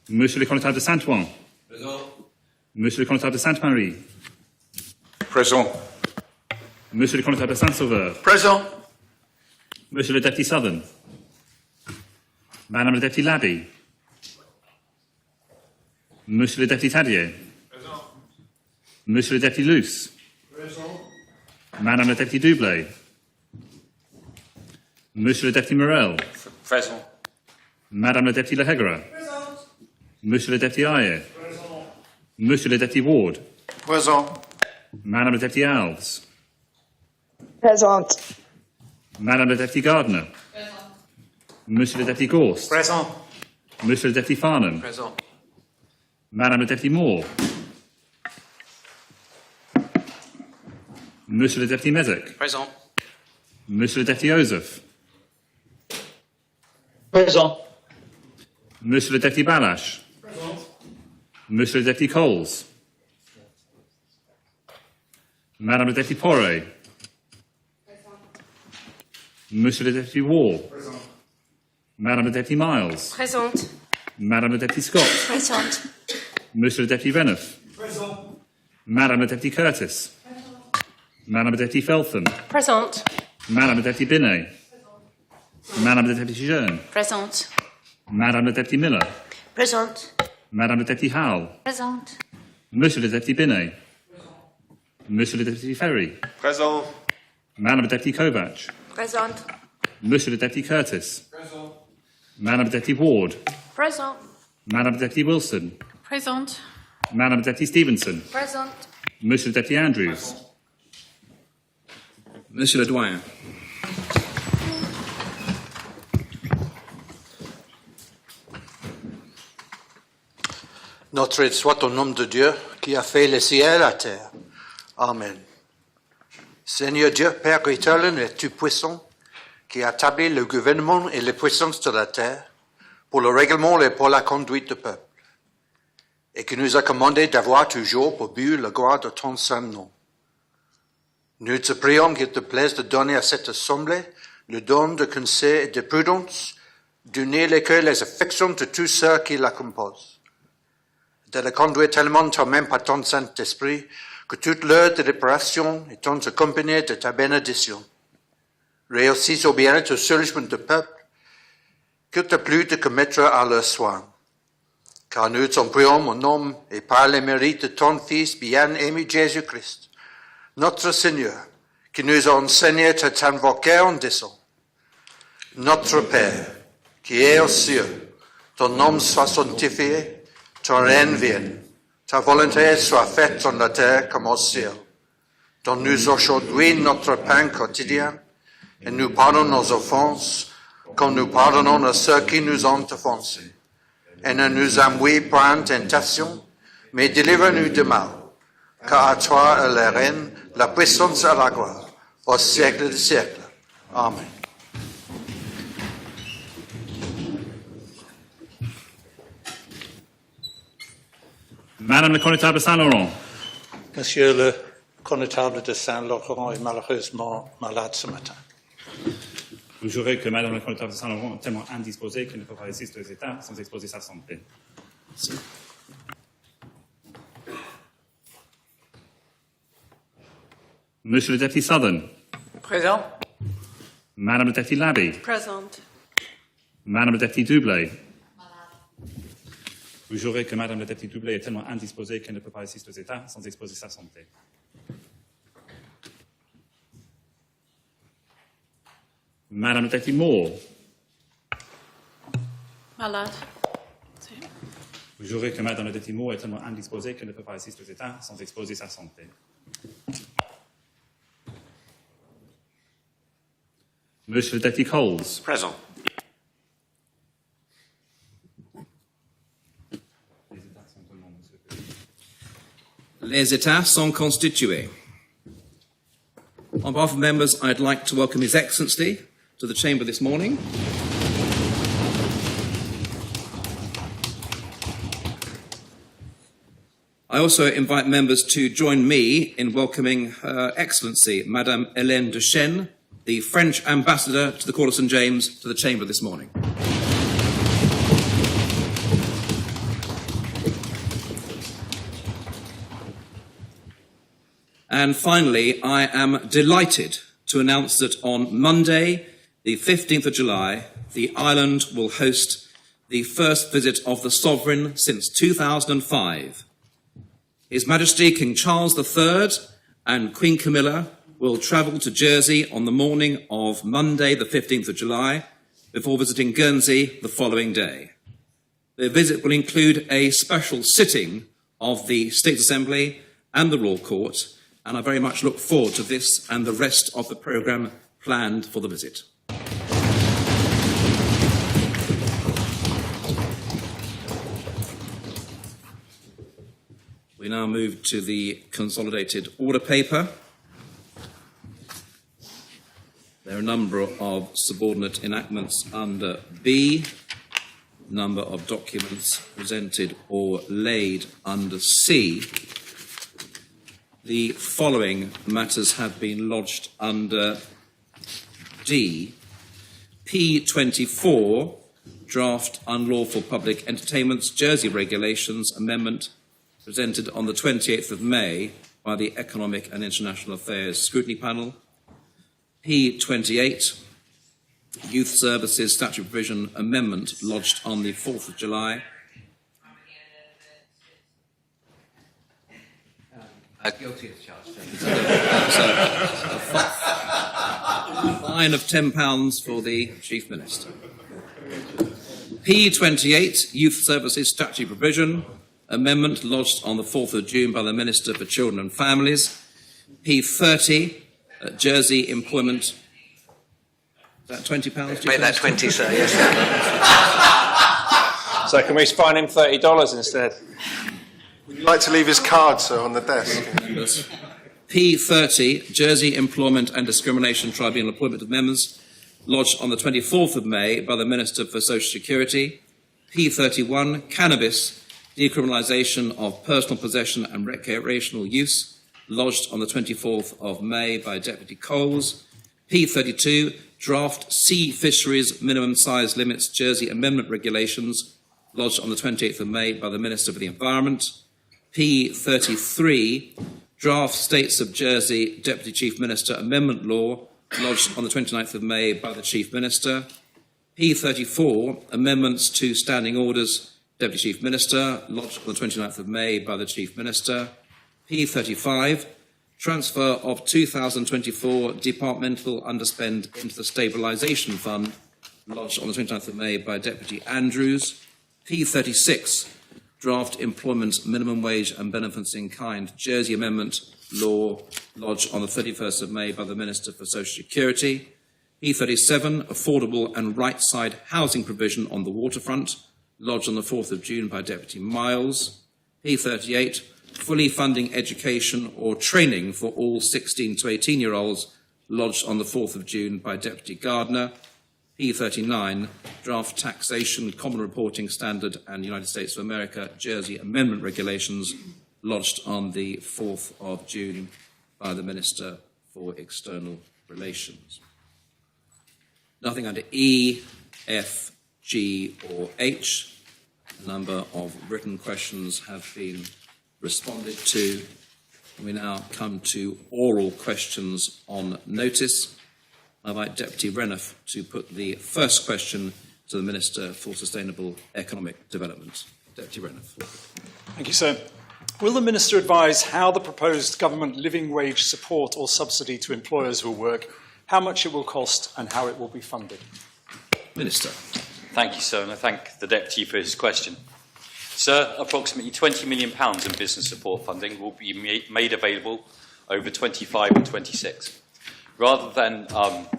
Monsieur le Connétable de Saint-Ouen. Présent. Monsieur le Connétable de Sainte-Marie. Présent. Monsieur le Connétable de Saint-Sauveur. Présent. Monsieur le Deputy Southern. Madame le Deputy Labby. Monsieur le Deputy Tadier. Présent. Monsieur le Deputy Luce. Présent. Madame le Deputy Doublé. Monsieur le Deputy Morel. Présent. Madame le Deputy Lehegra. Monsieur le Deputy Ayer. Monsieur le Deputy Ward. Présent. Madame le Deputy Alves. Présente. Madame le Deputy Gardner. Monsieur le Deputy Gorst. Présent. Monsieur le Deputy Farnham. Présent. Madame le Deputy Moore. Monsieur le Deputy Mezek. Présent. Monsieur le Deputy Joseph. Présent. Monsieur le Deputy Balash. Monsieur le Deputy Coles. Madame le Deputy Poré. Monsieur le Deputy Wall. Madame le Deputy Miles. Présente. Madame le Deputy Scott. Présente. Monsieur le Deputy Reniff. Madame le Deputy Curtis. Madame le Deputy Feltham. Présente. Madame le Deputy Binet. Madame le Deputy Jeune. Présente. Madame le Deputy Miller. Présente. Madame le Deputy Howell. Présente. Monsieur le Deputy Binet. Monsieur le Deputy Ferry. Présent. Madame le Deputy Kovac. Présente. Monsieur le Deputy Curtis. Madame le Deputy Ward. Présent. Madame le Deputy Wilson. Présente. Madame le Deputy Stevenson. Présente. Monsieur le Deputy Andrews. Monsieur le Doyen. Notre aide soit au nom de Dieu qui a fait les cieux et la terre. Amen. Seigneur Dieu, Père éternel et tout-puissant, qui a établi le gouvernement et les puissances de la terre pour le règlement et pour la conduite du peuple, et qui nous a commandé d'avoir toujours pour but la gloire de ton saint nom. Nous te prions qu'il te plaise de donner à cette assemblée le don de conseil et de prudence, d'unir les cœurs et les affections de tous ceux qui la composent, de la conduire tellement toi-même par ton Saint-Esprit que toute l'heure de réparation est accompagnée de ta bénédiction. Réussis au bien-être sur le du peuple, qu'il te plu de commettre à leurs soins. Car nous t'en prions au nom et par les mérites de ton Fils bien-aimé Jésus-Christ, notre Seigneur, qui nous a enseigné à t'invoquer en disant: Notre Père, qui es aux cieux, ton nom soit sanctifié, ton règne vienne, ta volonté soit faite sur la terre comme au ciel. Donne-nous aujourd'hui notre pain quotidien, et nous pardonne nos offenses, comme nous pardonnons à ceux qui nous ont offensés. Et ne nous envoie pas en tentation, mais délivre-nous du mal. Car à toi est le règne, la puissance et la gloire, au siècle des siècles. Amen. Madame le Connétable de Saint-Laurent. Monsieur le connétable de Saint-Laurent est malheureusement malade ce matin. Vous jurez que Madame le Connétable de Saint-Laurent est tellement indisposée qu'elle ne peut pas résister aux États sans exposer sa santé. Monsieur le Deputy Southern. Présent. Madame le Deputy Labby. Présente. Madame le Deputy Doublé. Vous jurez que Madame le Deputy Doublé est tellement indisposée qu'elle ne peut pas résister aux États sans exposer sa santé. Madame le Deputy Moore. Malade. Vous jurez que Madame le Deputy Moore est tellement indisposée qu'elle ne peut pas résister aux États sans exposer sa santé. Monsieur le Deputy Coles. Présent. Les États sont constitués. On behalf of members, I'd like to welcome His Excellency to the Chamber this morning. I also invite members to join me in welcoming Her Excellency, Madame Hélène de Chêne, the French Ambassador to the Court of St James, to the Chamber this morning. And finally, I am delighted to announce that on Monday, the 15th of July, the island will host the first visit of the Sovereign since 2005. His Majesty King Charles III and Queen Camilla will travel to Jersey on the morning of Monday, the 15th of July, before visiting Guernsey the following day. Their visit will include a special sitting of the State Assembly and the Royal Court, and I very much look forward to this and the rest of the programme planned for the visit. We now move to the Consolidated Order Paper. There are a number of subordinate enactments under B, number of documents presented or laid under C. The following matters have been lodged under D. P24, Draft Unlawful Public Entertainments Jersey Regulations Amendment, presented on the 28th of May by the Economic and International Affairs Scrutiny Panel. P28, Youth Services Statute Provision Amendment, lodged on the 4th of July. Guilty as charged. A fine of £10 for the Chief Minister. P28, Youth Services Statute Provision Amendment, lodged on the 4th of June by the Minister for Children and Families. P30, Jersey Employment. Is that £20? Make that 20, sir, yes. So can we fine him $30 instead? Would you like to leave his card, sir, on the desk? P30, Jersey Employment and Discrimination Tribunal Appointment of Members, lodged on the 24th of May by the Minister for Social Security. P31, Cannabis, Decriminalisation of Personal Possession and Recreational Use, lodged on the 24th of May by Deputy Coles. P32, Draft Sea Fisheries Minimum Size Limits Jersey Amendment Regulations, lodged on the 28th of May by the Minister for the Environment. P33, Draft States of Jersey Deputy Chief Minister Amendment Law, lodged on the 29th of May by the Chief Minister. P34, Amendments to Standing Orders Deputy Chief Minister, lodged on the 29th of May by the Chief Minister. P35, Transfer of 2024 Departmental Underspend into the Stabilisation Fund, lodged on the 29th of May by Deputy Andrews. P36, Draft Employment Minimum Wage and Benefits in Kind Jersey Amendment Law, lodged on the 31st of May by the Minister for Social Security. P37, Affordable and Right-Side Housing Provision on the Waterfront, lodged on the 4th of June by Deputy Miles. P38, Fully Funding Education or Training for all 16 to 18-year-olds, lodged on the 4th of June by Deputy Gardner. P39, Draft Taxation, Common Reporting Standard and United States of America Jersey Amendment Regulations, lodged on the 4th of June by the Minister for External Relations. Nothing under E, F, G or H. A number of written questions have been responded to. We now come to oral questions on notice. I invite Deputy Renouf to put the first question to the Minister for Sustainable Economic Development. Deputy Renouf. Thank you, sir. Will the Minister advise how the proposed government living wage support or subsidy to employers will work, how much it will cost and how it will be funded? Minister. Thank you, sir, and I thank the Deputy for his question. Sir, approximately £20 million in business support funding will be made available over 25 and 26. Rather than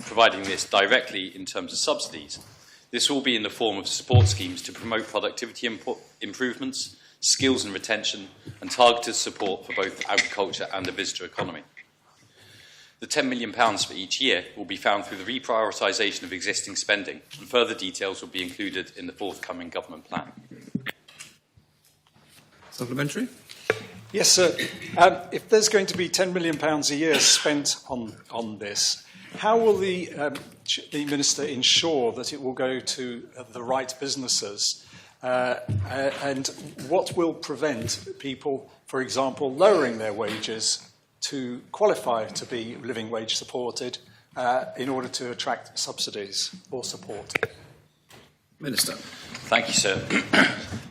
providing this directly in terms of subsidies, this will be in the form of support schemes to promote productivity improvements, skills and retention, and targeted support for both agriculture and the visitor economy. The £10 million for each year will be found through the reprioritisation of existing spending, and further details will be included in the forthcoming government plan. Supplementary? Yes, sir. If there's going to be £10 million a year spent on this, how will the Minister ensure that it will go to the right businesses? And what will prevent people, for example, lowering their wages to qualify to be living wage supported in order to attract subsidies or support? Minister. Thank you, sir.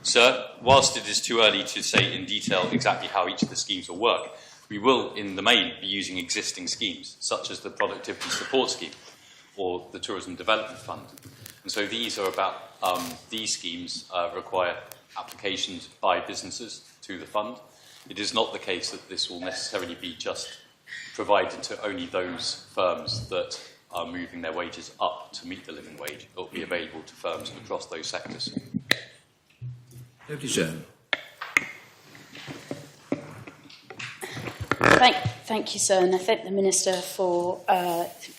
Sir, whilst it is too early to say in detail exactly how each of the schemes will work, we will, in the main, be using existing schemes, such as the Productivity Support Scheme or the Tourism Development Fund. And so these are about, these schemes require applications by businesses to the fund. It is not the case that this will necessarily be just provided to only those firms that are moving their wages up to meet the living wage. It will be available to firms across those sectors. Deputy Chair. Thank you, sir, and I thank the Minister for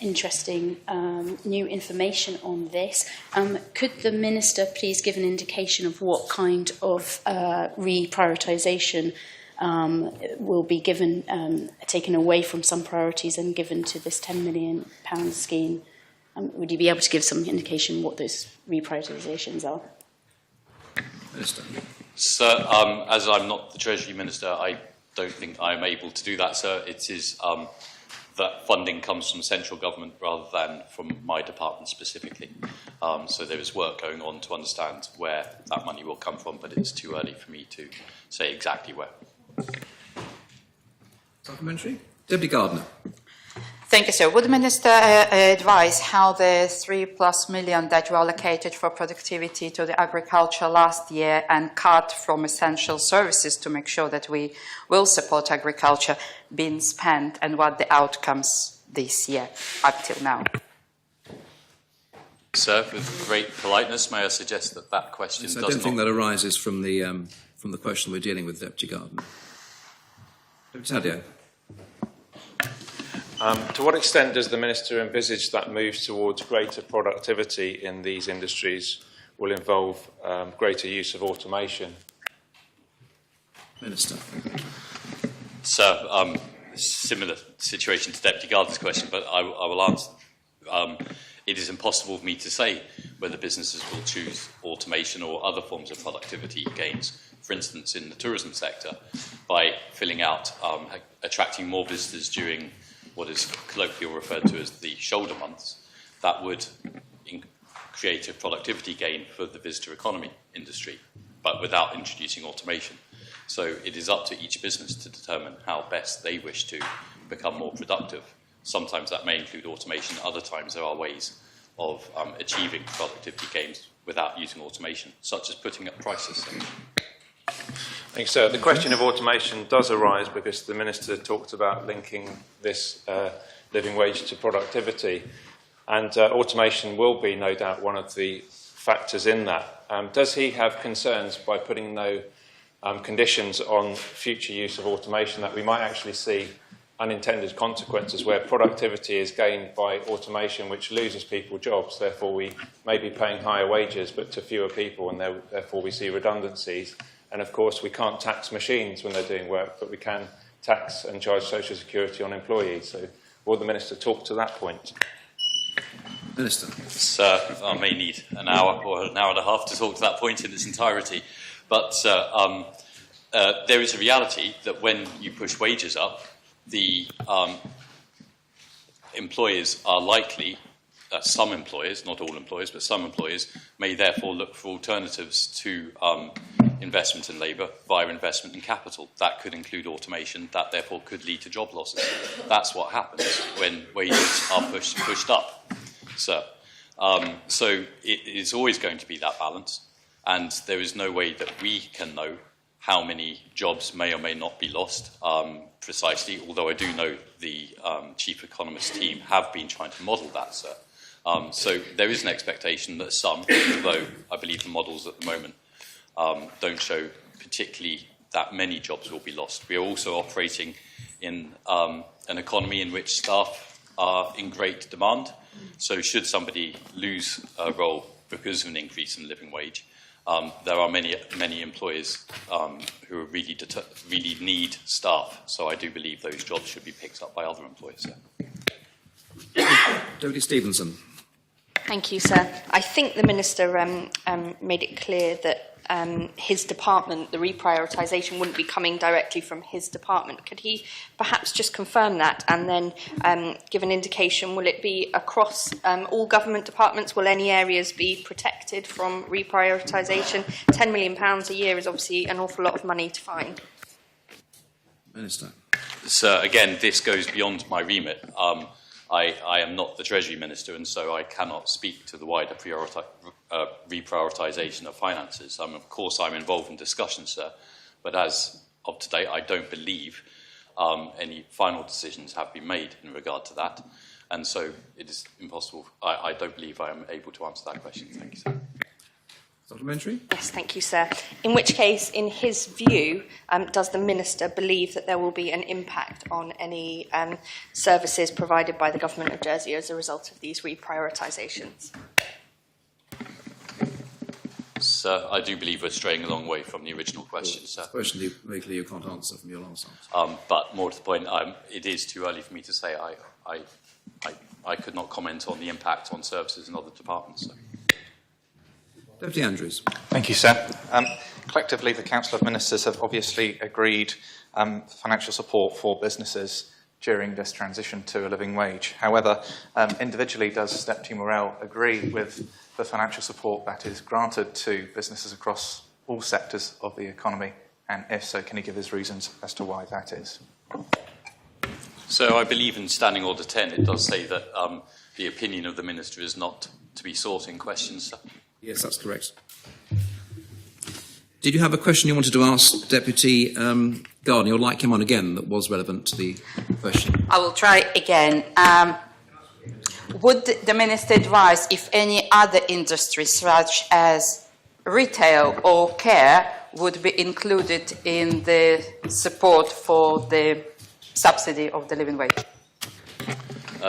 interesting new information on this. Could the Minister please give an indication of what kind of reprioritisation will be given, taken away from some priorities and given to this £10 million scheme? Would you be able to give some indication what those reprioritisations are? Minister. Sir, as I'm not the Treasury Minister, I don't think I'm able to do that, sir. It is that funding comes from central government rather than from my department specifically. So there is work going on to understand where that money will come from, but it's too early for me to say exactly where. Supplementary. Deputy Gardner. Thank you, sir. Would the Minister advise how the £3+ million that were allocated for productivity to the agriculture last year and cut from essential services to make sure that we will support agriculture been spent, and what the outcomes this year up till now? Sir, with great politeness, may I suggest that that question Yes, does I don't not... think that arises from the question we're dealing with, Deputy Gardner. Deputy Taddeo. To what extent does the Minister envisage that moves towards greater productivity in these industries will involve greater use of automation? Minister. Sir, similar situation to Deputy Gardner's question, but I will answer. It is impossible for me to say whether businesses will choose automation or other forms of productivity gains. For instance, in the tourism sector, by filling out, attracting more visitors during what is colloquially referred to as the shoulder months, that would create a productivity gain for the visitor economy industry, but without introducing automation. So it is up to each business to determine how best they wish to become more productive. Sometimes that may include automation, other times there are ways of achieving productivity gains without using automation, such as putting up prices. Thanks, sir. The question of automation does arise because the Minister talked about linking this living wage to productivity, and automation will be, no doubt, one of the factors in that. Does he have concerns by putting no conditions on future use of automation that we might actually see unintended consequences where productivity is gained by automation which loses people jobs, therefore we may be paying higher wages but to fewer people, and therefore we see redundancies? And of course we can't tax machines when they're doing work, but we can tax and charge social security on employees. So will the Minister talk to that point? Minister. Sir, I may need an hour or an hour and a half to talk to that point in its entirety. But there is a reality that when you push wages up, the employers are likely, some employers, not all employers, but some employers, may therefore look for alternatives to investment in labour via investment in capital. That could include automation. That therefore could lead to job losses. That's what happens when wages are pushed up, sir. So it is always going to be that balance, and there is no way that we can know how many jobs may or may not be lost precisely, although I do know the Chief Economist team have been trying to model that, sir. So there is an expectation that some, although I believe the models at the moment don't show particularly that many jobs will be lost. We are also operating in an economy in which staff are in great demand. So should somebody lose a role because of an increase in living wage, there are many employers who really need staff. So I do believe those jobs should be picked up by other employers. Deputy Stevenson. Thank you, sir. I think the Minister made it clear that his department, the reprioritisation wouldn't be coming directly from his department. Could he perhaps just confirm that and then give an indication? Will it be across all government departments? Will any areas be protected from reprioritisation? £10 million a year is obviously an awful lot of money to find. Minister. So again, this goes beyond my remit. I am not the Treasury Minister, and so I cannot speak to the wider reprioritisation of finances. Of course, I'm involved in discussions, sir, but as of today, I don't believe any final decisions have been made in regard to that, and so it is impossible. I don't believe I am able to answer that question. Thank you, sir. Supplementary? Yes, thank you, sir. In which case, in his view, does the Minister believe that there will be an impact on any services provided by the Government of Jersey as a result of these reprioritisations? Sir, I do believe we're straying a long way from the original question, sir. Question you can't answer from your last answer. But more to the point, it is too early for me to say. I could not comment on the impact on services in other departments, sir. Deputy Andrews. Thank you, sir. Collectively, the Council of Ministers have obviously agreed financial support for businesses during this transition to a living wage. However, individually, does Deputy Morell agree with the financial support that is granted to businesses across all sectors of the economy? And if so, can he give his reasons as to why that is? So I believe in Standing Order 10, it does say that the opinion of the Minister is not to be sought in questions, sir. Yes, that's correct. Did you have a question you wanted to ask Deputy Gardner? You'll like him on again that was relevant to the question. I will try again. Would the Minister advise if any other industries such as retail or care would be included in the support for the subsidy of the living wage?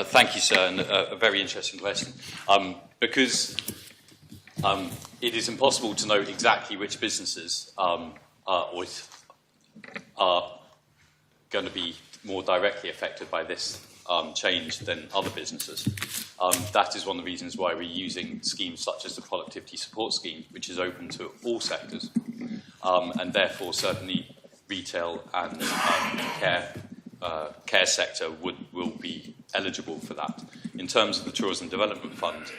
Thank you, sir, and a very interesting question. Because it is impossible to know exactly which businesses are going to be more directly affected by this change than other businesses. That is one of the reasons why we're using schemes such as the Productivity Support Scheme, which is open to all sectors, and therefore certainly retail and care sector will be eligible for that. In terms of the Tourism Development Fund,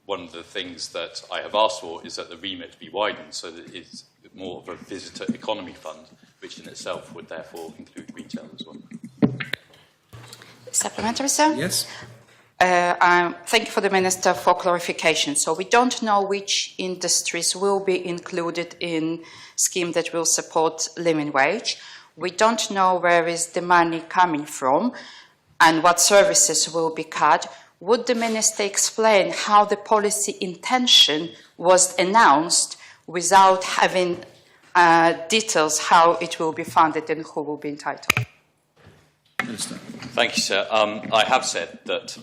one of the things that I have asked for is that the remit be widened so that it's more of a visitor economy fund, which in itself would therefore include retail as well. Supplementary, sir? Yes. Thank you for the Minister for clarification. So we don't know which industries will be included in scheme that will support living wage. We don't know where is the money coming from and what services will be cut. Would the Minister explain how the policy intention was announced without having details how it will be funded and who will be entitled? Minister. Thank you, sir. I have said that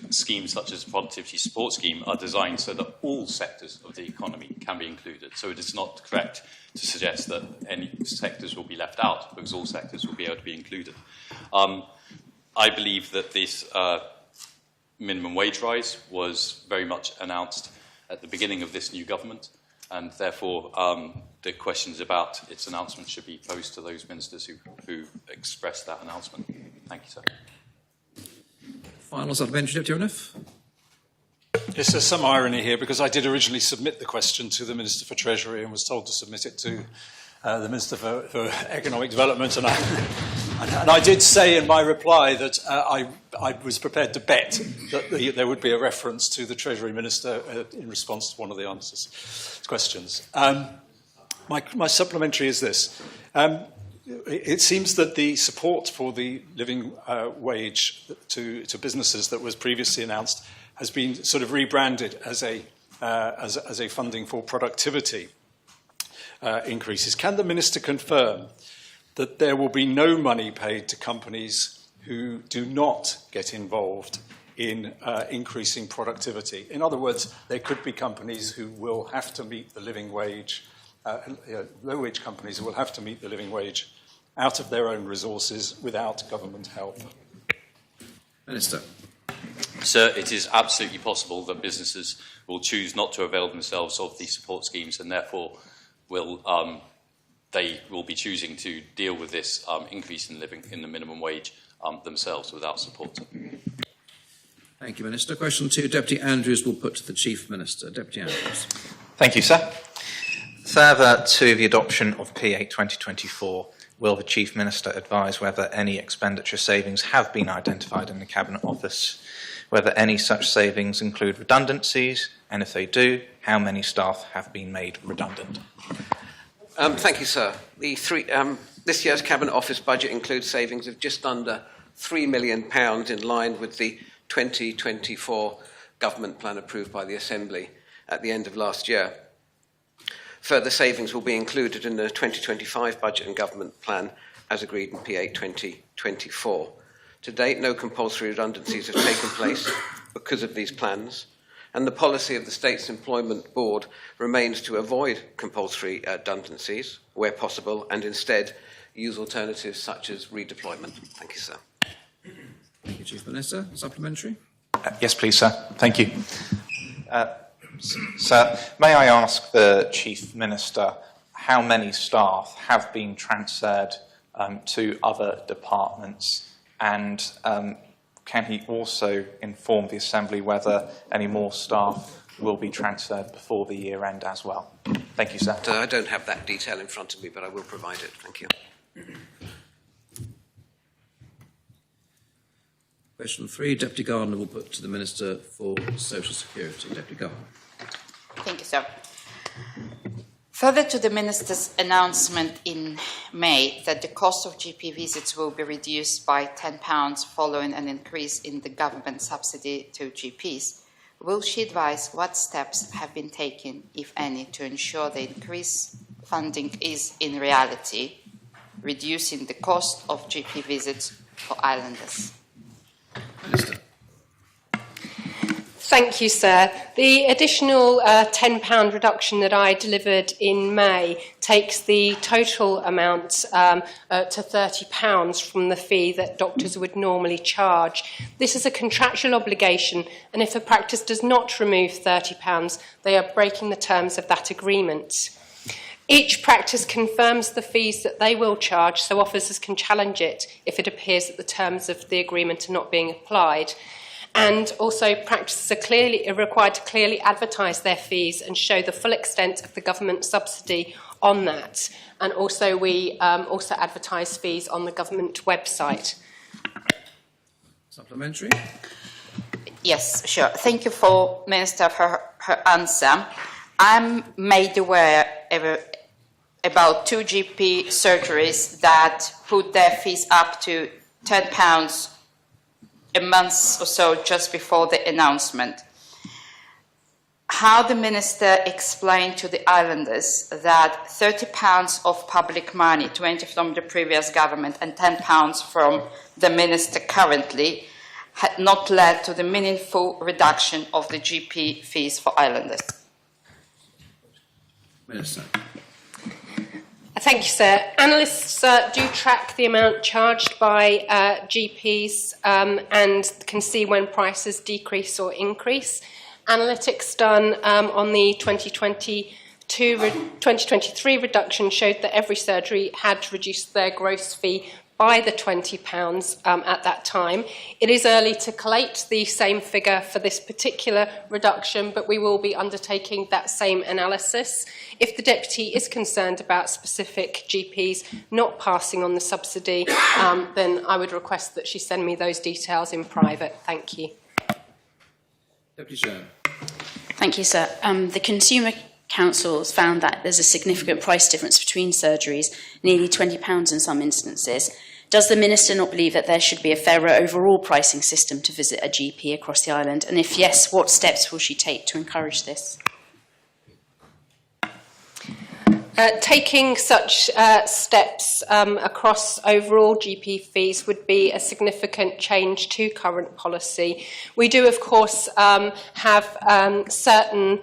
schemes such as the Productivity Support Scheme are designed so that all sectors of the economy can be included. So it is not correct to suggest that any sectors will be left out, because all sectors will be able to be included. I believe that this minimum wage rise was very much announced at the beginning of this new government, and therefore the questions about its announcement should be posed to those ministers who expressed that announcement. Thank you, sir. Final supplementary, Deputy Reniff. Yes, there's some irony here, because I did originally submit the question to the Minister for Treasury and was told to submit it to the Minister for Economic Development, and I did say in my reply that I was prepared to bet that there would be a reference to the Treasury Minister in response to one of the questions. My supplementary is this. It seems that the support for the living wage to businesses that was previously announced has been sort of rebranded as a funding for productivity increases. Can the Minister confirm that there will be no money paid to companies who do not get involved in increasing productivity? In other words, there could be companies who will have to meet the living wage, low-wage companies who will have to meet the living wage out of their own resources without government help. Minister. Sir, it is absolutely possible that businesses will choose not to avail themselves of these support schemes and therefore they will be choosing to deal with this increase in living in the minimum wage themselves without support. Thank you, Minister. Question 2, Deputy Andrews will put to the Chief Minister. Deputy Andrews. Thank you, sir. Further to the adoption of P8 2024, will the Chief Minister advise whether any expenditure savings have been identified in the Cabinet Office, whether any such savings include redundancies, and if they do, how many staff have been made redundant? Thank you, sir. This year's Cabinet Office budget includes savings of just under £3 million in line with the 2024 government plan approved by the Assembly at the end of last year. Further savings will be included in the 2025 budget and government plan as agreed in P8 2024. To date, no compulsory redundancies have taken place because of these plans, and the policy of the State's Employment Board remains to avoid compulsory redundancies where possible and instead use alternatives such as redeployment. Thank you, sir. Thank you, Chief Minister. Supplementary? Yes, please, sir. Thank you. Sir, may I ask the Chief Minister how many staff have been transferred to other departments, and can he also inform the Assembly whether any more staff will be transferred before the year end as well? Thank you, sir. I don't have that detail in front of me, but I will provide it. Thank you. Question 3, Deputy Gardner will put to the Minister for Social Security. Deputy Gardner. Thank you, sir. Further to the Minister's announcement in May that the cost of GP visits will be reduced by £10 following an increase in the government subsidy to GPs, will she advise what steps have been taken, if any, to ensure the increased funding is in reality reducing the cost of GP visits for islanders? Minister. Thank you, sir. The additional £10 reduction that I delivered in May takes the total amount to £30 from the fee that doctors would normally charge. This is a contractual obligation, and if a practice does not remove £30, they are breaking the terms of that agreement. Each practice confirms the fees that they will charge, so officers can challenge it if it appears that the terms of the agreement are not being applied. And also, practices are required to clearly advertise their fees and show the full extent of the government subsidy on that. And also, we also advertise fees on the government website. Supplementary? Yes, sure. Thank you, Minister, for her answer. I'm made aware about 2 GP surgeries that put their fees up to £10 a month or so just before the announcement. How the Minister explained to the islanders that £30 of public money, 20 from the previous government and £10 from the Minister currently, had not led to the meaningful reduction of the GP fees for islanders? Minister. Thank you, sir. Analysts do track the amount charged by GPs and can see when prices decrease or increase. Analytics done on the 2023 reduction showed that every surgery had reduced their gross fee by the £20 at that time. It is early to collate the same figure for this particular reduction, but we will be undertaking that same analysis. If the Deputy is concerned about specific GPs not passing on the subsidy, then I would request that she send me those details in private. Thank you. Deputy Chair. Thank you, sir. The Consumer Council has found that there's a significant price difference between surgeries, nearly £20 in some instances. Does the Minister not believe that there should be a fairer overall pricing system to visit a GP across the island? And if yes, what steps will she take to encourage this? Taking such steps across overall GP fees would be a significant change to current policy. We do, of course, have certain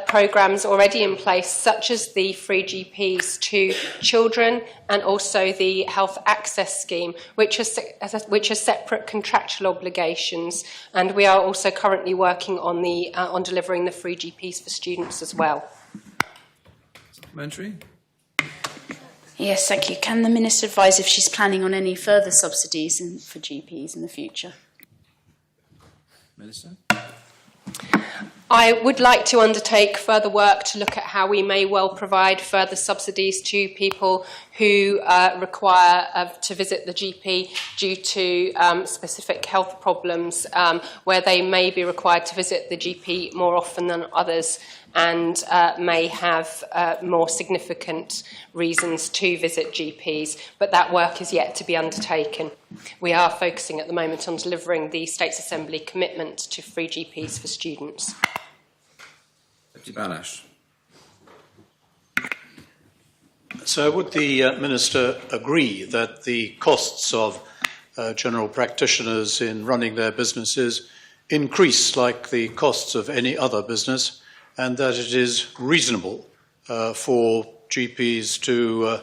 programmes already in place, such as the free GPs to children and also the health access scheme, which are separate contractual obligations. And we are also currently working on delivering the free GPs for students as well. Supplementary? Yes, thank you. Can the Minister advise if she's planning on any further subsidies for GPs in the future? Minister? I would like to undertake further work to look at how we may well provide further subsidies to people who require to visit the GP due to specific health problems, where they may be required to visit the GP more often than others and may have more significant reasons to visit GPs, but that work is yet to be undertaken. We are focusing at the moment on delivering the States Assembly commitment to free GPs for students. Deputy Bailiff. So would the Minister agree that the costs of general practitioners in running their businesses increase like the costs of any other business, and that it is reasonable for GPs to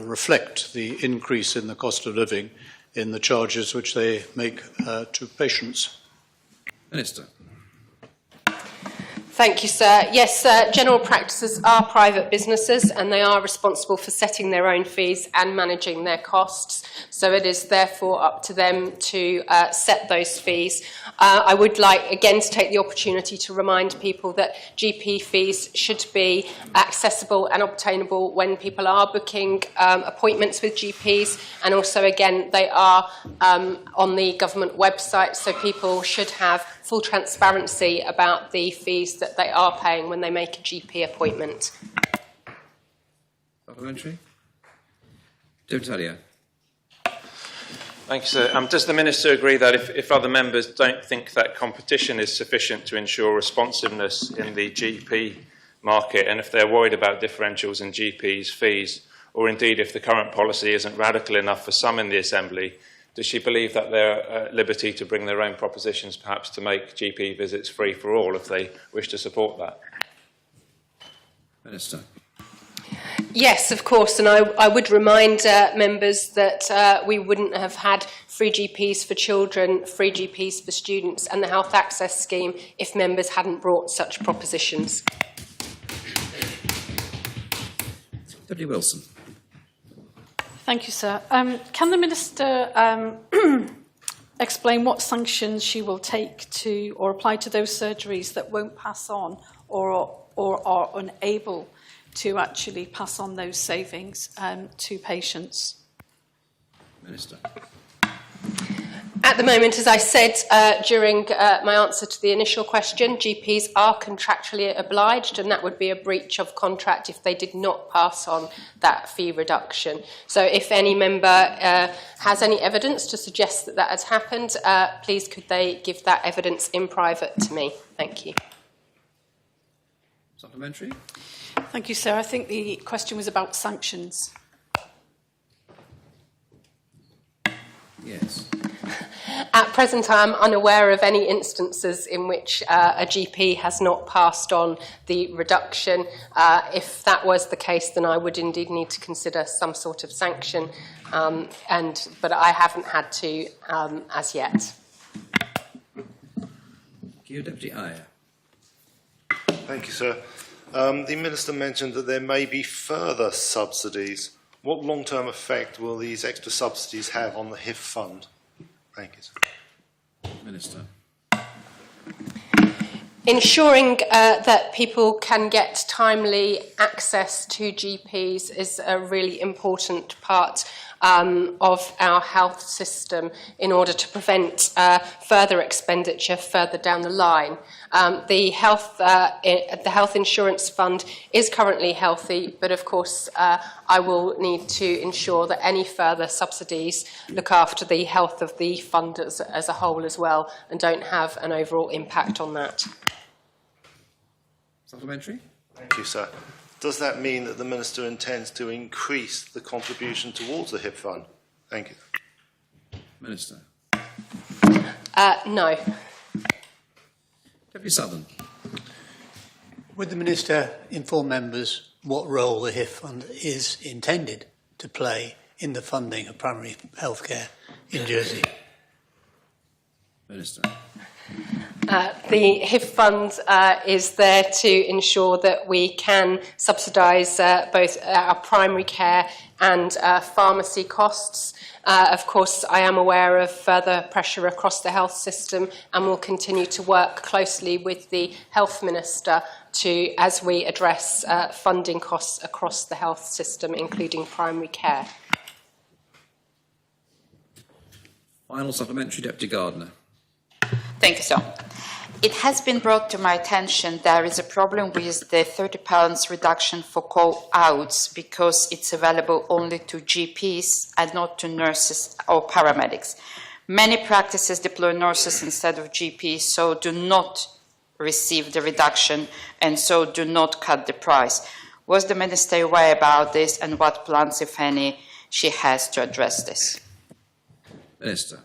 reflect the increase in the cost of living in the charges which they make to patients? Minister. Thank you, sir. Yes, general practices are private businesses and they are responsible for setting their own fees and managing their costs. So it is therefore up to them to set those fees. I would like again to take the opportunity to remind people that GP fees should be accessible and obtainable when people are booking appointments with GPs, and also again they are on the government website, so people should have full transparency about the fees that they are paying when they make a GP appointment. Supplementary. Deputy Talia. Thank you, sir. Does the Minister agree that if other members don't think that competition is sufficient to ensure responsiveness in the GP market, and if they're worried about differentials in GPs' fees, or indeed if the current policy isn't radical enough for some in the Assembly, does she believe that they're at liberty to bring their own propositions, perhaps to make GP visits free for all, if they wish to support that? Minister. Yes, of course, and I would remind members that we wouldn't have had free GPs for children, free GPs for students and the health access scheme if members hadn't brought such propositions. Deputy Wilson. Thank you, sir. Can the Minister explain what sanctions she will take to or apply to those surgeries that won't pass on or are unable to actually pass on those savings to patients? Minister. At the moment, as I said during my answer to the initial question, GPs are contractually obliged, and that would be a breach of contract if they did not pass on that fee reduction. So if any member has any evidence to suggest that that has happened, please could they give that evidence in private to me? Thank you. Supplementary. Thank you, sir. I think the question was about sanctions. Yes. At present, I am unaware of any instances in which a GP has not passed on the reduction. If that was the case, then I would indeed need to consider some sort of sanction, but I haven't had to as yet. Thank you, Deputy Ayer. Thank you, sir. The Minister mentioned that there may be further subsidies. What long-term effect will these extra subsidies have on the HIF fund? Thank you, sir. Minister. Ensuring that people can get timely access to GPs is a really important part of our health system in order to prevent further expenditure further down the line. The health insurance fund is currently healthy, but of course I will need to ensure that any further subsidies look after the health of the fund as a whole as well and don't have an overall impact on that. Supplementary. Thank you, sir. does that mean that the Minister intends to increase the contribution towards the HIP fund? Thank you. Minister. No. Deputy Southern. Would the Minister inform members what role the HIF fund is intended to play in the funding of primary healthcare in Jersey? Minister. The HIF fund is there to ensure that we can subsidise both our primary care and pharmacy costs. Of course, I am aware of further pressure across the health system and will continue to work closely with the Health Minister as we address funding costs across the health system, including primary care. Final supplementary, Deputy Gardner. Thank you, sir. It has been brought to my attention there is a problem with the £30 reduction for call-outs because it's available only to GPs and not to nurses or paramedics. Many practices deploy nurses instead of GPs, so do not receive the reduction and so do not cut the price. Was the Minister aware about this and what plans, if any, she has to address this? Minister.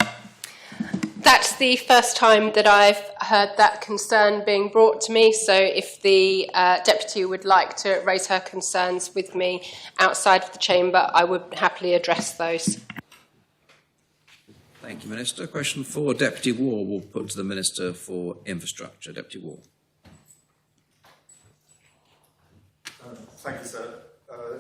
That's the first time that I've heard that concern being brought to me, so if the Deputy would like to raise her concerns with me outside of the chamber, I would happily address those. Thank you, Minister. Question 4, Deputy War will put to the Minister for Infrastructure. Deputy War. Thank you, sir.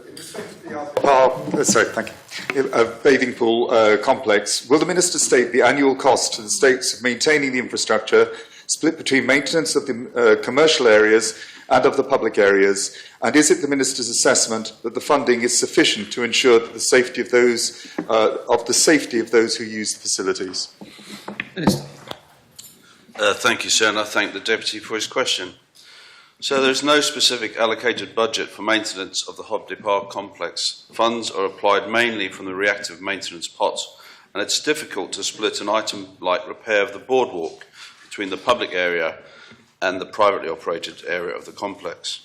In respect of the bathing pool complex, will the Minister state the annual cost to the states of maintaining the infrastructure split between maintenance of the commercial areas and of the public areas? And is it the Minister's assessment that the funding is sufficient to ensure that the safety of those who use the facilities? Minister. Thank you, sir, and I thank the Deputy for his question. So there is no specific allocated budget for maintenance of the Hobday Park complex. Funds are applied mainly from the reactive maintenance pot, and it's difficult to split an item like repair of the boardwalk between the public area and the privately operated area of the complex.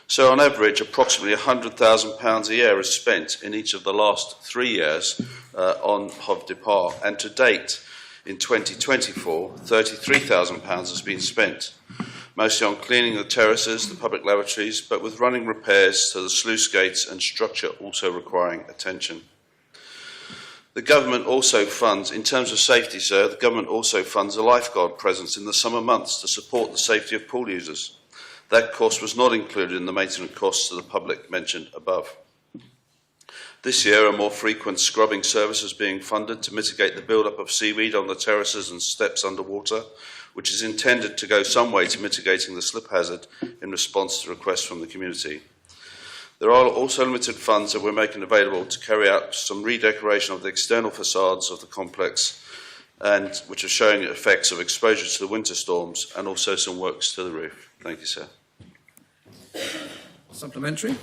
So on average, approximately £100,000 a year is spent in each of the last 3 years on Hobday Park, and to date, in 2024, £33,000 has been spent, mostly on cleaning the terraces, the public lavatories, but with running repairs to the sluice gates and structure also requiring attention. The government also funds, in terms of safety, sir, the government also funds a lifeguard presence in the summer months to support the safety of pool users. That cost was not included in the maintenance costs to the public mentioned above. This year, a more frequent scrubbing service is being funded to mitigate the build-up of seaweed on the terraces and steps underwater, which is intended to go some way to mitigating the slip hazard in response to requests from the community. There are also limited funds that we're making available to carry out some redecoration of the external facades of the complex, and which are showing effects of exposure to the winter storms, and also some works to the roof. Thank you, sir. Supplementary.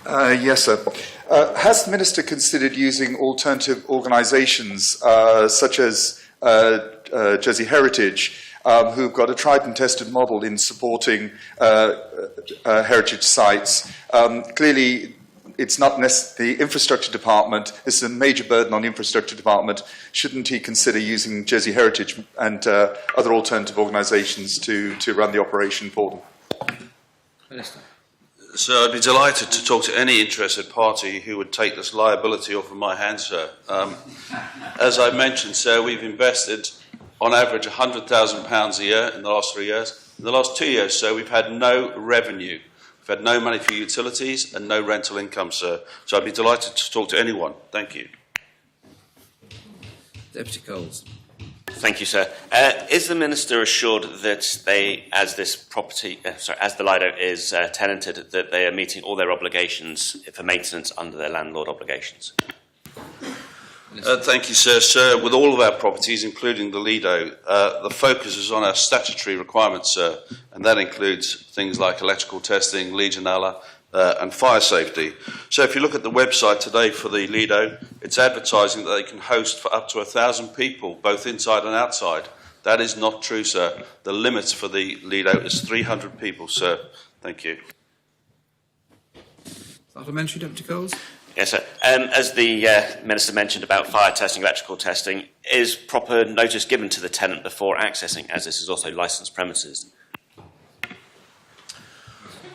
Yes, sir. Has the Minister considered using alternative organisations such as Jersey Heritage, who've got a tried and tested model in supporting heritage sites? Clearly, it's not the infrastructure department. This is a major burden on the infrastructure department. Shouldn't he consider using Jersey Heritage and other alternative organisations to run the operation for them? Minister. So I'd be delighted to talk to any interested party who would take this liability off of my hands, sir. As I mentioned, sir, we've invested on average £100,000 a year in the last 3 years. In the last 2 years, sir, we've had no revenue. We've had no money for utilities and no rental income, sir. So I'd be delighted to talk to anyone. Thank you. Deputy Coles. Thank you, sir. Is the Minister assured that they, as this property, as the Lido is tenanted, that they are meeting all their obligations for maintenance under their landlord obligations? Thank you, sir. Sir, with all of our properties, including the Lido, the focus is on our statutory requirements, sir, and that includes things like electrical testing, Legionella, and fire safety. So if you look at the website today for the Lido, it's advertising that they can host for up to 1,000 people, both inside and outside. That is not true, sir. The limit for the Lido is 300 people, sir. Thank you. Supplementary, Deputy Coles. Yes, sir. As the Minister mentioned about fire testing, electrical testing, is proper notice given to the tenant before accessing, as this is also licensed premises?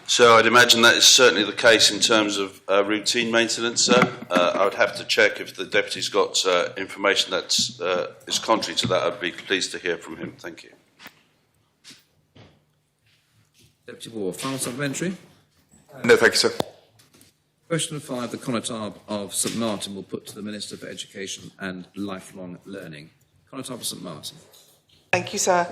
So I'd imagine that is certainly the case in terms of routine maintenance, sir. I would have to check if the Deputy's got information that is contrary to that. I'd be pleased to hear from him. Thank you. Deputy Ward, final supplementary. No, thank you, sir. Question 5, the Connotab of St Martin will put to the Minister for Education and Lifelong Learning. Connotab of St Martin. Thank you, sir.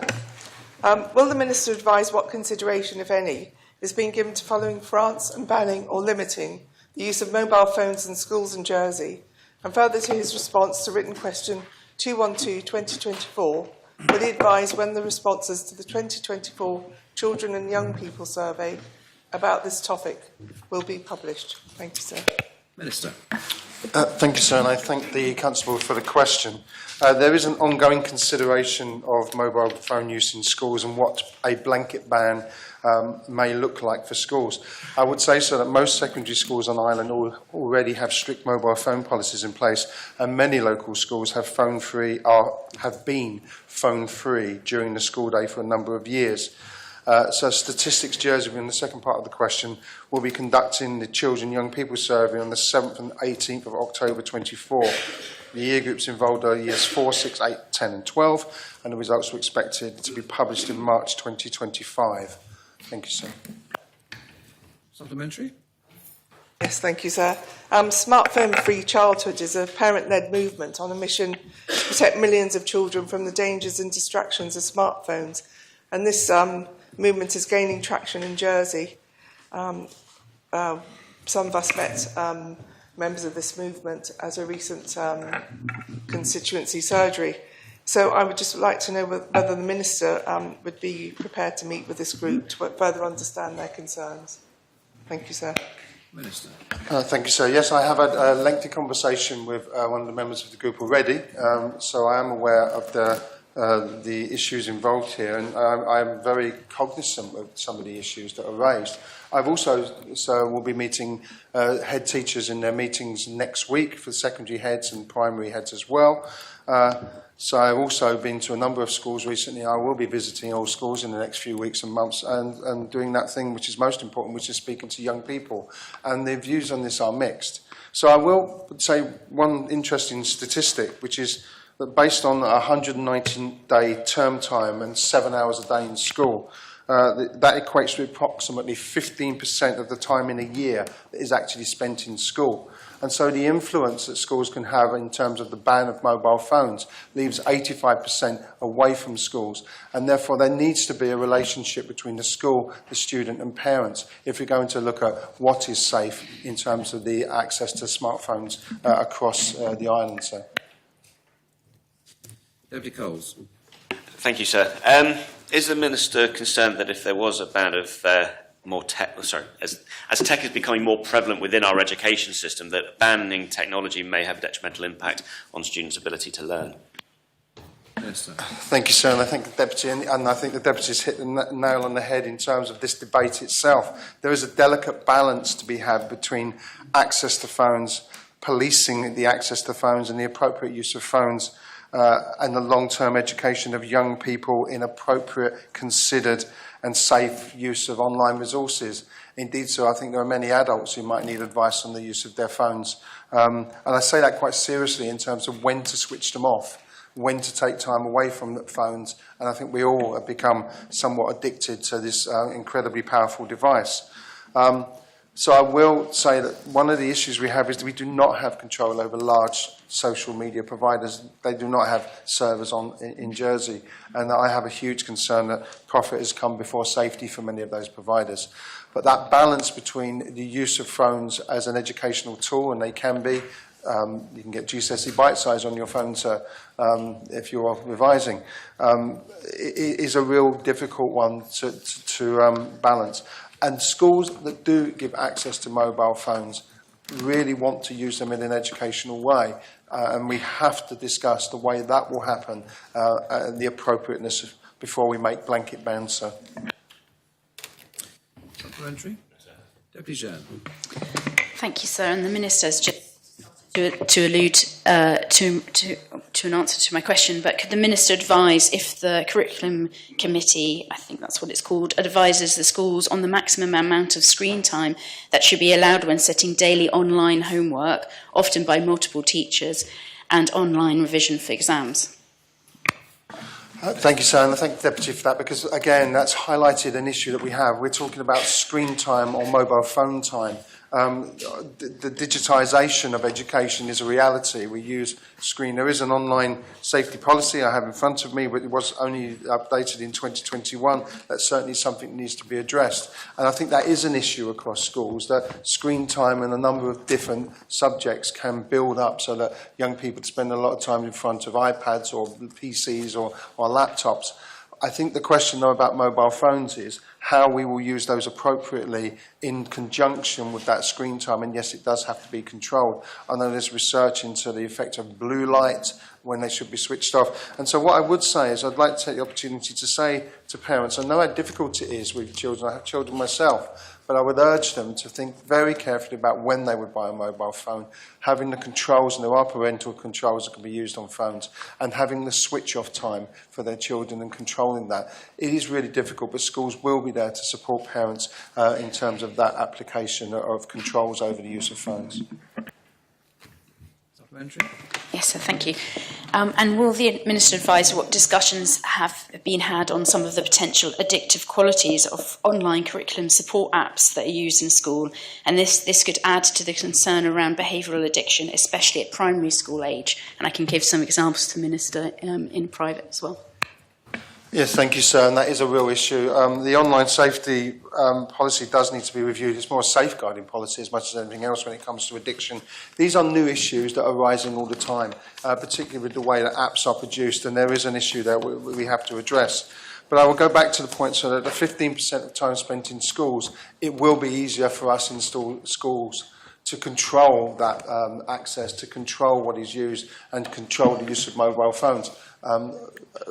Will the Minister advise what consideration, if any, is being given to following France and banning or limiting the use of mobile phones in schools in Jersey? And further to his response to written question 212-2024, will he advise when the responses to the 2024 Children and Young People Survey about this topic will be published? Thank you, sir. Minister. Thank you, sir, and I thank the Constable for the question. There is an ongoing consideration of mobile phone use in schools and what a blanket ban may look like for schools. I would say so that most secondary schools on Ireland already have strict mobile phone policies in place, and many local schools have been phone-free during the school day for a number of years. So Statistics Jersey, in the second part of the question, will be conducting the Children and Young People Survey on the 7th and 18th of October 24. The year groups involved are years 4, 6, 8, 10 and 12, and the results are expected to be published in March 2025. Thank you, sir. Supplementary? Yes, thank you, sir. Smartphone-free childhood is a parent-led movement on a mission to protect millions of children from the dangers and distractions of smartphones. And this movement is gaining traction in Jersey. Some of us met members of this movement at a recent constituency surgery. So I would just like to know whether the Minister would be prepared to meet with this group to further understand their concerns. Thank you, sir. Minister. Thank you, sir. Yes, I have had a lengthy conversation with one of the members of the group already, so I am aware of the issues involved here, and I am very cognizant of some of the issues that are raised. I've also, so will be meeting head teachers in their meetings next week for secondary heads and primary heads as well. So I've also been to a number of schools recently. I will be visiting all schools in the next few weeks and months and doing that thing which is most important, which is speaking to young people. And their views on this are mixed. So I will say one interesting statistic, which is that based on a 119-day term time and 7 hours a day in school, that equates to approximately 15% of the time in a year that is actually spent in school. And so the influence that schools can have in terms of the ban of mobile phones leaves 85% away from schools. And therefore there needs to be a relationship between the school, the student and parents if we're going to look at what is safe in terms of the access to smartphones across the island. So. Deputy Coles. Thank you, sir. Is the Minister concerned that if there was a ban of more tech, as tech is becoming more prevalent within our education system, that banning technology may have a detrimental impact on students' ability to learn? Yes, sir. Thank you, sir. And I think the Deputy's hit the nail on the head in terms of this debate itself. There is a delicate balance to be had between access to phones, policing the access to phones and the appropriate use of phones, and the long-term education of young people in appropriate, considered and safe use of online resources. Indeed, so I think there are many adults who might need advice on the use of their phones. And I say that quite seriously in terms of when to switch them off, when to take time away from the phones. And I think we all have become somewhat addicted to this incredibly powerful device. So I will say that one of the issues we have is that we do not have control over large social media providers. They do not have servers in Jersey. And I have a huge concern that profit has come before safety for many of those providers. But that balance between the use of phones as an educational tool, and they can be, you can get GCSE bite size on your phone, sir, if you are revising, is a real difficult one to balance. And schools that do give access to mobile phones really want to use them in an educational way. And we have to discuss the way that will happen and the appropriateness before we make blanket bans, sir. Supplementary? Deputy Jean. Thank you, sir. And the Minister has just to allude to an answer to my question, but could the Minister advise if the Curriculum Committee, I think that's what it's called, advises the schools on the maximum amount of screen time that should be allowed when setting daily online homework, often by multiple teachers, and online revision for exams? Thank you, sir, and I thank the Deputy for that, because, again, that's highlighted an issue that we have. We're talking about screen time or mobile phone time. The digitisation of education is a reality. We use screen. There is an online safety policy I have in front of me, but it was only updated in 2021. That's certainly something that needs to be addressed. And I think that is an issue across schools, that screen time and a number of different subjects can build up so that young people spend a lot of time in front of iPads or PCs or laptops. I think the question, though, about mobile phones is how we will use those appropriately in conjunction with that screen time. And yes, it does have to be controlled. I know there's research into the effect of blue light when they should be switched off. And so what I would say is I'd like to take the opportunity to say to parents, I know how difficult it is with children. I have children myself. But I would urge them to think very carefully about when they would buy a mobile phone, having the controls, and there are parental controls that can be used on phones, and having the switch-off time for their children and controlling that. It is really difficult, but schools will be there to support parents in terms of that application of controls over the use of phones. Yes, sir, thank you. And will the Minister advise what discussions have been had on some of the potential addictive qualities of online curriculum support apps that are used in school? And this could add to the concern around behavioural addiction, especially at primary school age. And I can give some examples to the Minister in private as well. Yes, thank you, sir, and that is a real issue. The online safety policy does need to be reviewed. It's more a safeguarding policy as much as anything else when it comes to addiction. These are new issues that are rising all the time, particularly with the way that apps are produced, and there is an issue there we have to address. But I will go back to the point so that the 15% of time spent in schools, it will be easier for us in schools to control that access, to control what is used, and control the use of mobile phones.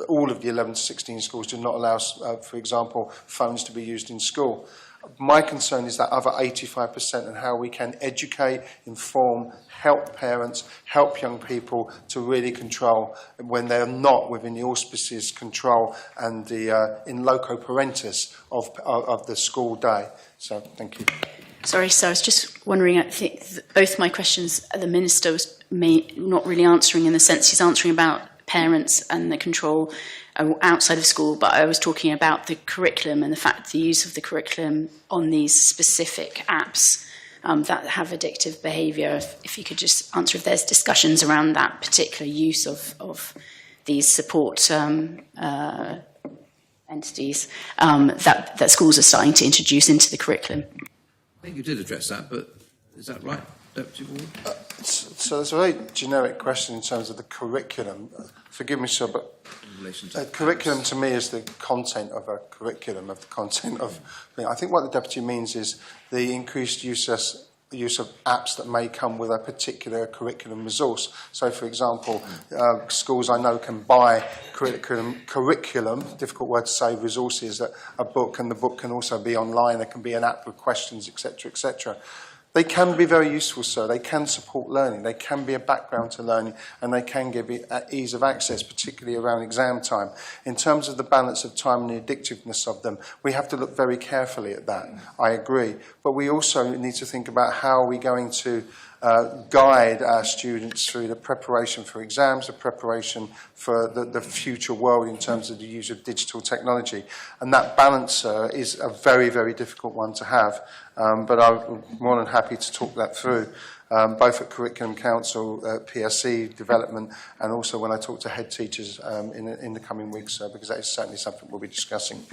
All of the 11 to 16 schools do not allow, for example, phones to be used in school. My concern is that other 85% and how we can educate, inform, help parents, help young people to really control when they're not within the auspices, control and the in loco parentis of the school day. So, thank you. Sorry, sir, I was just wondering, I think both my questions the Minister was not really answering in the sense he's answering about parents and the control outside of school, but I was talking about the curriculum and the fact the use of the curriculum on these specific apps that have addictive behaviour. If you could just answer if there's discussions around that particular use of these support entities that schools are starting to introduce into the curriculum. I think you did address that, but is that right, Deputy Ward? So it's a very generic question in terms of the curriculum. Forgive me, sir, but curriculum to me is the content of a curriculum, of the content of... I think what the Deputy means is the increased use of apps that may come with a particular curriculum resource. So, for example, schools I know can buy curriculum, difficult word to say, resources, a book, and the book can also be online. There can be an app with questions, etc., etc. They can be very useful, sir. They can support learning. They can be a background to learning, and they can give ease of access, particularly around exam time. In terms of the balance of time and the addictiveness of them, we have to look very carefully at that. I agree. But we also need to think about how are we going to guide our students through the preparation for exams, the preparation for the future world in terms of the use of digital technology. And that balance, is a very, very difficult one to have. But I'm more than happy to talk that through, both at Curriculum Council, PSC development, and also when I talk to head teachers in the coming weeks, because that is certainly something we'll be discussing.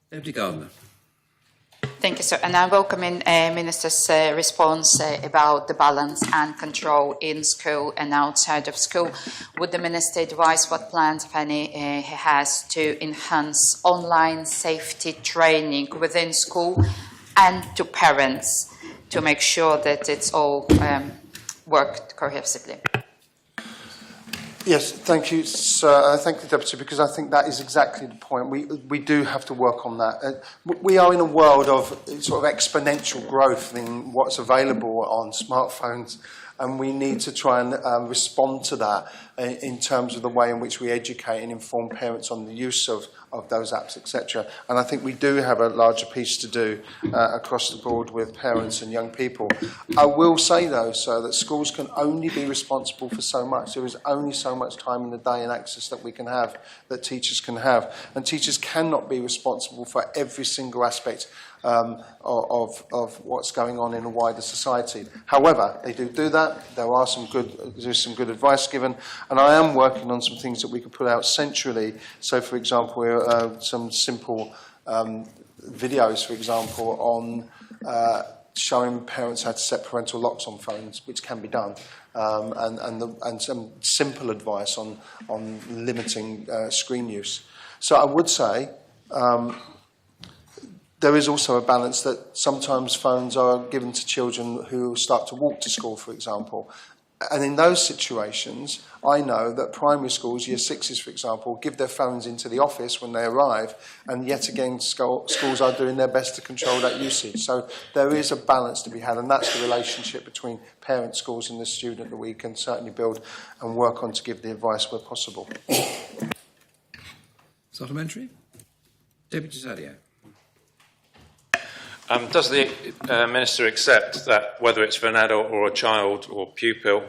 Deputy Gardner. Thank you, sir. And I welcome Minister's response about the balance and control in school and outside of school. Would the Minister advise what plans, if any, he has to enhance online safety training within school and to parents to make sure that it's all worked cohesively? Yes, thank you, sir. Thank the Deputy, because I think that is exactly the point. We do have to work on that. We are in a world of sort of exponential growth in what's available on smartphones, and we need to try and respond to that in terms of the way in which we educate and inform parents on the use of those apps, etc. And I think we do have a larger piece to do across the board with parents and young people. I will say, though, sir, that schools can only be responsible for so much. There is only so much time in the day and access that we can have, that teachers can have. And teachers cannot be responsible for every single aspect of what's going on in a wider society. However, they do that. There's some good advice given, and I am working on some things that we could put out centrally. So, for example, some simple videos, for example, on showing parents how to set parental locks on phones, which can be done, and some simple advice on limiting screen use. So I would say there is also a balance that sometimes phones are given to children who start to walk to school, for example. And in those situations, I know that primary schools, year sixes, for example, give their phones into the office when they arrive, and yet again, schools are doing their best to control that usage. So there is a balance to be had, and that's the relationship between parents, schools, and the student that we can certainly build and work on to give the advice where possible. Supplementary? Deputy Sadio. Does the Minister accept that, whether it's for an adult or a child or pupil,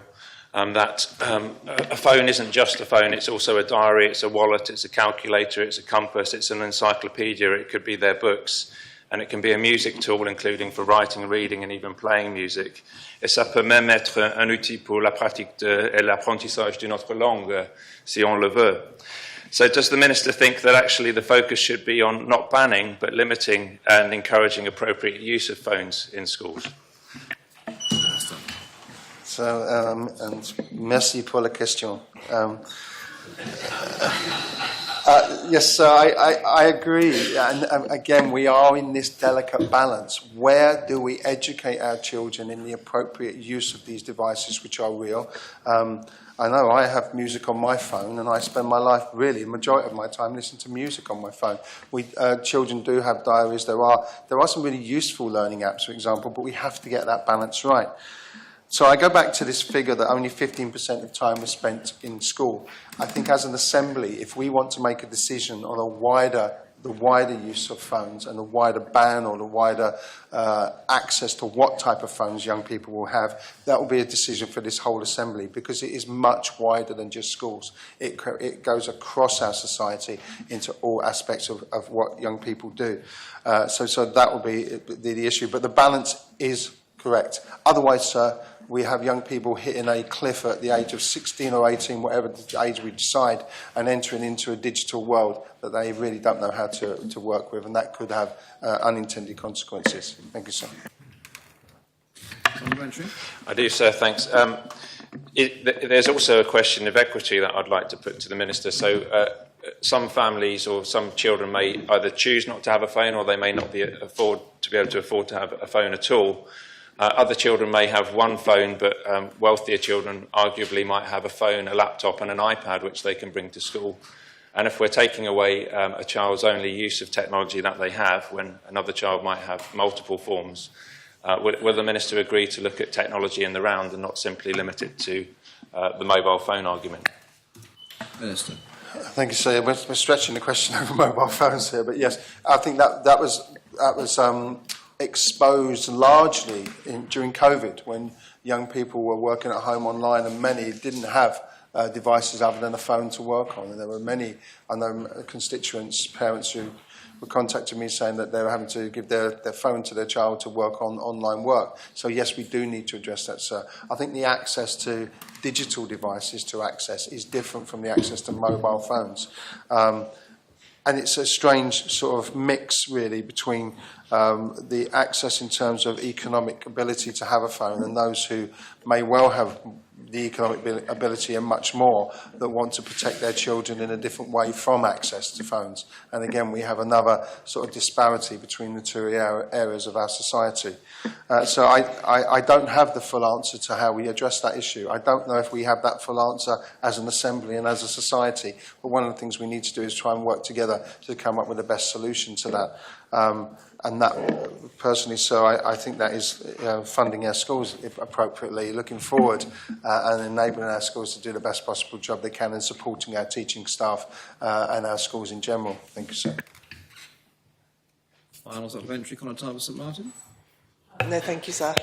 that a phone isn't just a phone, it's also a diary, it's a wallet, it's a calculator, it's a compass, it's an encyclopedia, it could be their books, and it can be a music tool, including for writing, reading, and even playing music. Et ça peut même être un outil pour la pratique et l'apprentissage de notre langue, si on le veut. So does the Minister think that actually the focus should be on not banning, but limiting and encouraging appropriate use of phones in schools? So, and merci pour la question. Yes, sir, I agree. And again, we are in this delicate balance. Where do we educate our children in the appropriate use of these devices, which are real? I know I have music on my phone, and I spend my life, really, the majority of my time, listening to music on my phone. Children do have diaries. There are some really useful learning apps, for example, but we have to get that balance right. So I go back to this figure that only 15% of time is spent in school. I think as an assembly, if we want to make a decision on the wider use of phones and the wider ban or the wider access to what type of phones young people will have, that will be a decision for this whole assembly, because it is much wider than just schools. It goes across our society into all aspects of what young people do. So that will be the issue. But the balance is correct. Otherwise, sir, we have young people hitting a cliff at the age of 16 or 18, whatever the age we decide, and entering into a digital world that they really don't know how to work with, and that could have unintended consequences. Thank you, sir. I do, sir, thanks. There's also a question of equity that I'd like to put to the Minister. So some families or some children may either choose not to have a phone, or they may not be able to afford to have a phone at all. Other children may have one phone, but wealthier children arguably might have a phone, a laptop and an iPad which they can bring to school. And if we're taking away a child's only use of technology that they have, when another child might have multiple forms, will the Minister agree to look at technology in the round and not simply limit it to the mobile phone argument? Minister. Thank you, sir. We're stretching the question over mobile phones here, but yes, I think that was exposed largely during COVID, when young people were working at home online, and many didn't have devices other than a phone to work on. And there were many, I know, constituents, parents who were contacting me saying that they were having to give their phone to their child to work on online work. So yes, we do need to address that, sir. I think the access to digital devices to access is different from the access to mobile phones. And it's a strange sort of mix, really, between the access in terms of economic ability to have a phone, and those who may well have the economic ability and much more that want to protect their children in a different way from access to phones. And again, we have another sort of disparity between the two areas of our society. So I don't have the full answer to how we address that issue. I don't know if we have that full answer as an assembly and as a society, but one of the things we need to do is try and work together to come up with the best solution to that. And that, personally, so I think that is funding our schools appropriately, looking forward and enabling our schools to do the best possible job they can in supporting our teaching staff and our schools in general. Thank you, sir. Final supplementary comment time for St Martin. No, thank you, sir.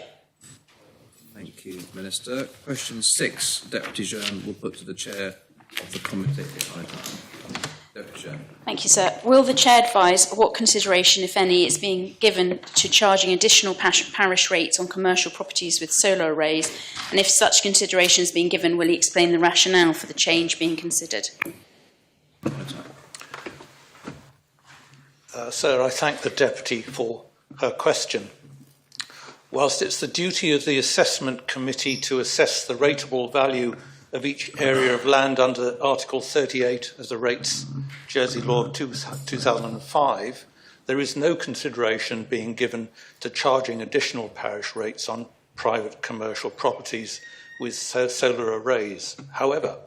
Thank you, Minister. Question 6, Deputy Jean will put to the Chair of the Committee. Deputy Jean. Thank you, sir. Will the Chair advise what consideration, if any, is being given to charging additional parish rates on commercial properties with solar arrays? And if such consideration is being given, will he explain the rationale for the change being considered? Sir, I thank the Deputy for her question. Whilst it's the duty of the Assessment Committee to assess the rateable value of each area of land under Article 38 of the Rates Jersey Law of 2005, there is no consideration being given to charging additional parish rates on private commercial properties with solar arrays. However,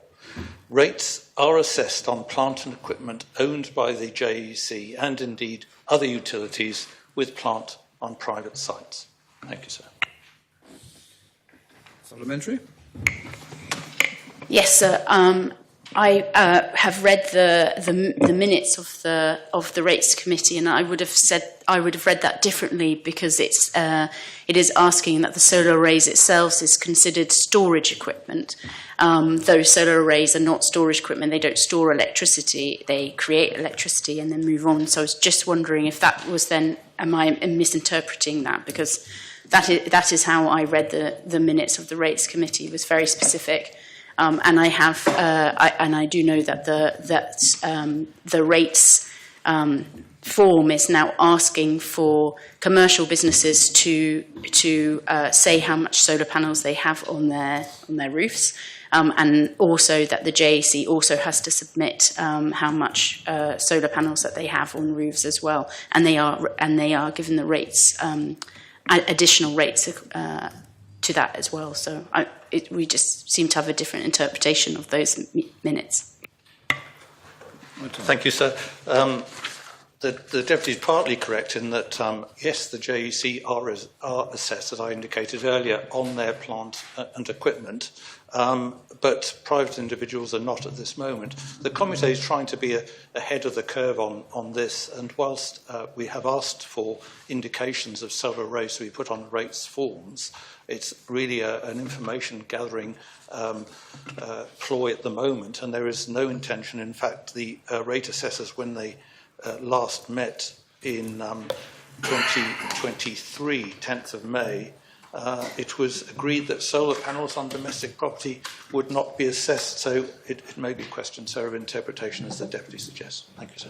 rates are assessed on plant and equipment owned by the JEC and indeed other utilities with plant on private sites. Thank you, sir. Supplementary? Yes, sir. I have read the minutes of the Rates Committee, and I would have read that differently because it is asking that the solar arrays itself is considered storage equipment. Those solar arrays are not storage equipment; they don't store electricity; they create electricity and then move on. So I was just wondering if that was then, am I misinterpreting that? Because that is how I read the minutes of the Rates Committee. It was very specific. And I do know that the rates form is now asking for commercial businesses to say how much solar panels they have on their roofs, and also that the JEC also has to submit how much solar panels that they have on roofs as well, and they are given the rates, additional rates to that as well. So we just seem to have a different interpretation of those minutes. Thank you, sir. The Deputy is partly correct in that, yes, the JEC are assessed, as I indicated earlier, on their plant and equipment, but private individuals are not at this moment. The Committee is trying to be ahead of the curve on this, and whilst we have asked for indications of solar arrays to be put on rates forms, it's really an information gathering ploy at the moment, and there is no intention. In fact, the rate assessors, when they last met in 2023, 10th of May, it was agreed that solar panels on domestic property would not be assessed, so it may be a question, sir, of interpretation, as the Deputy suggests. Thank you, sir.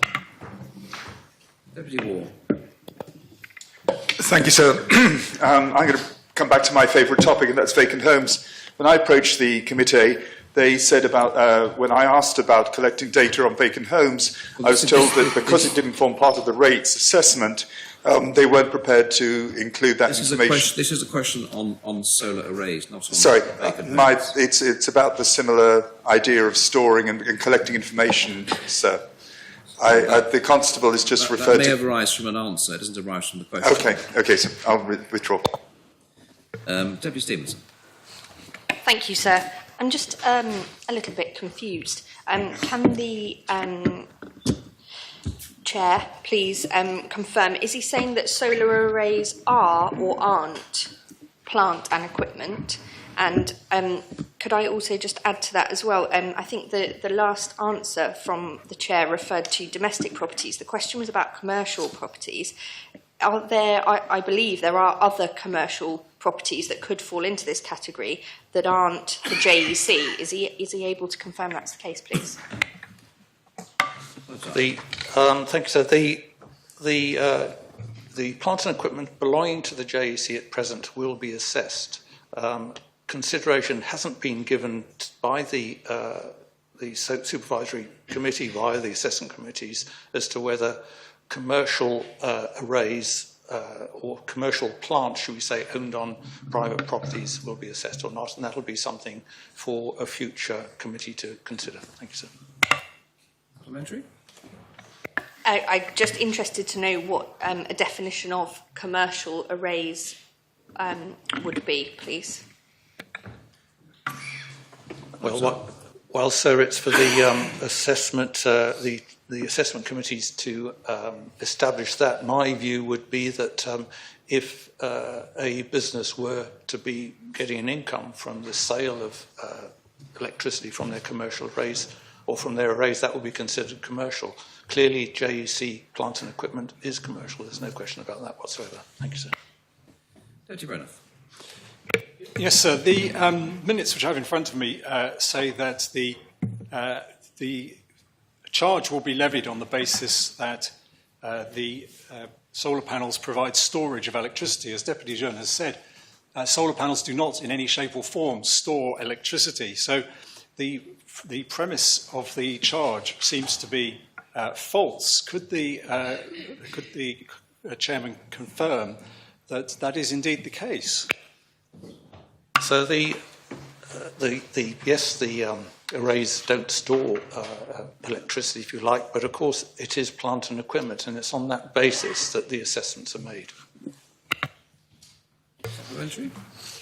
Deputy Ward. Thank you, sir. I'm going to come back to my favourite topic, and that's vacant homes. When I approached the committee, they said about, when I asked about collecting data on vacant homes, I was told that because it didn't form part of the rates assessment, they weren't prepared to include that information. This is a question on solar arrays, not on Sorry, vacant homes. it's about the similar idea of storing and collecting information, sir. The constable is just referred to... That may arise from an answer, it doesn't arise from the question. Okay, so I'll withdraw. Deputy Stevenson. Thank you, sir. I'm just a little bit confused. Can the Chair please confirm, is he saying that solar arrays are or aren't plant and equipment? And could I also just add to that as well? I think the last answer from the Chair referred to domestic properties. The question was about commercial properties. Are there, I believe there are other commercial properties that could fall into this category that aren't the JEC. Is he able to confirm that's the case, please? Thank you, sir. The the plant and equipment belonging to the JEC at present will be assessed. Consideration hasn't been given by the supervisory committee via the assessment committees as to whether commercial arrays or commercial plants, should we say, owned on private properties will be assessed or not, and that'll be something for a future committee to consider. Thank you, sir. Parliamentary. I'm just interested to know what a definition of commercial arrays would be, please. Well, sir, it's for the assessment, the assessment committees to establish that. My view would be that if a business were to be getting an income from the sale of electricity from their commercial arrays or from their arrays, that would be considered commercial. Clearly, JEC plant and equipment is commercial. There's no question about that whatsoever. Thank you, sir. Deputy Brenner. Yes, sir. The minutes which I have in front of me say that the charge will be levied on the basis that the solar panels provide storage of electricity. As Deputy Jeune has said, solar panels do not in any shape or form store electricity. So the premise of the charge seems to be false. Could the chairman confirm that that is indeed the case? So the arrays don't store electricity, if you like, but of course it is plant and equipment, and it's on that basis that the assessments are made.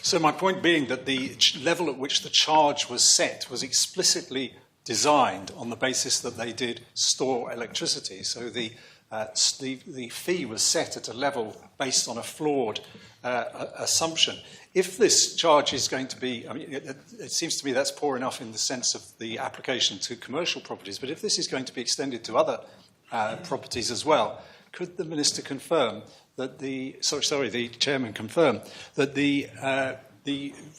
So my point being that the level at which the charge was set was explicitly designed on the basis that they did store electricity. So the fee was set at a level based on a flawed assumption. If this charge is going to be, I mean, it seems to me that's poor enough in the sense of the application to commercial properties, but if this is going to be extended to other properties as well, could the Minister confirm that the Chairman confirm that the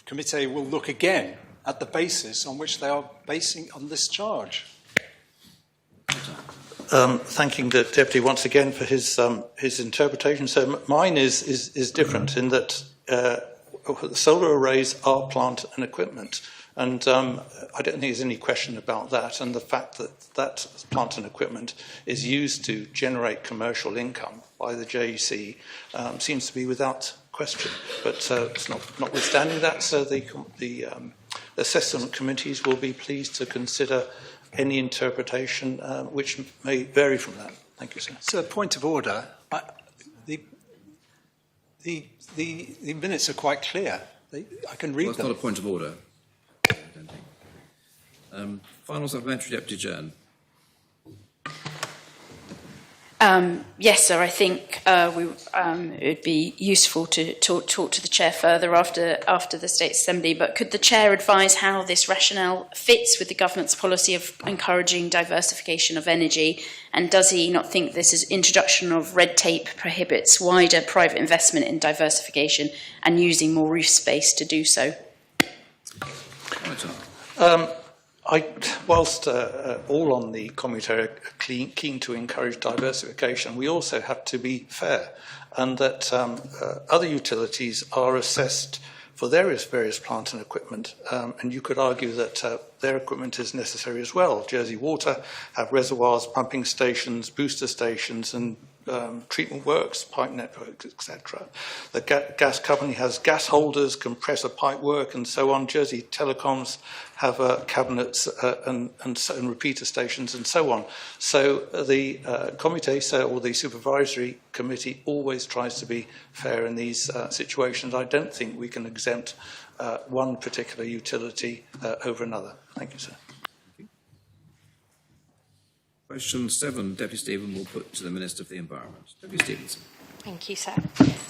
committee will look again at the basis on which they are basing on this charge? Thanking the Deputy once again for his interpretation. So mine is different in that solar arrays are plant and equipment, and I don't think there's any question about that. And the fact that plant and equipment is used to generate commercial income by the JEC seems to be without question. But it's notwithstanding that, so the assessment committees will be pleased to consider any interpretation which may vary from that. Thank you, sir. So, point of order. The minutes are quite clear. I can read them. It's not a point of order. I don't think. Final supplementary, Deputy Jeune. Yes, sir. I think it would be useful to talk to the Chair further after the State Assembly, but could the Chair advise how this rationale fits with the Government's policy of encouraging diversification of energy, and does he not think this introduction of red tape prohibits wider private investment in diversification and using more roof space to do so? Whilst all on the committee are keen to encourage diversification, we also have to be fair, and that other utilities are assessed for various plant and equipment, and you could argue that their equipment is necessary as well. Jersey Water have reservoirs, pumping stations, booster stations, and treatment works, pipe networks, etc. The gas company has gas holders, compressor pipe work, and so on. Jersey Telecoms have cabinets and repeater stations, and so on. So the committee, or the supervisory committee, always tries to be fair in these situations. I don't think we can exempt one particular utility over another. Thank you, sir. Question 7, Deputy Stephen will put to the Minister for the Environment. Deputy Stevenson. Thank you, sir.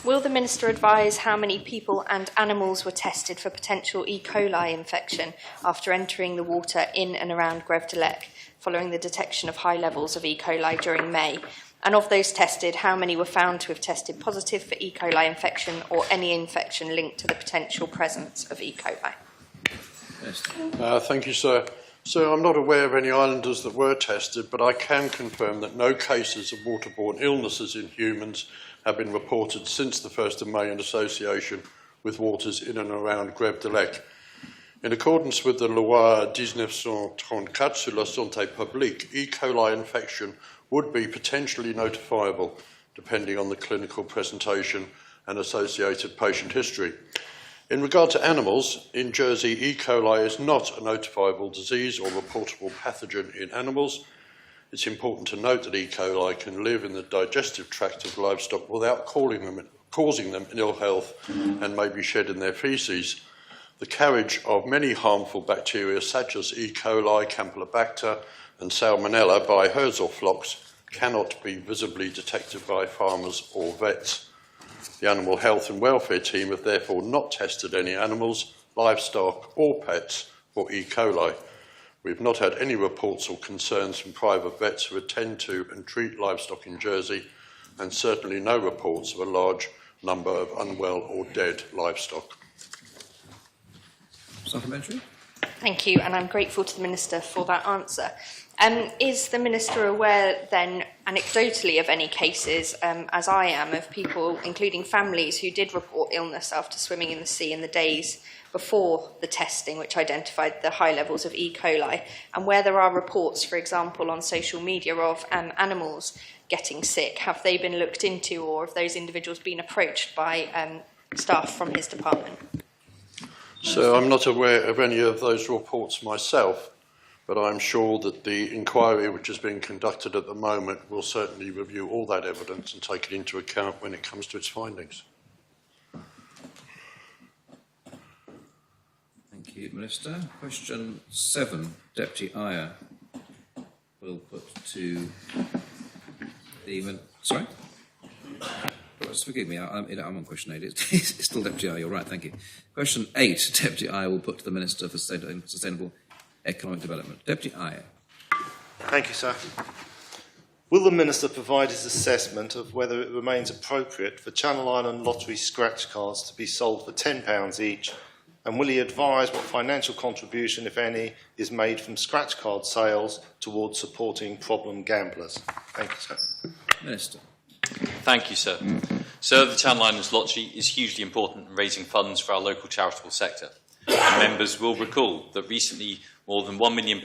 Will the Minister advise how many people and animals were tested for potential E. coli infection after entering the water in and around Greve de Lec, following the detection of high levels of E. coli during May? And of those tested, how many were found to have tested positive for E. coli infection or any infection linked to the potential presence of E. coli? Thank you, sir. So I'm not aware of any islanders that were tested, but I can confirm that no cases of waterborne illnesses in humans have been reported since the 1st of May in association with waters in and around Grève de Lec. In accordance with the Loi 1934 sur la santé publique, E. coli infection would be potentially notifiable depending on the clinical presentation and associated patient history. In regard to animals, in Jersey, E. coli is not a notifiable disease or reportable pathogen in animals. It's important to note that E. coli can live in the digestive tract of livestock without causing them ill health and may be shed in their faeces. The carriage of many harmful bacteria such as E. coli, Campylobacter and Salmonella by herds or flocks cannot be visibly detected by farmers or vets. The Animal Health and Welfare team have therefore not tested any animals, livestock or pets for E. coli. We've not had any reports or concerns from private vets who attend to and treat livestock in Jersey, and certainly no reports of a large number of unwell or dead livestock. Supplementary? Thank you, and I'm grateful to the Minister for that answer. Is the Minister aware then, anecdotally, of any cases, as I am, of people, including families, who did report illness after swimming in the sea in the days before the testing, which identified the high levels of E. coli, and where there are reports, for example, on social media of animals getting sick? Have they been looked into, or have those individuals been approached by staff from his department? So I'm not aware of any of those reports myself, but I'm sure that the inquiry which is being conducted at the moment will certainly review all that evidence and take it into account when it comes to its findings. Thank you, Minister. Question 7, Deputy Iyer will put to the... Sorry? Forgive me, I'm on question 8. It's still Deputy Iyer, you're right, thank you. Question 8, Deputy Iyer will put to the Minister for Sustainable Economic Development. Deputy Iyer. Thank you, sir. Will the Minister provide his assessment of whether it remains appropriate for Channel Island Lottery scratch cards to be sold for £10 each, and will he advise what financial contribution, if any, is made from scratch card sales towards supporting problem gamblers? Thank you, sir. Minister. Thank you, sir. Sir, the Channel Islands Lottery is hugely important in raising funds for our local charitable sector. And members will recall that recently more than £1 million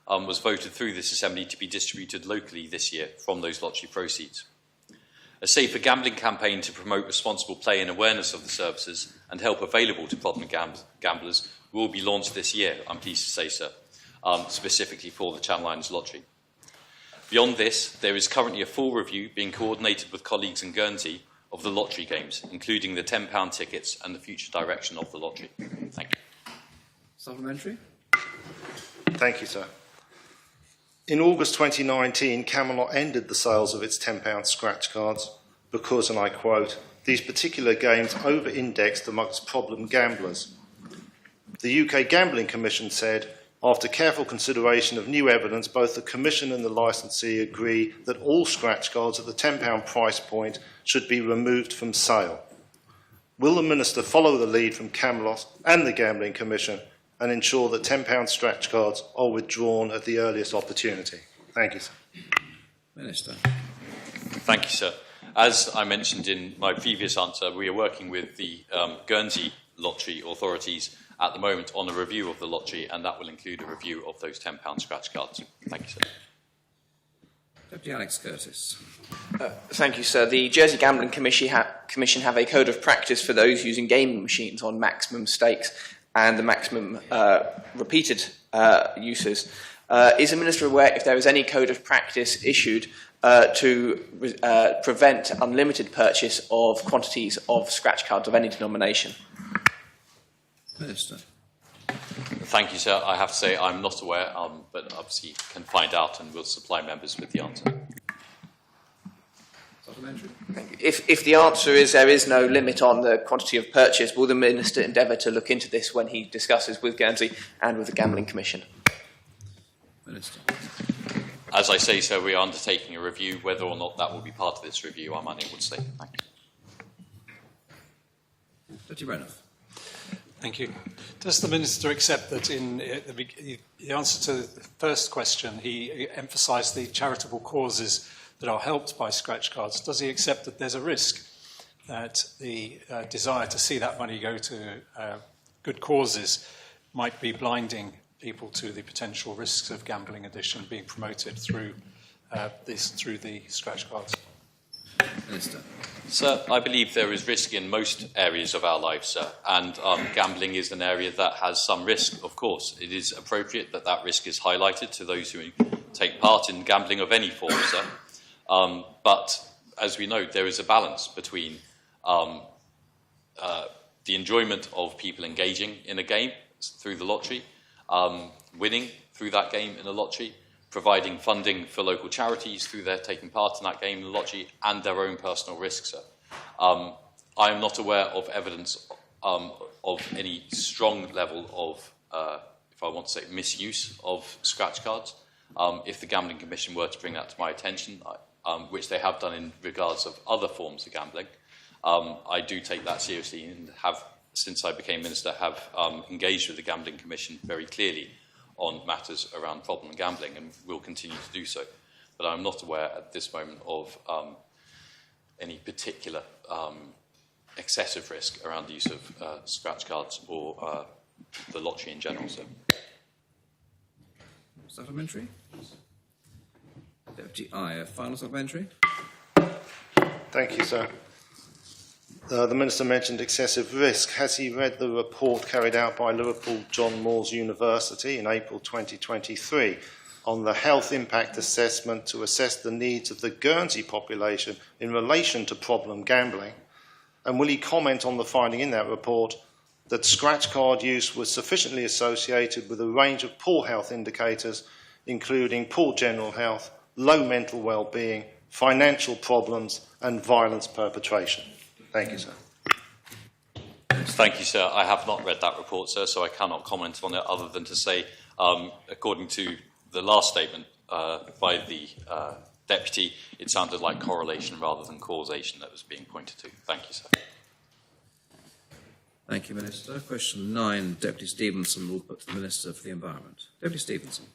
was voted through this Assembly to be distributed locally this year from those lottery proceeds. A safer gambling campaign to promote responsible play and awareness of the services and help available to problem gamblers will be launched this year, I'm pleased to say, sir, specifically for the Channel Islands Lottery. Beyond this, there is currently a full review being coordinated with colleagues in Guernsey of the lottery games, including the £10 tickets and the future direction of the lottery. Thank you. Supplementary? Thank you, sir. In August 2019, Camelot ended the sales of its £10 scratch cards because, and I quote, these particular games over-indexed amongst problem gamblers. The UK Gambling Commission said, after careful consideration of new evidence, both the Commission and the licensee agree that all scratch cards at the £10 price point should be removed from sale. Will the Minister follow the lead from Camelot and the Gambling Commission and ensure that £10 scratch cards are withdrawn at the earliest opportunity? Thank you, sir. Minister. Thank you, sir. As I mentioned in my previous answer, we are working with the Guernsey lottery authorities at the moment on a review of the lottery, and that will include a review of those £10 scratch cards. Thank you, sir. Deputy Alex Curtis. Thank you, sir. The Jersey Gambling Commission have a code of practice for those using gaming machines on maximum stakes and the maximum repeated uses. Is the Minister aware if there is any code of practice issued to prevent unlimited purchase of quantities of scratch cards of any denomination? Minister. Thank you, sir. I have to say I'm not aware, but obviously can find out and will supply members with the answer. If the answer is there is no limit on the quantity of purchase, will the Minister endeavour to look into this when he discusses with Guernsey and with the Gambling Commission? Minister. As I say, sir, we are undertaking a review. Whether or not that will be part of this review, I'm unable to say. Thank you. Deputy Brenner. Thank you. Does the Minister accept that in the answer to the first question, he emphasised the charitable causes that are helped by scratch cards? Does he accept that there's a risk that the desire to see that money go to good causes might be blinding people to the potential risks of gambling addiction being promoted through through the scratch cards? Minister. Sir, I believe there is risk in most areas of our lives, sir, and gambling is an area that has some risk, of course. It is appropriate that that risk is highlighted to those who take part in gambling of any form, sir. But as we know, there is a balance between the enjoyment of people engaging in a game through the lottery, winning through that game in a lottery, providing funding for local charities through their taking part in that game in the lottery, and their own personal risks, sir. I am not aware of evidence of any strong level of, if I want to say, misuse of scratch cards. If the Gambling Commission were to bring that to my attention, which they have done in regards of other forms of gambling, I do take that seriously and have, since I became Minister, have engaged with the Gambling Commission very clearly on matters around problem gambling, and will continue to do so. But I'm not aware at this moment of any particular excessive risk around the use of scratch cards or the lottery in general. So. Supplementary? Deputy Iyer, final supplementary? Thank you, sir. The Minister mentioned excessive risk. Has he read the report carried out by Liverpool John Moores University in April 2023 on the health impact assessment to assess the needs of the Guernsey population in relation to problem gambling? And will he comment on the finding in that report that scratch card use was sufficiently associated with a range of poor health indicators, including poor general health, low mental well-being, financial problems and violence perpetration? Thank you, sir. Thank you, sir. I have not read that report, sir, so I cannot comment on it other than to say, according to the last statement by the Deputy, it sounded like correlation rather than causation that was being pointed to. Thank you, sir. Thank you, Minister. Question 9, Deputy Stevenson will put to the Minister for the Environment. Deputy Stevenson.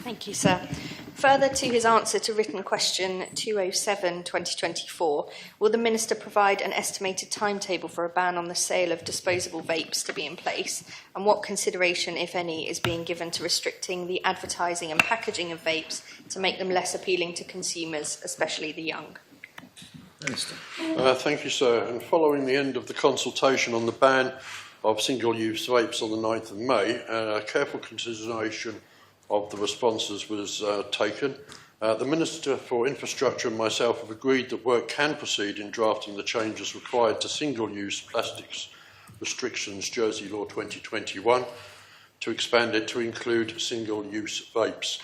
Thank you, sir. Further to his answer to written question 207/2024, will the Minister provide an estimated timetable for a ban on the sale of disposable vapes to be in place? And what consideration, if any, is being given to restricting the advertising and packaging of vapes to make them less appealing to consumers, especially the young? Minister. Thank you, sir. And following the end of the consultation on the ban of single-use vapes on the 9th of May, careful consideration of the responses was taken. The Minister for Infrastructure and myself have agreed that work can proceed in drafting the changes required to single-use plastics restrictions Jersey Law 2021 to expand it to include single-use vapes.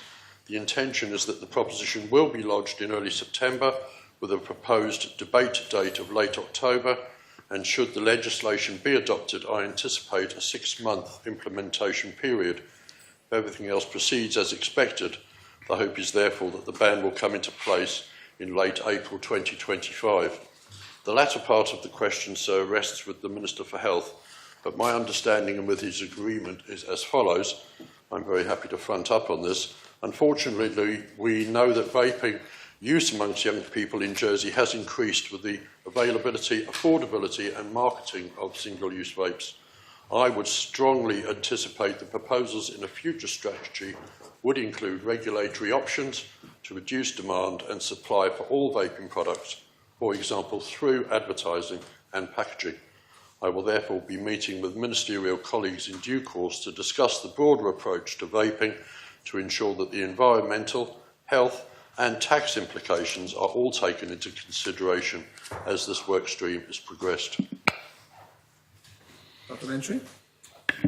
The intention is that the proposition will be lodged in early September with a proposed debate date of late October, and should the legislation be adopted, I anticipate a 6-month implementation period. If everything else proceeds as expected, the hope is therefore that the ban will come into place in late April 2025. The latter part of the question, sir, rests with the Minister for Health, but my understanding and with his agreement is as follows. I'm very happy to front up on this. Unfortunately, we know that vaping use amongst young people in Jersey has increased with the availability, affordability and marketing of single-use vapes. I would strongly anticipate the proposals in a future strategy would include regulatory options to reduce demand and supply for all vaping products, for example, through advertising and packaging. I will therefore be meeting with ministerial colleagues in due course to discuss the broader approach to vaping to ensure that the environmental, health and tax implications are all taken into consideration as this work stream is progressed. Supplementary.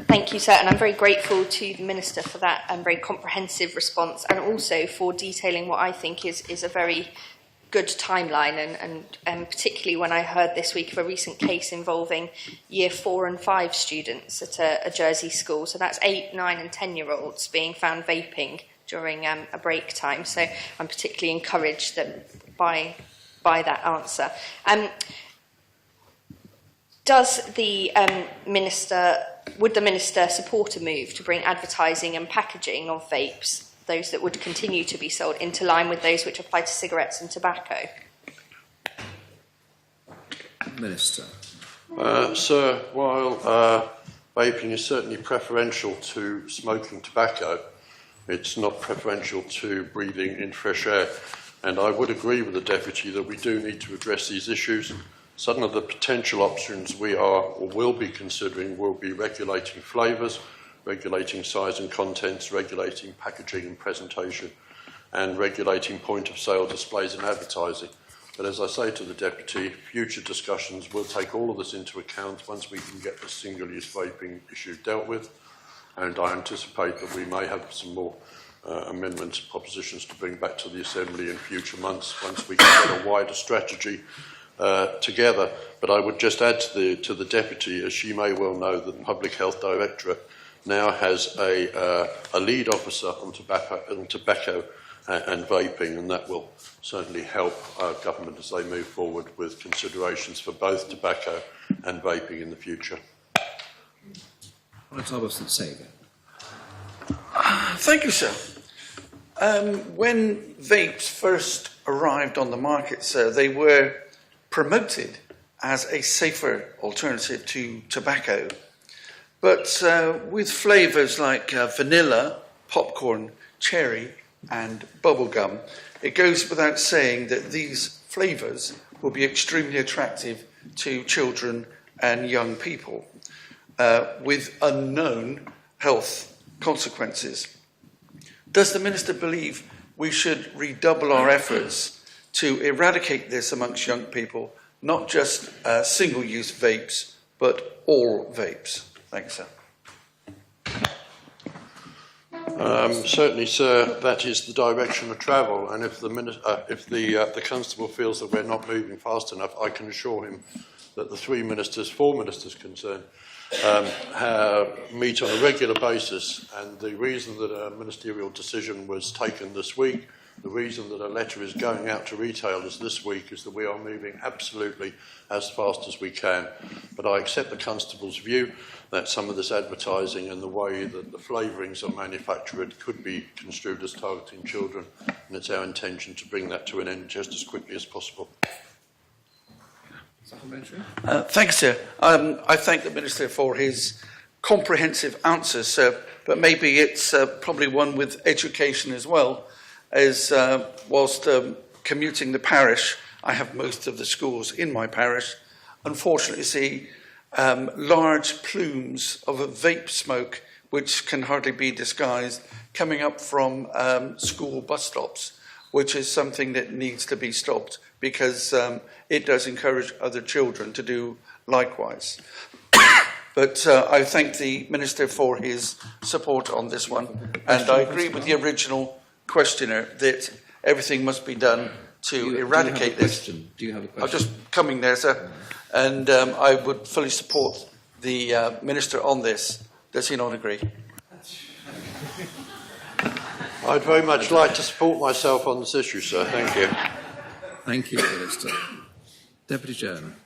Thank you, sir, and I'm very grateful to the Minister for that very comprehensive response, and also for detailing what I think is a very good timeline, and particularly when I heard this week of a recent case involving Year 4 and 5 students at a Jersey school. So that's 8, 9 and 10-year-olds being found vaping during a break time. So I'm particularly encouraged by that answer. would the Minister support a move to bring advertising and packaging of vapes, those that would continue to be sold, into line with those which apply to cigarettes and tobacco? Minister. Sir, while vaping is certainly preferential to smoking tobacco, it's not preferential to breathing in fresh air. And I would agree with the Deputy that we do need to address these issues. Some of the potential options we are or will be considering will be regulating flavours, regulating size and contents, regulating packaging and presentation, and regulating point-of-sale displays and advertising. But as I say to the Deputy, future discussions will take all of this into account once we can get the single-use vaping issue dealt with, and I anticipate that we may have some more amendments, propositions to bring back to the Assembly in future months once we can get a wider strategy together. But I would just add to the Deputy, as she may well know, that the Public Health Directorate now has a lead officer on tobacco and vaping, and that will certainly help government as they move forward with considerations for both tobacco and vaping in the future. Thank you, sir. When vapes first arrived on the market, sir, they were promoted as a safer alternative to tobacco. But with flavours like vanilla, popcorn, cherry and bubblegum, it goes without saying that these flavours will be extremely attractive to children and young people with unknown health consequences. Does the Minister believe we should redouble our efforts to eradicate this amongst young people, not just single-use vapes, but all vapes? Thanks, sir. Certainly, sir, that is the direction of travel, and if the Constable feels that we're not moving fast enough, I can assure him that the four ministers concerned, meet on a regular basis, and the reason that a ministerial decision was taken this week, the reason that a letter is going out to retailers this week, is that we are moving absolutely as fast as we can. But I accept the Constable's view that some of this advertising and the way that the flavourings are manufactured could be construed as targeting children, and it's our intention to bring that to an end just as quickly as possible. Thanks, sir. I thank the Minister for his comprehensive answers, sir, but maybe it's probably one with education as well, as whilst commuting the parish, I have most of the schools in my parish, unfortunately see large plumes of a vape smoke which can hardly be disguised coming up from school bus stops, which is something that needs to be stopped because it does encourage other children to do likewise. But I thank the Minister for his support on this one, and I agree with the original questioner that everything must be done to eradicate this. Do you have a question? I'm just coming there, sir, and I would fully support the Minister on this. Does he not agree? I'd very much like to support myself on this issue, sir. Thank you. Thank you, Minister. Deputy Chairman.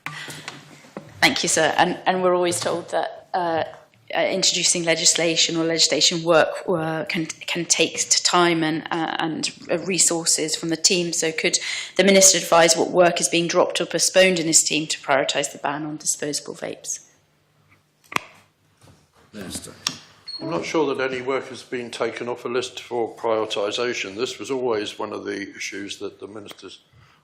Thank you, sir. And we're always told that introducing legislation or legislation work can take time and resources from the team. So could the Minister advise what work is being dropped or postponed in his team to prioritise the ban on disposable vapes? Minister. I'm not sure that any work has been taken off a list for prioritisation. This was always one of the issues that the ministers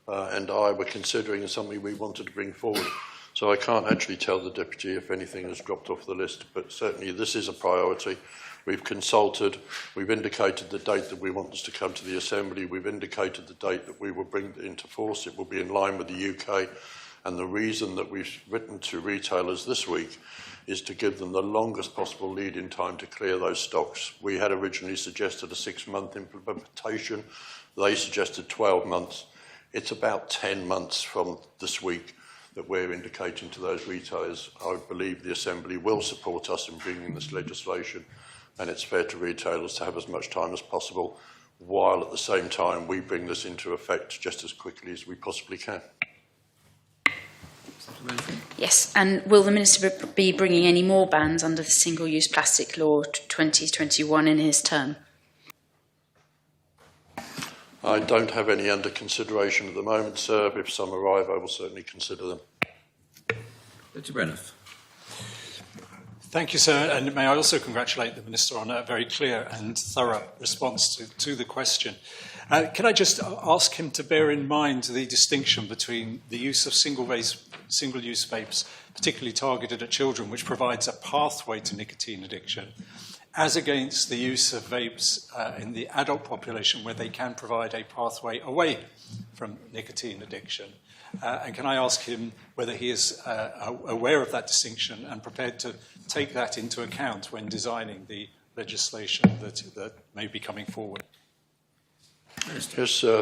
and I were considering and something we wanted to bring forward. So I can't actually tell the Deputy if anything has dropped off the list, but certainly this is a priority. We've consulted, we've indicated the date that we want this to come to the Assembly, we've indicated the date that we will bring it into force. It will be in line with the UK, and the reason that we've written to retailers this week is to give them the longest possible lead-in time to clear those stocks. We had originally suggested a 6-month implementation. They suggested 12 months. It's about 10 months from this week that we're indicating to those retailers. I believe the Assembly will support us in bringing this legislation, and it's fair to retailers to have as much time as possible, while at the same time we bring this into effect just as quickly as we possibly can. Supplementary. Yes, and will the Minister be bringing any more bans under the Single-Use Plastic Law 2021 in his term? I don't have any under consideration at the moment, sir. If some arrive, I will certainly consider them. Deputy Bailiff. Thank you, sir, and may I also congratulate the Minister on a very clear and thorough response to the question. Can I just ask him to bear in mind the distinction between the use of single-use vapes, particularly targeted at children, which provides a pathway to nicotine addiction, as against the use of vapes in the adult population, where they can provide a pathway away from nicotine addiction? And can I ask him whether he is aware of that distinction and prepared to take that into account when designing the legislation that may be coming forward? Yes,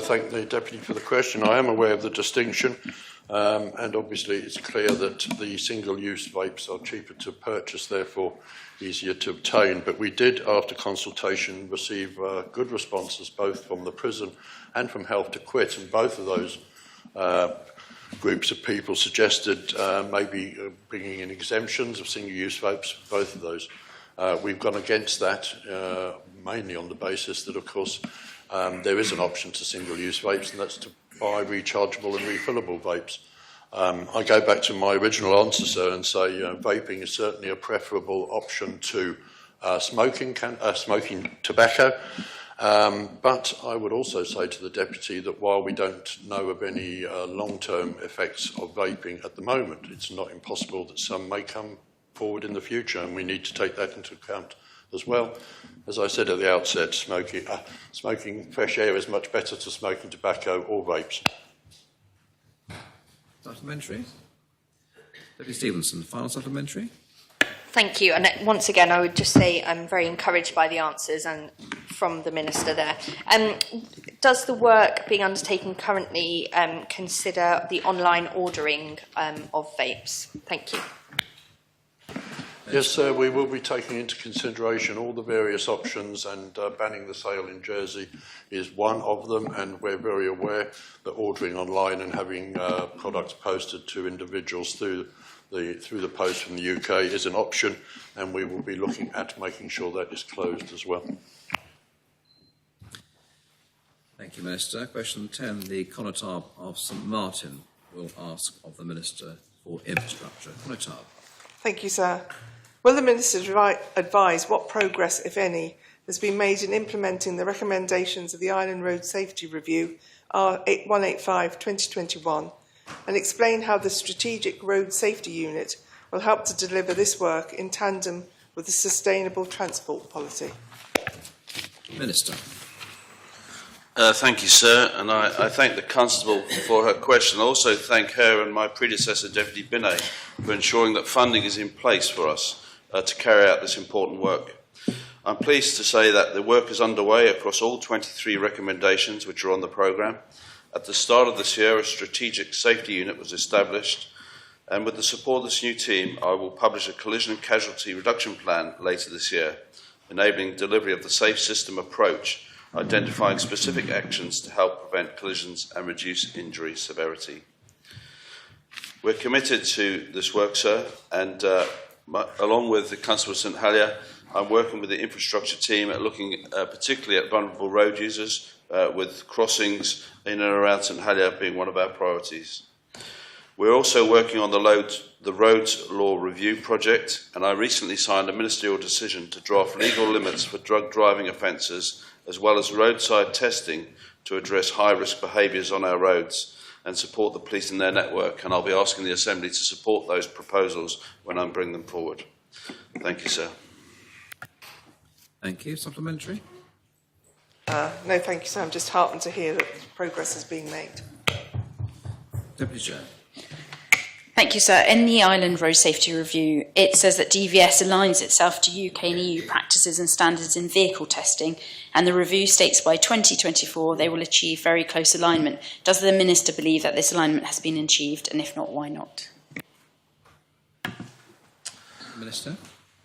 thank the Deputy for the question. I am aware of the distinction, and obviously it's clear that the single-use vapes are cheaper to purchase, therefore easier to obtain. But we did, after consultation, receive good responses both from the prison and from Health to Quit, and both of those groups of people suggested maybe bringing in exemptions of single-use vapes, both of those. We've gone against that, mainly on the basis that, of course, there is an option to single-use vapes, and that's to buy rechargeable and refillable vapes. I go back to my original answer, sir, and say vaping is certainly a preferable option to smoking tobacco. But I would also say to the Deputy that while we don't know of any long-term effects of vaping at the moment, it's not impossible that some may come forward in the future, and we need to take that into account as well. As I said at the outset, smoking fresh air is much better to smoking tobacco or vapes. Supplementary. Deputy Stevenson, final supplementary. Thank you. And once again, I would just say I'm very encouraged by the answers and from the Minister there. Does the work being undertaken currently consider the online ordering of vapes? Thank you. Yes, sir, we will be taking into consideration all the various options, and banning the sale in Jersey is one of them, and we're very aware that ordering online and having products posted to individuals through the post from the UK is an option, and we will be looking at making sure that is closed as well. Thank you, Minister. Question 10. The Connotab of St Martin will ask of the Minister for Infrastructure. Connotab. Thank you, sir. Will the Minister advise what progress, if any, has been made in implementing the recommendations of the Island Road Safety Review R185/2021 and explain how the Strategic Road Safety Unit will help to deliver this work in tandem with the Sustainable Transport Policy? Minister. Thank you, sir, and I thank the Constable for her question. I also thank her and my predecessor, Deputy Binet, for ensuring that funding is in place for us to carry out this important work. I'm pleased to say that the work is underway across all 23 recommendations which are on the programme. At the start of this year, a strategic safety unit was established, and with the support of this new team, I will publish a collision and casualty reduction plan later this year, enabling delivery of the safe system approach, identifying specific actions to help prevent collisions and reduce injury severity. We're committed to this work, sir, and along with the Constable of St Helier, I'm working with the infrastructure team at looking particularly at vulnerable road users, with crossings in and around St Helier being one of our priorities. We're also working on the Roads Law Review project, and I recently signed a ministerial decision to draft legal limits for drug driving offences, as well as roadside testing to address high-risk behaviours on our roads and support the police in their network. And I'll be asking the Assembly to support those proposals when I bring them forward. Thank you, sir. Thank you. Supplementary? No, thank you, sir. I'm just heartened to hear that progress is being made. Deputy Chair. Thank you, sir. In the Island Road Safety Review, it says that DVS aligns itself to UK and EU practices and standards in vehicle testing, and the review states by 2024 they will achieve very close alignment. Does the Minister believe that this alignment has been achieved, and if not, why not? Minister.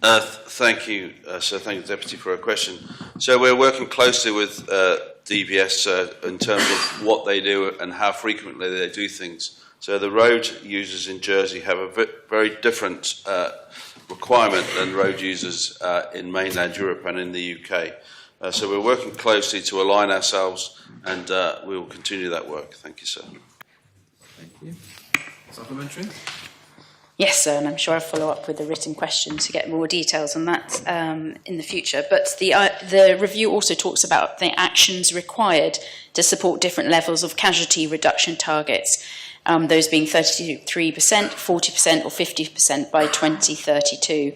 Thank you, sir. Thank you, Deputy, for a question. So we're working closely with DVS in terms of what they do and how frequently they do things. So the road users in Jersey have a very different requirement than road users in mainland Europe and in the UK. So we're working closely to align ourselves, and we will continue that work. Thank you, sir. Thank you. Supplementary? Yes, sir, and I'm sure I'll follow up with a written question to get more details on that in the future. But the review also talks about the actions required to support different levels of casualty reduction targets, those being 33%, 40% or 50% by 2032.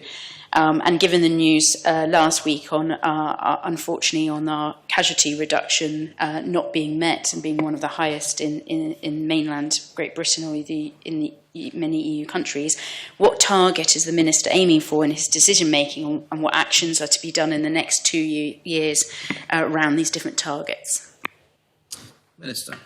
And given the news last week on, unfortunately, on our casualty reduction not being met and being one of the highest in mainland Great Britain or in many EU countries, what target is the Minister aiming for in his decision-making on what actions are to be done in the next 2 years around these different targets? Minister.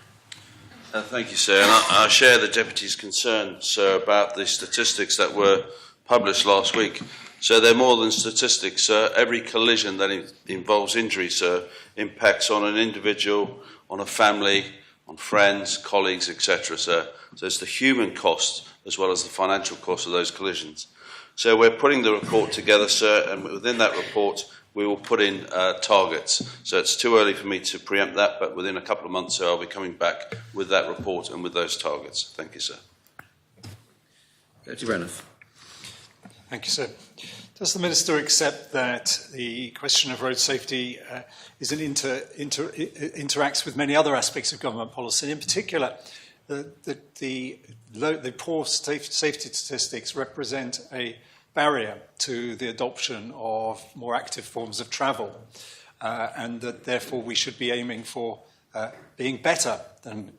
Thank you, sir. And I share the Deputy's concern, sir, about the statistics that were published last week. So they're more than statistics, sir. Every collision that involves injury, sir, impacts on an individual, on a family, on friends, colleagues, etc., sir. So it's the human cost as well as the financial cost of those collisions. So we're putting the report together, sir, and within that report we will put in targets. So it's too early for me to preempt that, but within a couple of months, sir, I'll be coming back with that report and with those targets. Thank you, sir. Deputy Bailiff. Thank you, sir. Does the Minister accept that the question of road safety interacts with many other aspects of government policy, and in particular, the poor safety statistics represent a barrier to the adoption of more active forms of travel, and that therefore we should be aiming for being better than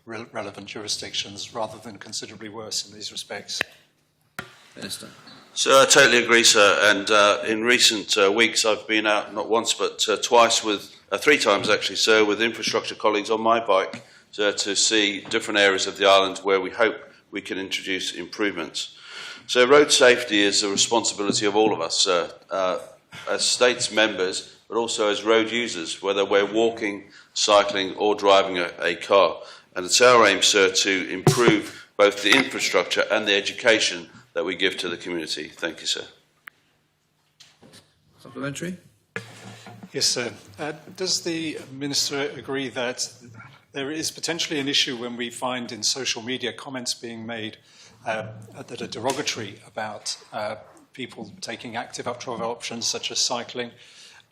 relevant jurisdictions rather than considerably worse in these respects? Minister. So I totally agree, sir. And in recent weeks, I've been out not once but twice, with 3 times actually, sir, with infrastructure colleagues on my bike, to see different areas of the island where we hope we can introduce improvements. So road safety is a responsibility of all of us, as states members, but also as road users, whether we're walking, cycling, or driving a car. And it's our aim, sir, to improve both the infrastructure and the education that we give to the community. Thank you, sir. Supplementary? Yes, sir. Does the Minister agree that there is potentially an issue when we find in social media comments being made that are derogatory about people taking active travel options such as cycling,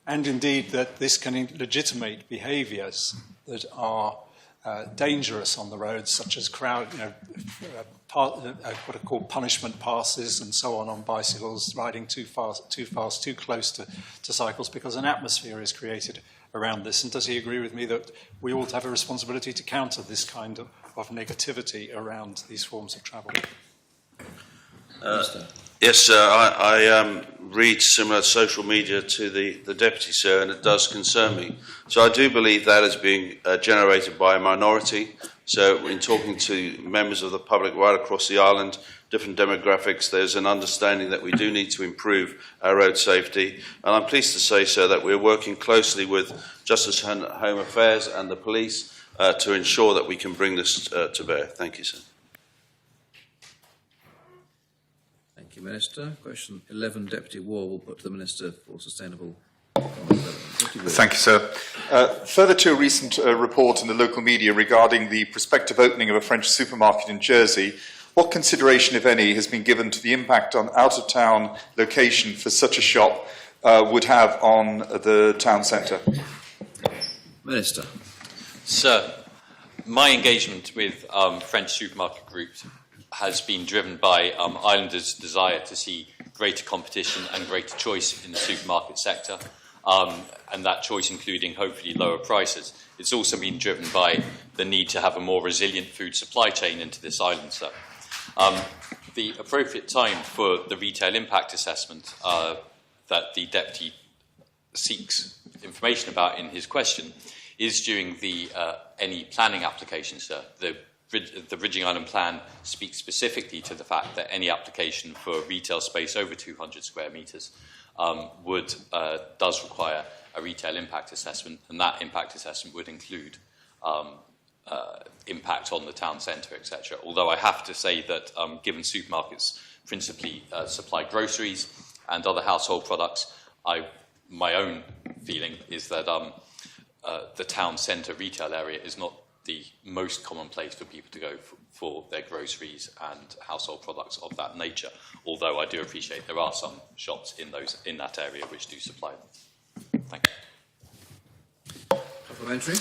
and indeed that this can legitimate behaviours that are dangerous on the roads, such as what are called punishment passes and so on bicycles, riding too fast, too close to cycles, because an atmosphere is created around this? And does he agree with me that we ought to have a responsibility to counter this kind of negativity around these forms of travel? Yes, sir. I read similar social media to the Deputy, sir, and it does concern me. So I do believe that is being generated by a minority. So in talking to members of the public right across the island, different demographics, there's an understanding that we do need to improve our road safety. And I'm pleased to say, sir, that we're working closely with Justice and Home Affairs and the police to ensure that we can bring this to bear. Thank you, sir. Thank you, Minister. Question 11, Deputy Ward will put to the Minister for Sustainable. Thank you, sir. Further to a recent report in the local media regarding the prospective opening of a French supermarket in Jersey, what consideration, if any, has been given to the impact on out-of-town location for such a shop would have on the town centre? Minister. Sir, my engagement with French supermarket groups has been driven by islanders' desire to see greater competition and greater choice in the supermarket sector, and that choice including hopefully lower prices. It's also been driven by the need to have a more resilient food supply chain into this island, sir. The appropriate time for the retail impact assessment that the Deputy seeks information about in his question is during the any planning application, sir. The Bridging Island Plan speaks specifically to the fact that any application for retail space over 200 square metres does require a retail impact assessment, and that impact assessment would include impact on the town centre, etc. Although I have to say that given supermarkets principally supply groceries and other household products, my own feeling is that the town centre retail area is not the most common place for people to go for their groceries and household products of that nature, although I do appreciate there are some shops in that area which do supply them. Thank you. Supplementary?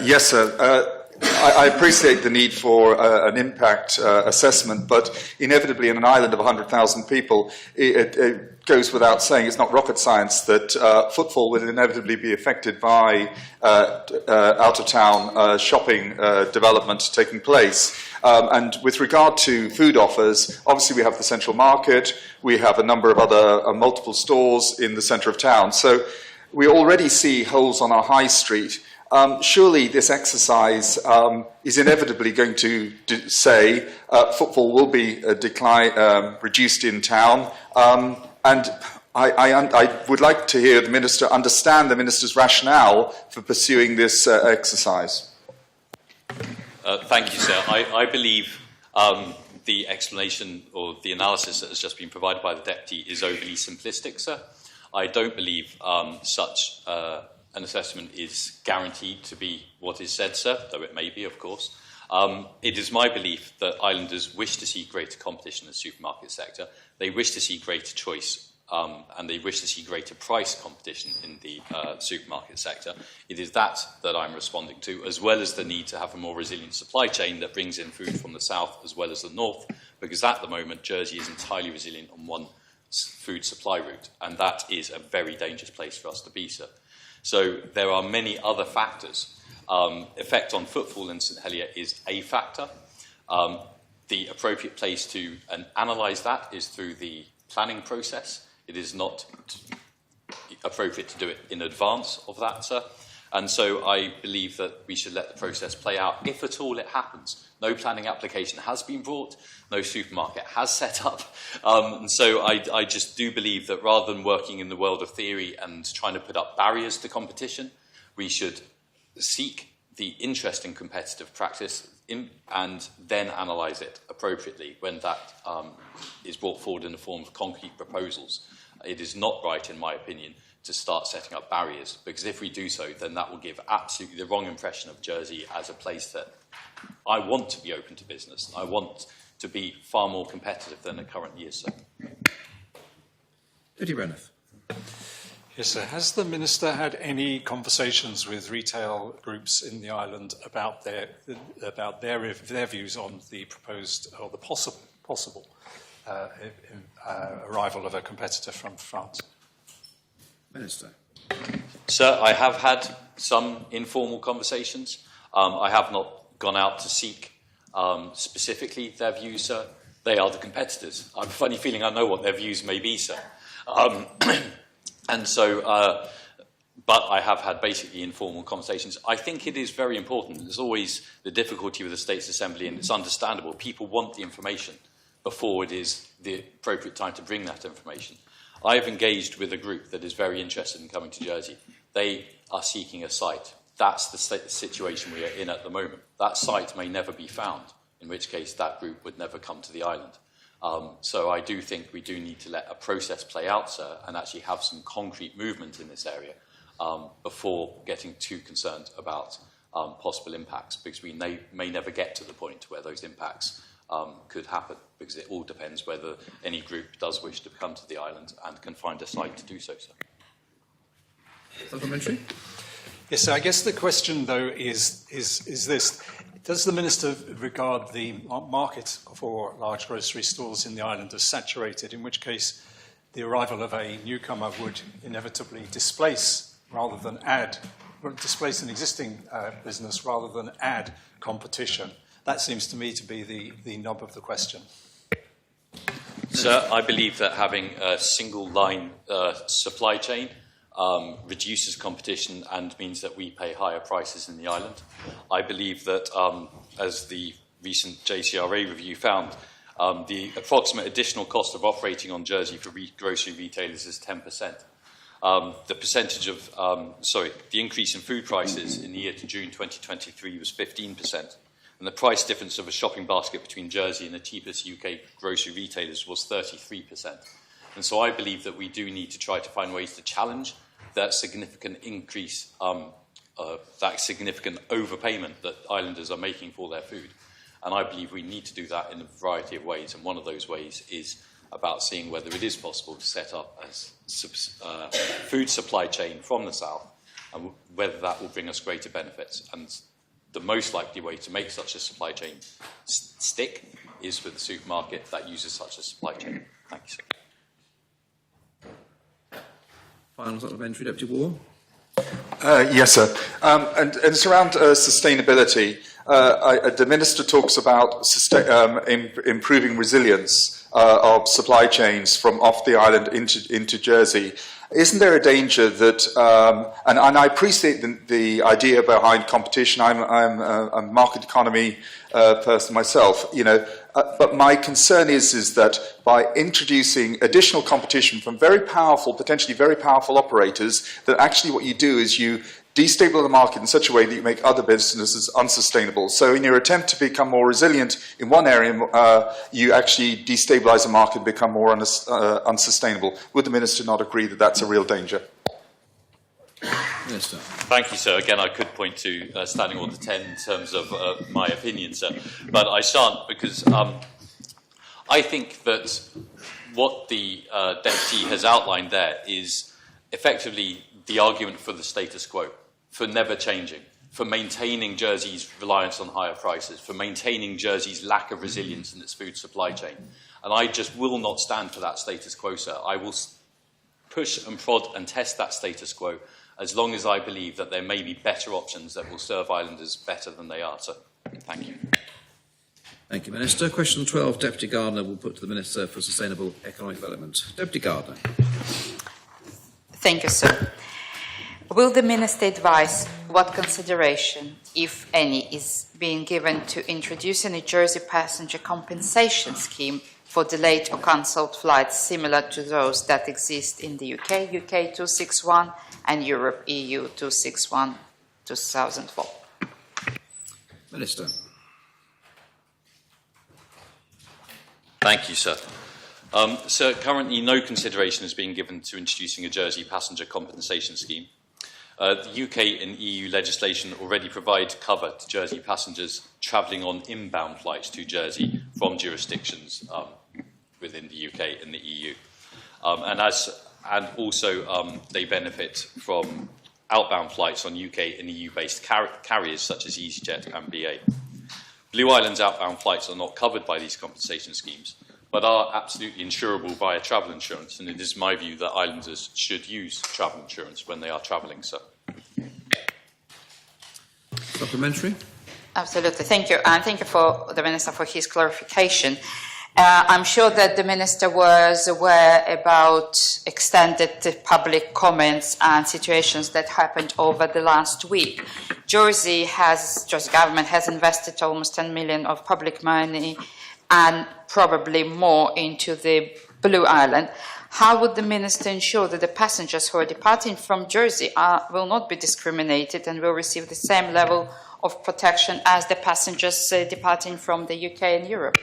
Yes, sir. I appreciate the need for an impact assessment, but inevitably in an island of 100,000 people, it goes without saying, it's not rocket science, that footfall will inevitably be affected by out-of-town shopping development taking place. And with regard to food offers, obviously we have the central market, we have a number of other multiple stores in the centre of town. So we already see holes on our high street. Surely this exercise is inevitably going to say footfall will be reduced in town, and I would like to hear the Minister understand the Minister's rationale for pursuing this exercise. Thank you, sir. I believe the explanation or the analysis that has just been provided by the Deputy is overly simplistic, sir. I don't believe such an assessment is guaranteed to be what is said, sir, though it may be, of course. It is my belief that islanders wish to see greater competition in the supermarket sector. They wish to see greater choice, and they wish to see greater price competition in the supermarket sector. It is that I'm responding to, as well as the need to have a more resilient supply chain that brings in food from the south as well as the north, because at the moment Jersey is entirely resilient on one food supply route, and that is a very dangerous place for us to be, sir. So there are many other factors. Effect on footfall in St Helier is a factor. The appropriate place to analyse that is through the planning process. It is not appropriate to do it in advance of that, sir. And so I believe that we should let the process play out, if at all it happens. No planning application has been brought, no supermarket has set up. And so I just do believe that rather than working in the world of theory and trying to put up barriers to competition, we should seek the interest in competitive practice and then analyse it appropriately when that is brought forward in the form of concrete proposals. It is not right, in my opinion, to start setting up barriers, because if we do so, then that will give absolutely the wrong impression of Jersey as a place that I want to be open to business. I want to be far more competitive than it currently is, sir. Deputy Bailiff. Yes, sir. Has the Minister had any conversations with retail groups in the island about their views on the proposed or the possible arrival of a competitor from France? Minister. Sir, I have had some informal conversations. I have not gone out to seek specifically their views, sir. They are the competitors. I have a funny feeling I know what their views may be, sir. And so, but I have had basically informal conversations. I think it is very important. There's always the difficulty with the States Assembly, and it's understandable. People want the information before it is the appropriate time to bring that information. I have engaged with a group that is very interested in coming to Jersey. They are seeking a site. That's the situation we are in at the moment. That site may never be found, in which case that group would never come to the island. So I do think we do need to let a process play out, sir, and actually have some concrete movement in this area before getting too concerned about possible impacts, because we may never get to the point where those impacts could happen, because it all depends whether any group does wish to come to the island and can find a site to do so, sir. Supplementary? Yes, so I guess the question, though, is this. Does the Minister regard the market for large grocery stores in the island as saturated, in which case the arrival of a newcomer would inevitably displace an existing business rather than add competition? That seems to me to be the nub of the question. Sir, I believe that having a single line supply chain reduces competition and means that we pay higher prices in the island. I believe that, as the recent JCRA review found, the approximate additional cost of operating on Jersey for grocery retailers is 10%. The percentage of, the increase in food prices in the year to June 2023 was 15%, and the price difference of a shopping basket between Jersey and the cheapest UK grocery retailers was 33%. And so I believe that we do need to try to find ways to challenge that significant increase, that significant overpayment that islanders are making for their food. And I believe we need to do that in a variety of ways, and one of those ways is about seeing whether it is possible to set up a food supply chain from the south, and whether that will bring us greater benefits. And the most likely way to make such a supply chain stick is with the supermarket that uses such a supply chain. Thank you, sir. Final supplementary, Deputy War. Yes, sir. And it's around sustainability. The Minister talks about improving resilience of supply chains from off the island into Jersey. Isn't there a danger that, and I appreciate the idea behind competition, I'm a market economy person myself, but my concern is that by introducing additional competition from potentially very powerful operators, that actually what you do is you destabilize the market in such a way that you make other businesses unsustainable. So in your attempt to become more resilient in one area, you actually destabilize the market and become more unsustainable. Would the Minister not agree that that's a real danger? Minister. Thank you, sir. Again, I could point to Standing Order 10 in terms of my opinion, sir, but I shan't, because I think that what the Deputy has outlined there is effectively the argument for the status quo, for never changing, for maintaining Jersey's reliance on higher prices, for maintaining Jersey's lack of resilience in its food supply chain. And I just will not stand for that status quo, sir. I will push and prod and test that status quo as long as I believe that there may be better options that will serve islanders better than they are. So, thank you. Thank you, Minister. Question 12, Deputy Gardner will put to the Minister for Sustainable Economic Development. Deputy Gardner. Thank you, sir. Will the Minister advise what consideration, if any, is being given to introducing a Jersey passenger compensation scheme for delayed or cancelled flights similar to those that exist in the UK, UK 261, and Europe, EU 261, 2004? Minister. Thank you, sir. Sir, currently no consideration is being given to introducing a Jersey passenger compensation scheme. The UK and EU legislation already provide cover to Jersey passengers travelling on inbound flights to Jersey from jurisdictions within the UK and the EU. And also they benefit from outbound flights on UK and EU-based carriers such as EasyJet and BA. Blue Island's outbound flights are not covered by these compensation schemes, but are absolutely insurable via travel insurance, and it is my view that islanders should use travel insurance when they are travelling, sir. Supplementary? Absolutely. Thank you. And thank you for the Minister for his clarification. I'm sure that the Minister was aware about extended public comments and situations that happened over the last week. Jersey government has invested almost 10 million of public money and probably more into the Blue Island. How would the Minister ensure that the passengers who are departing from Jersey will not be discriminated and will receive the same level of protection as the passengers departing from the UK and Europe?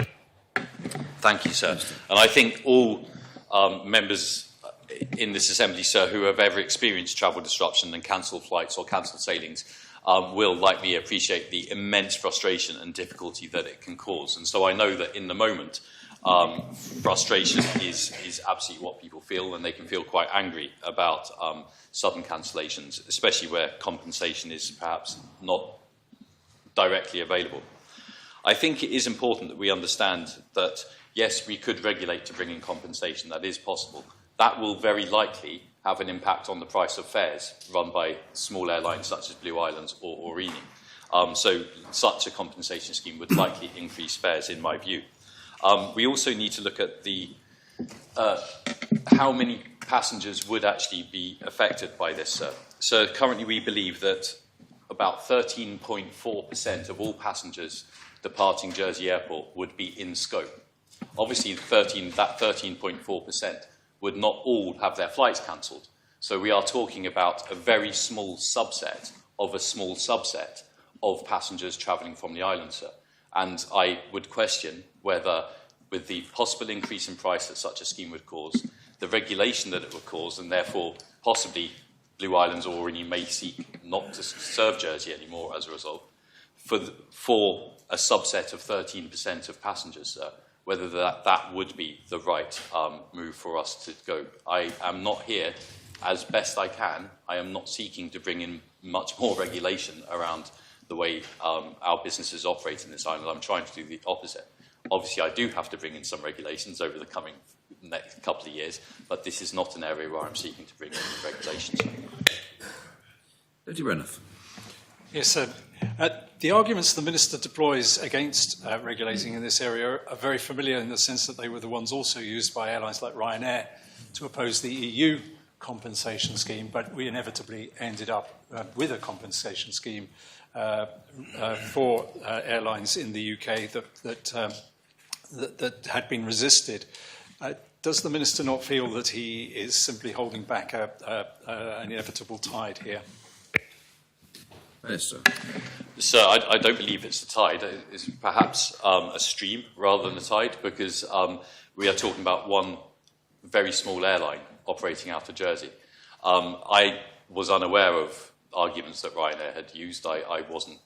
Thank you, sir. And I think all members in this Assembly, sir, who have ever experienced travel disruption and cancelled flights or cancelled sailings will likely appreciate the immense frustration and difficulty that it can cause. And so I know that in the moment, frustration is absolutely what people feel, and they can feel quite angry about sudden cancellations, especially where compensation is perhaps not directly available. I think it is important that we understand that, yes, we could regulate to bring in compensation. That is possible. That will very likely have an impact on the price of fares run by small airlines such as Blue Islands or Orini. So such a compensation scheme would likely increase fares, in my view. We also need to look at how many passengers would actually be affected by this. So currently we believe that about 13.4% of all passengers departing Jersey Airport would be in scope. Obviously, that 13.4% would not all have their flights cancelled. So we are talking about a very small subset of a small subset of passengers travelling from the island, sir. And I would question whether, with the possible increase in price that such a scheme would cause, the regulation that it would cause, and therefore possibly Blue Islands already may seek not to serve Jersey anymore as a result, for a subset of 13% of passengers, whether that would be the right move for us to go. I am not here, as best I can, I am not seeking to bring in much more regulation around the way our businesses operate in this island. I'm trying to do the opposite. Obviously, I do have to bring in some regulations over the coming next couple of years, but this is not an area where I'm seeking to bring in regulations. Deputy Renouf. Yes, sir. The arguments the Minister deploys against regulating in this area are very familiar in the sense that they were the ones also used by airlines like Ryanair to oppose the EU compensation scheme, but we inevitably ended up with a compensation scheme for airlines in the UK that had been resisted. Does the Minister not feel that he is simply holding back an inevitable tide here? Minister. Sir, I don't believe it's a tide. It's perhaps a stream rather than a tide, because we are talking about one very small airline operating out of Jersey. I was unaware of arguments that Ryanair had used. I wasn't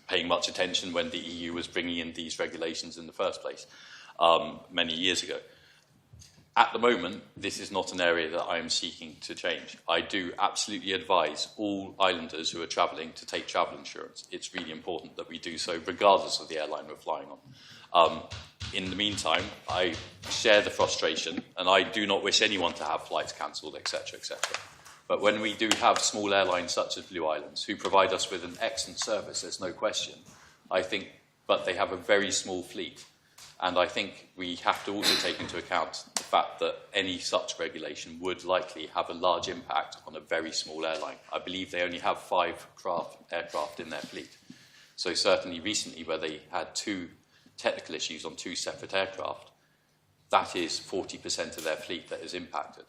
paying much attention when the EU was bringing in these regulations in the first place many years ago. At the moment, this is not an area that I am seeking to change. I do absolutely advise all islanders who are travelling to take travel insurance. It's really important that we do so regardless of the airline we're flying on. In the meantime, I share the frustration, and I do not wish anyone to have flights cancelled, etc., etc. But when we do have small airlines such as Blue Islands, who provide us with an excellent service, there's no question, I think, but they have a very small fleet. And I think we have to also take into account the fact that any such regulation would likely have a large impact on a very small airline. I believe they only have 5 aircraft in their fleet. So certainly recently, where they had 2 technical issues on 2 separate aircraft, that is 40% of their fleet that is impacted.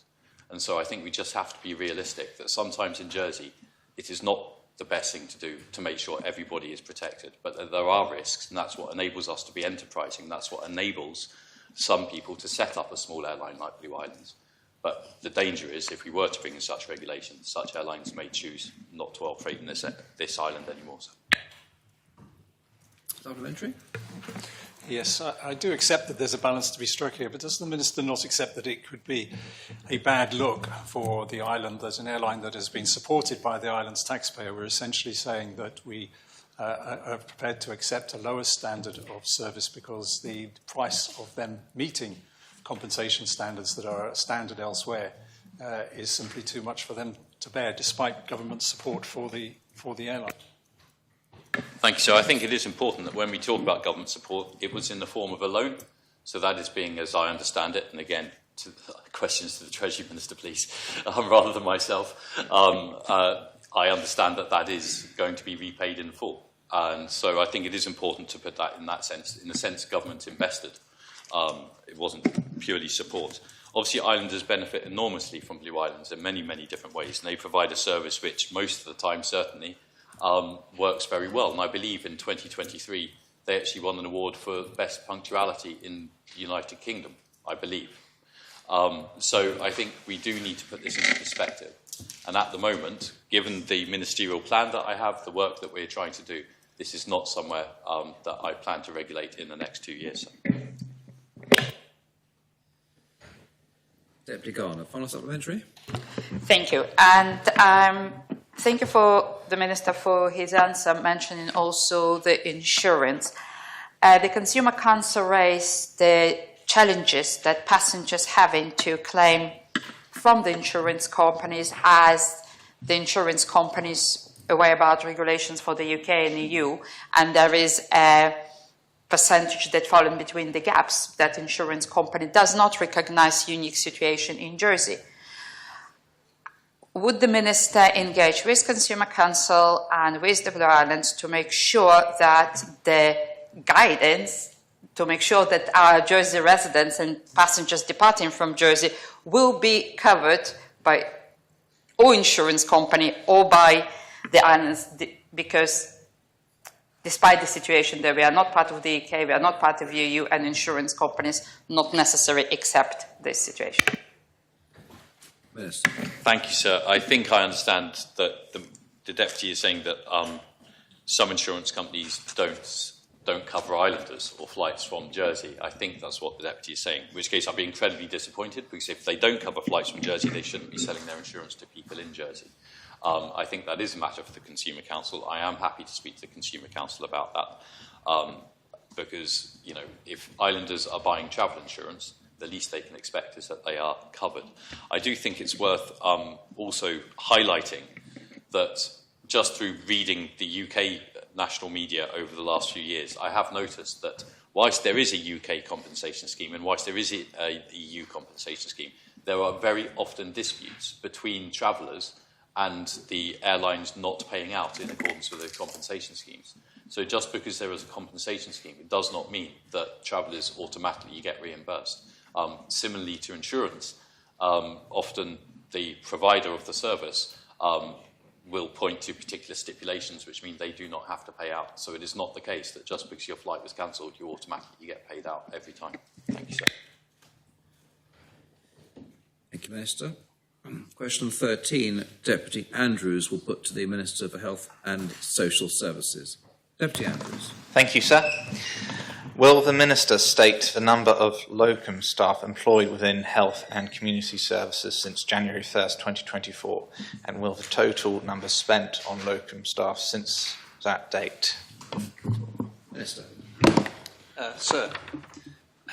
And so I think we just have to be realistic that sometimes in Jersey, it is not the best thing to do to make sure everybody is protected. But there are risks, and that's what enables us to be enterprising. That's what enables some people to set up a small airline like Blue Islands. But the danger is, if we were to bring in such regulations, such airlines may choose not to operate in this island anymore. Supplementary? Yes, I do accept that there's a balance to be struck here, but does the Minister not accept that it could be a bad look for the island as an airline that has been supported by the island's taxpayer? We're essentially saying that we are prepared to accept a lower standard of service because the price of them meeting compensation standards that are standard elsewhere is simply too much for them to bear, despite government support for the airline. Thank you, sir. I think it is important that when we talk about government support, it was in the form of a loan. So that is being, as I understand it, and again, questions to the Treasury Minister, please, rather than myself. I understand that that is going to be repaid in full. And so I think it is important to put that in that sense. In the sense government invested, it wasn't purely support. Obviously, islanders benefit enormously from Blue Islands in many, many different ways. And they provide a service which most of the time, certainly, works very well. And I believe in 2023, they actually won an award for best punctuality in the United Kingdom, I believe. So I think we do need to put this into perspective. And at the moment, given the ministerial plan that I have, the work that we're trying to do, this is not somewhere that I plan to regulate in the next 2 years. Deputy Garner, final supplementary. Thank you. And thank you for the Minister for his answer, mentioning also the insurance. The Consumer Council raised the challenges that passengers having to claim from the insurance companies as the insurance companies aware about regulations for the UK and EU, and there is a percentage that fall in between the gaps that insurance company does not recognize unique situation in Jersey. Would the Minister engage with Consumer Council and with the Blue Islands to make sure that the guidance, to make sure that our Jersey residents and passengers departing from Jersey will be covered by or insurance company or by the islands, because despite the situation that we are not part of the UK, we are not part of the EU, and insurance companies not necessarily accept this situation. Minister. Thank you, sir. I think I understand that the Deputy is saying that some insurance companies don't cover islanders or flights from Jersey. I think that's what the Deputy is saying, in which case I'd be incredibly disappointed, because if they don't cover flights from Jersey, they shouldn't be selling their insurance to people in Jersey. I think that is a matter for the Consumer Council. I am happy to speak to the Consumer Council about that, because, you know, if islanders are buying travel insurance, the least they can expect is that they are covered. I do think it's worth also highlighting that just through reading the UK national media over the last few years, I have noticed that whilst there is a UK compensation scheme and whilst there is a EU compensation scheme, there are very often disputes between travellers and the airlines not paying out in accordance with the compensation schemes. So just because there is a compensation scheme, it does not mean that travellers automatically get reimbursed. Similarly to insurance, often the provider of the service will point to particular stipulations which mean they do not have to pay out. So it is not the case that just because your flight was cancelled, you automatically get paid out every time. Thank you, sir. Thank you, Minister. Question 13, Deputy Andrews will put to the Minister for Health and Social Services. Deputy Andrews. Thank you, sir. Will the Minister state the number of locum staff employed within health and community services since January 1st, 2024, and will the total number spent on locum staff since that date? Minister. Sir,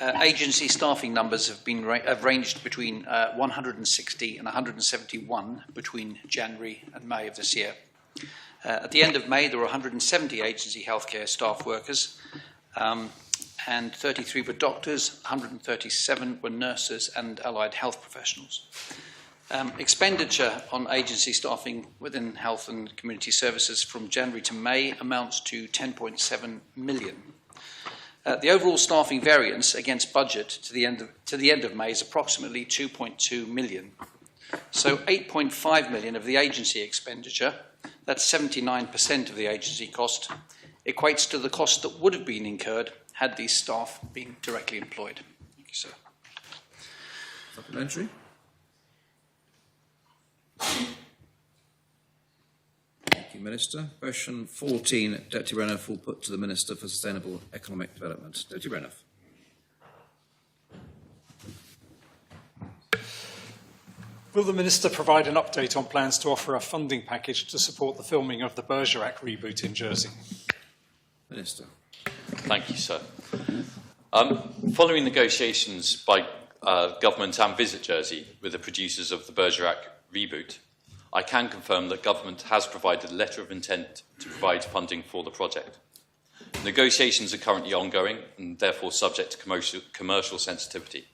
agency staffing numbers have ranged between 160 and 171 between January and May of this year. At the end of May, there were 170 agency healthcare staff workers, and 33 were doctors, 137 were nurses and allied health professionals. Expenditure on agency staffing within health and community services from January to May amounts to 10.7 million. The overall staffing variance against budget to the end of May is approximately 2.2 million. So 8.5 million of the agency expenditure, that's 79% of the agency cost, equates to the cost that would have been incurred had these staff been directly employed. Thank you, sir. Supplementary. Thank you, Minister. Question 14, Deputy Renouf will put to the Minister for Sustainable Economic Development. Deputy Renouf. Will the Minister provide an update on plans to offer a funding package to support the filming of the Bergerac reboot in Jersey? Minister. Thank you, sir. Following negotiations by Government and Visit Jersey with the producers of the Bergerac reboot, I can confirm that Government has provided a letter of intent to provide funding for the project. Negotiations are currently ongoing and therefore subject to commercial sensitivity,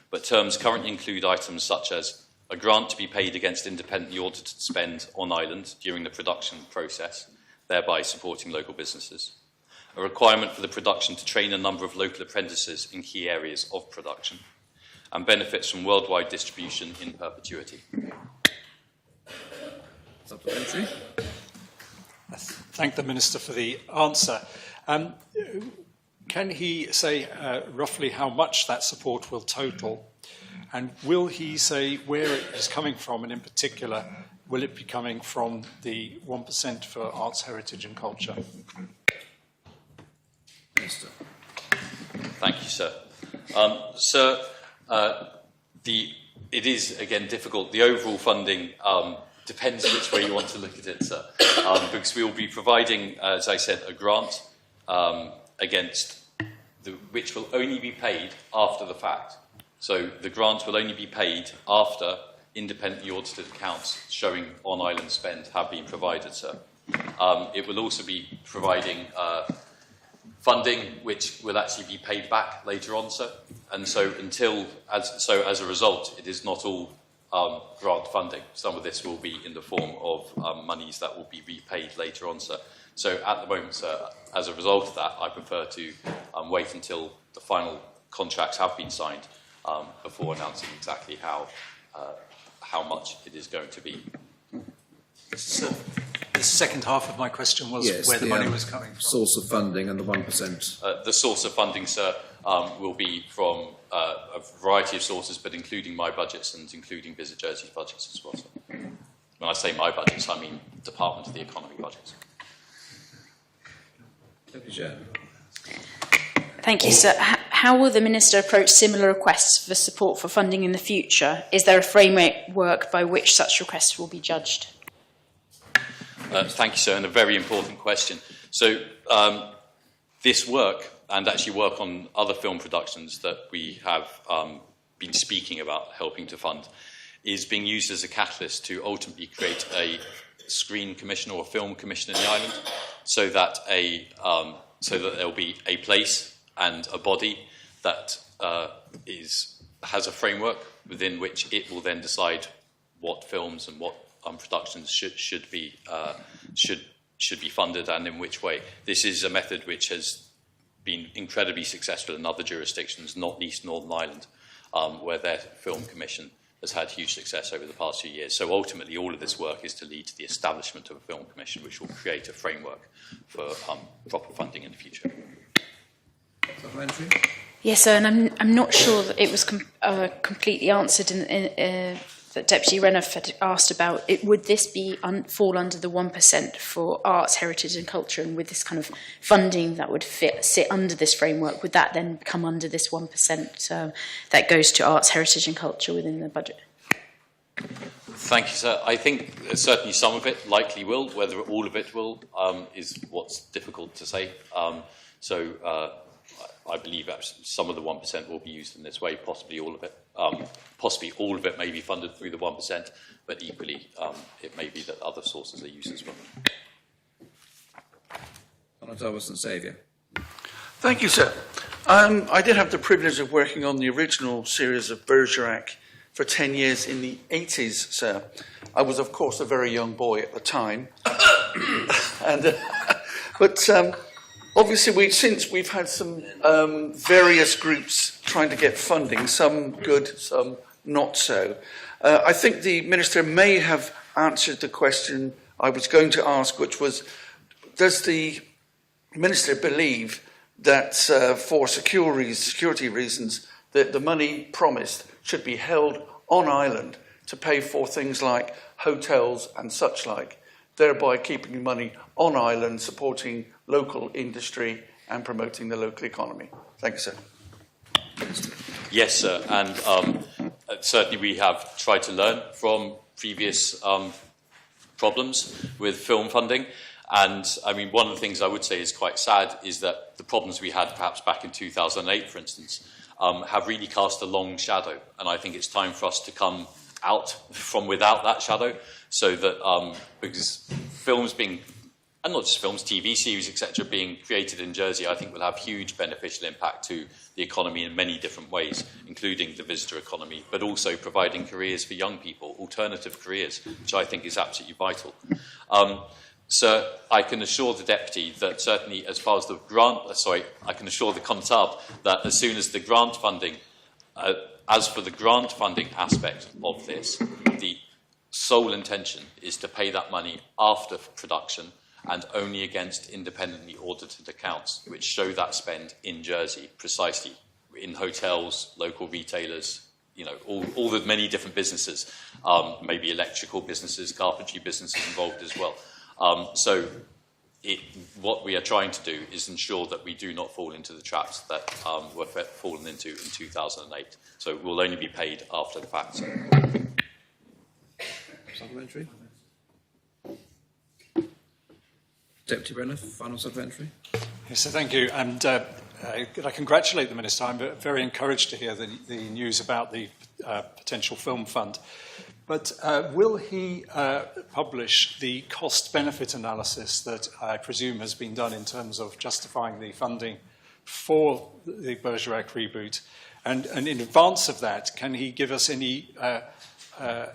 but terms currently include items such as a grant to be paid against independently audited spend on island during the production process, thereby supporting local businesses. A requirement for the production to train a number of local apprentices in key areas of production, and benefits from worldwide distribution in perpetuity. Supplementary. Thank the Minister for the answer. Can he say roughly how much that support will total? And will he say where it is coming from, and in particular, will it be coming from the 1% for arts, heritage and culture? Minister. Thank you, sir. Sir, it is, again, difficult. The overall funding depends which way you want to look at it, sir, because we will be providing, as I said, a grant which will only be paid after the fact. So the grant will only be paid after independently audited accounts showing on-island spend have been provided, sir. It will also be providing funding which will actually be paid back later on, sir. And so as a result, it is not all grant funding. Some of this will be in the form of monies that will be repaid later on, sir. So at the moment, sir, as a result of that, I prefer to wait until the final contracts have been signed before announcing exactly how how much it is going to be. So the second half of my question was where the money was coming from. Source of funding and the 1%. The source of funding, sir, will be from a variety of sources, but including my budgets and including Visit Jersey's budgets as well. Sir. When I say my budgets, I mean Department of the Economy budgets. Thank you, sir. How will the Minister approach similar requests for support for funding in the future? Is there a framework by which such requests will be judged? Thank you, sir, and a very important question. So this work, and actually work on other film productions that we have been speaking about helping to fund, is being used as a catalyst to ultimately create a screen commission or a film commission in the island, so that there will be a place and a body that has a framework within which it will then decide what films and what productions should be funded and in which way. This is a method which has been incredibly successful in other jurisdictions, not least Northern Ireland, where their film commission has had huge success over the past few years. So ultimately, all of this work is to lead to the establishment of a film commission, which will create a framework for proper funding in the future. Yes, sir, and I'm not sure that it was completely answered that Deputy Renouf had asked about. Would this be fall under the 1% for arts, heritage and culture, and with this kind of funding that would sit under this framework, would that then come under this 1% that goes to arts, heritage and culture within the budget? Thank you, sir. I think certainly some of it likely will. Whether all of it will is what's difficult to say. I believe some of the 1% will be used in this way, possibly all of it. Possibly all of it may be funded through the 1%, but equally it may be that other sources are used as well. Thank you, sir. I did have the privilege of working on the original series of Bergerac for 10 years in the 80s, sir. I was, of course, a very young boy at the time. But obviously, since we've had some various groups trying to get funding, some good, some not so. I think the Minister may have answered the question I was going to ask, which was, does the Minister believe that for security reasons, that the money promised should be held on island to pay for things like hotels and such like, thereby keeping money on island, supporting local industry and promoting the local economy? Thank you, sir. Yes, sir, and certainly we have tried to learn from previous problems with film funding. And I mean, one of the things I would say is quite sad is that the problems we had perhaps back in 2008, for instance, have really cast a long shadow. And I think it's time for us to come out from without that shadow, so that because films being, and not just films, TV series, etc., being created in Jersey, I think will have huge beneficial impact to the economy in many different ways, including the visitor economy, but also providing careers for young people, alternative careers, which I think is absolutely vital. So I can assure the Deputy that certainly as far as the grant, I can assure the Contab that as soon as the grant funding, as for the grant funding aspect of this, the sole intention is to pay that money after production and only against independently audited accounts, which show that spend in Jersey, precisely in hotels, local retailers, you know, all the many different businesses, maybe electrical businesses, carpentry businesses involved as well. What we are trying to do is ensure that we do not fall into the traps that were fallen into in 2008. So we'll only be paid after the fact. Supplementary? Deputy Brenner, final supplementary. Yes, so thank you. And I congratulate the Minister. I'm very encouraged to hear the news about the potential film fund. But will he publish the cost-benefit analysis that I presume has been done in terms of justifying the funding for the Bergerac reboot? And in advance of that, can he give us any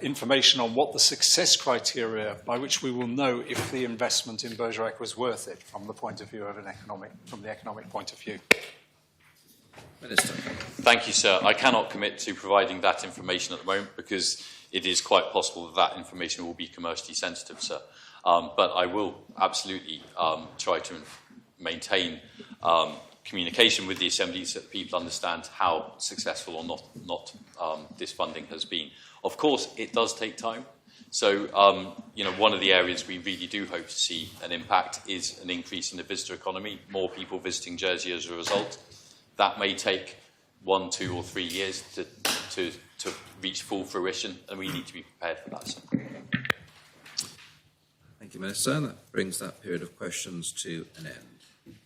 information on what the success criteria by which we will know if the investment in Bergerac was worth it from the point of view of the economic point of view? Minister. Thank you, sir. I cannot commit to providing that information at the moment because it is quite possible that that information will be commercially sensitive, sir. But I will absolutely try to maintain communication with the Assembly so that people understand how successful or not this funding has been. Of course, it does take time. So, one of the areas we really do hope to see an impact is an increase in the visitor economy, more people visiting Jersey as a result. That may take 1, 2 or 3 years to reach full fruition, and we need to be prepared for that, sir. Thank you, Minister. That brings that period of questions to an end.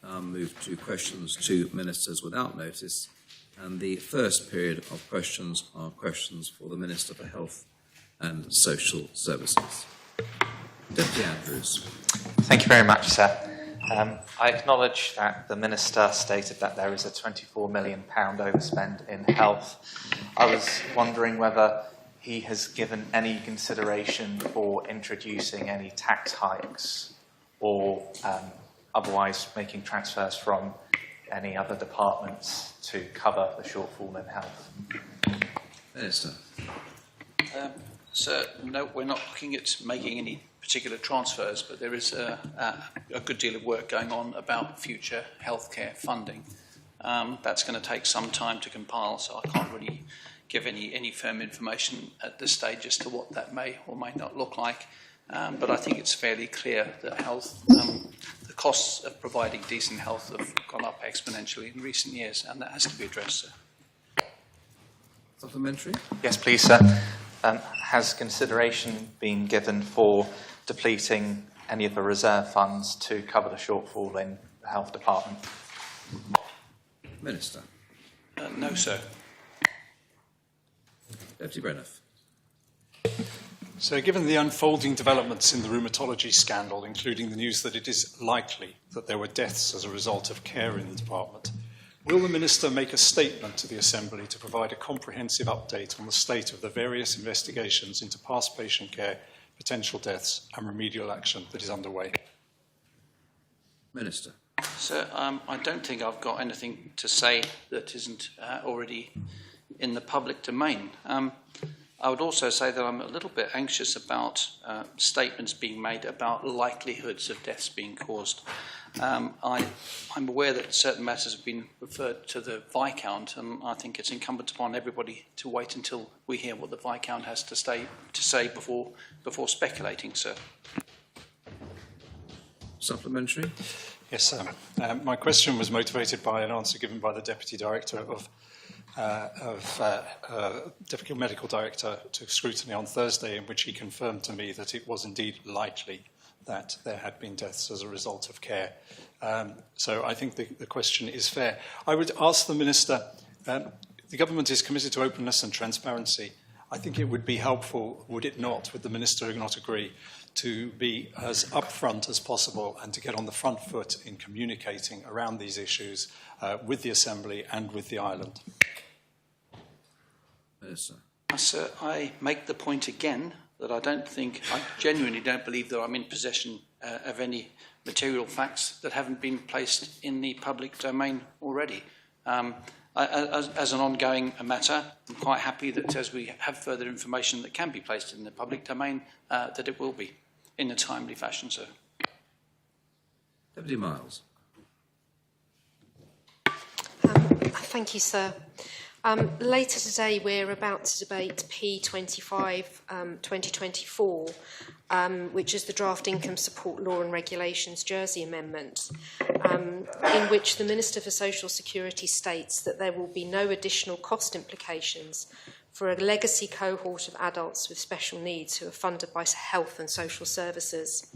I'll move to questions to ministers without notice. And the first period of questions are questions for the Minister for Health and Social Services. Deputy Andrews. Thank you very much, sir. I acknowledge that the Minister stated that there is a £24 million overspend in health. I was wondering whether he has given any consideration for introducing any tax hikes or otherwise making transfers from any other departments to cover the shortfall in health. Minister. So, no, we're not looking at making any particular transfers, but there is a good deal of work going on about future healthcare funding. That's going to take some time to compile, so I can't really give any firm information at this stage as to what that may or may not look like. But I think it's fairly clear that health, the costs of providing decent health have gone up exponentially in recent years, and that has to be addressed, sir. Supplementary? Yes, please, sir. Has consideration been given for depleting any of the reserve funds to cover the shortfall in the health department? Minister. No, sir. Deputy Breniff. So, given the unfolding developments in the rheumatology scandal, including the news that it is likely that there were deaths as a result of care in the department, will the Minister make a statement to the Assembly to provide a comprehensive update on the state of the various investigations into past patient care, potential deaths and remedial action that is underway? Minister. Sir, I don't think I've got anything to say that isn't already in the public domain. I would also say that I'm a little bit anxious about statements being made about likelihoods of deaths being caused. I'm aware that certain matters have been referred to the Viscount, and I think it's incumbent upon everybody to wait until we hear what the Viscount has to say before speculating, sir. Supplementary? Yes, sir. My question was motivated by an answer given by the Deputy Director of Deputy Medical Director to scrutiny on Thursday, in which he confirmed to me that it was indeed likely that there had been deaths as a result of care. So I think the question is fair. I would ask the Minister, the government is committed to openness and transparency. I think it would be helpful, would it not, would the Minister not agree, to be as upfront as possible and to get on the front foot in communicating around these issues with the Assembly and with the island? Minister. Sir, I make the point again that I genuinely don't believe that I'm in possession of any material facts that haven't been placed in the public domain already. As an ongoing matter, I'm quite happy that as we have further information that can be placed in the public domain, that it will be in a timely fashion, sir. Deputy Miles. Thank you, sir. Later today, we're about to debate P25 2024, which is the Draft Income Support Law and Regulations Jersey Amendment, in which the Minister for Social Security states that there will be no additional cost implications for a legacy cohort of adults with special needs who are funded by health and social services.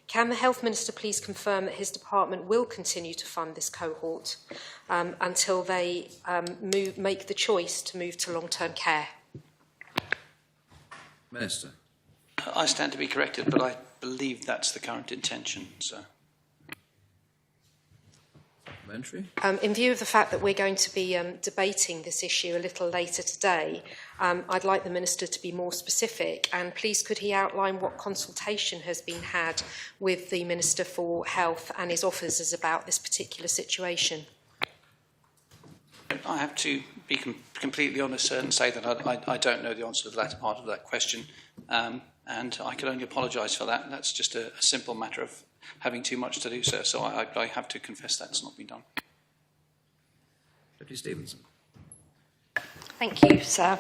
Can the Health Minister please confirm that his department will continue to fund this cohort until they make the choice to move to long-term care? Minister. I stand to be corrected, but I believe that's the current intention, sir. In view of the fact that we're going to be debating this issue a little later today, I'd like the Minister to be more specific, and please could he outline what consultation has been had with the Minister for Health and his officers about this particular situation? I have to be completely honest, sir, and say that I don't know the answer to the latter part of that question, and I can only apologise for that. That's just a simple matter of having too much to do, sir, so I have to confess that's not been done. Deputy Stevenson. Thank you, sir.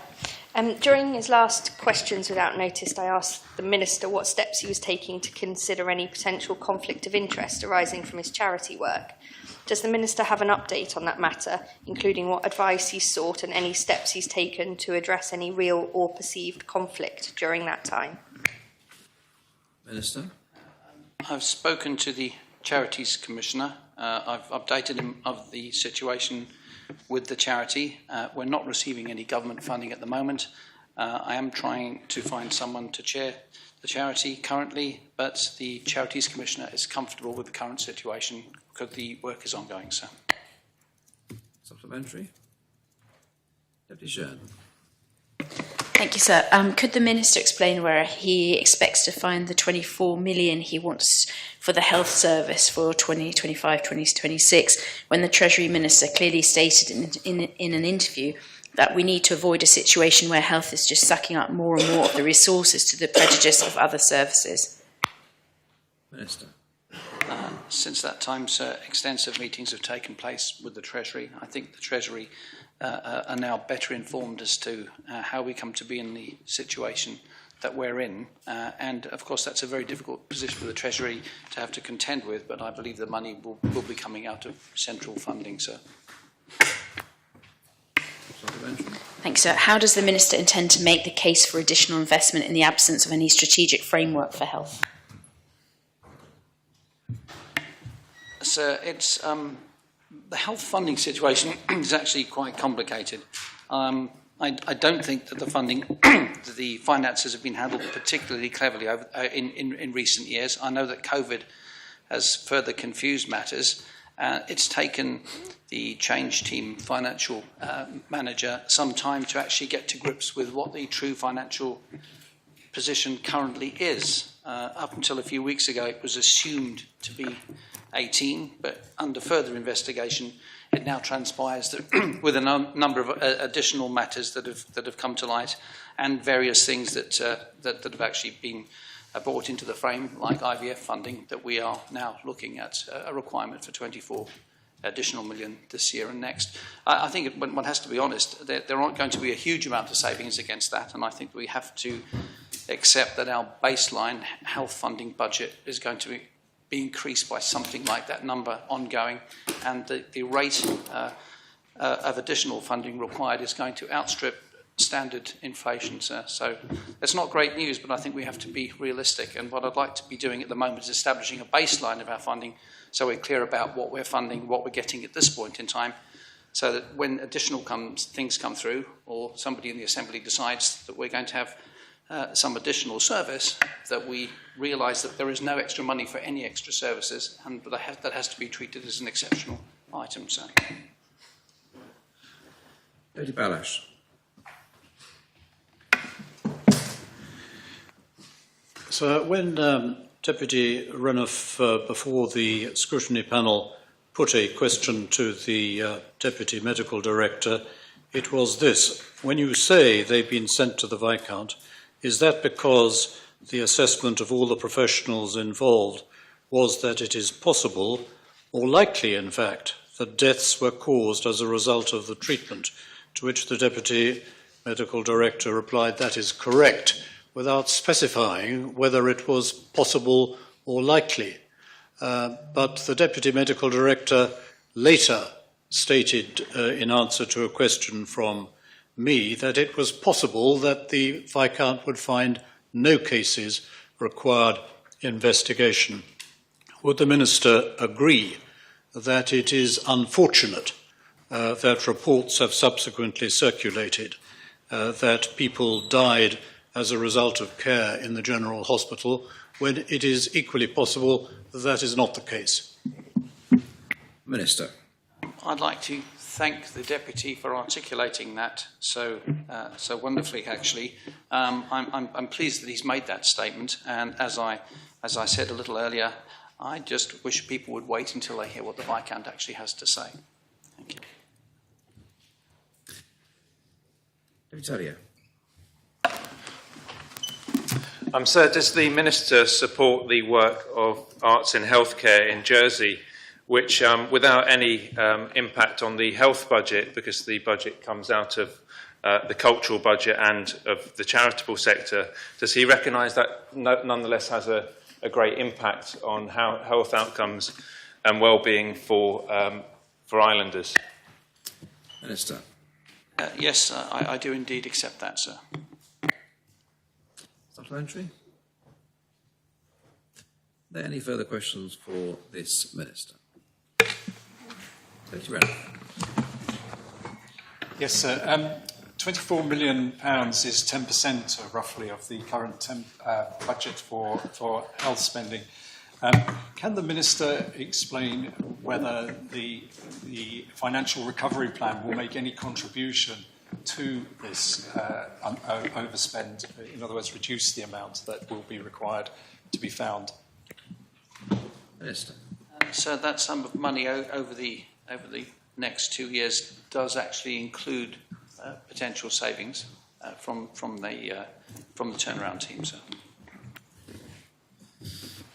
During his last questions without notice, I asked the Minister what steps he was taking to consider any potential conflict of interest arising from his charity work. Does the Minister have an update on that matter, including what advice he's sought and any steps he's taken to address any real or perceived conflict during that time? Minister. I've spoken to the Charities Commissioner. I've updated him of the situation with the charity. We're not receiving any government funding at the moment. I am trying to find someone to chair the charity currently, but the Charities Commissioner is comfortable with the current situation because the work is ongoing, sir. Supplementary. Deputy Shern. Thank you, sir. Could the Minister explain where he expects to find the 24 million he wants for the health service for 2025-2026, when the Treasury Minister clearly stated in an interview that we need to avoid a situation where health is just sucking up more and more of the resources to the prejudice of other services? Minister. Since that time, sir, extensive meetings have taken place with the Treasury. I think the Treasury are now better informed as to how we come to be in the situation that we're in. And, of course, that's a very difficult position for the Treasury to have to contend with, but I believe the money will be coming out of central funding, sir. Thanks, sir. How does the Minister intend to make the case for additional investment in the absence of any strategic framework for health? Sir, it's the health funding situation is actually quite complicated. I don't think that the funding, the finances have been handled particularly cleverly over, in recent years. I know that COVID has further confused matters. It's taken the change team financial manager some time to actually get to grips with what the true financial position currently is. Up until a few weeks ago, it was assumed to be 18, but under further investigation, it now transpires that with a number of additional matters that have come to light, and various things that have actually been brought into the frame, like IVF funding, that we are now looking at a requirement for 24 additional million this year and next. I think one has to be honest, there aren't going to be a huge amount of savings against that, and I think we have to accept that our baseline health funding budget is going to be increased by something like that number ongoing, and the rate of additional funding required is going to outstrip standard inflation, sir. So it's not great news, but I think we have to be realistic, and what I'd like to be doing at the moment is establishing a baseline of our funding so we're clear about what we're funding, what we're getting at this point in time, so that when additional things come through, or somebody in the Assembly decides that we're going to have some additional service, that we realise that there is no extra money for any extra services, and that has to be treated as an exceptional item, sir. Lady Bailiff. So when Deputy Renouf, before the scrutiny panel, put a question to the Deputy Medical Director, it was this: when you say they've been sent to the Viscount, is that because the assessment of all the professionals involved was that it is possible, or likely in fact, that deaths were caused as a result of the treatment? To which the Deputy Medical Director replied, that is correct, without specifying whether it was possible or likely. But the Deputy Medical Director later stated, in answer to a question from me, that it was possible that the Viscount would find no cases required investigation. Would the Minister agree that it is unfortunate that reports have subsequently circulated that people died as a result of care in the General Hospital, when it is equally possible that is not the case? Minister. I'd like to thank the Deputy for articulating that so wonderfully, actually. I'm pleased that he's made that statement, and as I said a little earlier, I just wish people would wait until they hear what the Viscount actually has to say. Thank you. Deputy Sir, does the Minister support the work of Arts in Healthcare in Jersey, which, without any impact on the health budget, because the budget comes out of the cultural budget and of the charitable sector, does he recognise that nonetheless has a great impact on how health outcomes and well-being for islanders? Minister. Yes, I do indeed accept that, sir. Supplementary? Are there any further questions for this Minister? Deputy Brennan. Yes, sir. £24 million is 10% roughly of the current budget for health spending. Can the Minister explain whether the financial recovery plan will make any contribution to this overspend, in other words, reduce the amount that will be required to be found? Minister. So that sum of money over the next 2 years does actually include potential savings from the turnaround team, sir.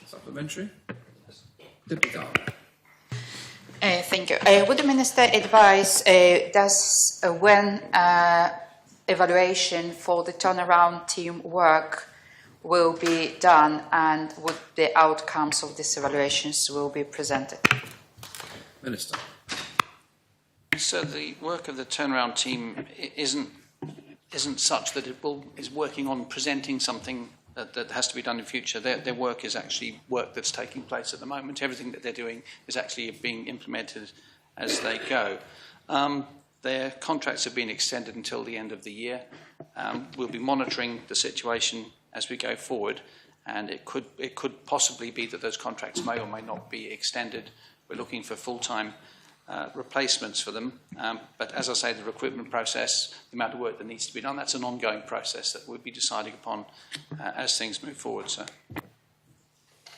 Supplementary. Deputy Garland. Thank you. Would the Minister advise when evaluation for the turnaround team work will be done, and would the outcomes of these evaluations will be presented? Minister. So the work of the turnaround team isn't such that is working on presenting something that has to be done in future. Their work is actually work that's taking place at the moment. Everything that they're doing is actually being implemented as they go. Their contracts have been extended until the end of the year. We'll be monitoring the situation as we go forward, and it could possibly be that those contracts may or may not be extended. We're looking for full-time replacements for them. But as I say, the recruitment process, the amount of work that needs to be done, that's an ongoing process that we'll be deciding upon as things move forward, sir.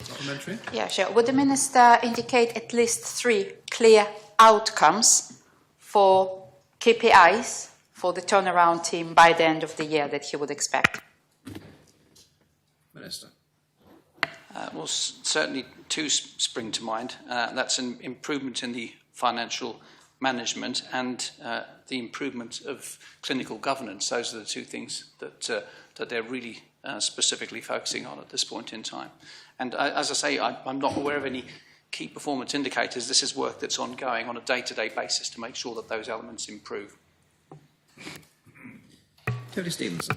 Supplementary? Yeah, sure. Would the Minister indicate at least 3 clear outcomes for KPIs for the turnaround team by the end of the year that he would expect? Minister. Well, certainly 2 spring to mind. That's an improvement in the financial management and the improvement of clinical governance. Those are the 2 things that they're really specifically focusing on at this point in time. And as I say, I'm not aware of any key performance indicators. This is work that's ongoing on a day-to-day basis to make sure that those elements improve. Deputy Stevenson.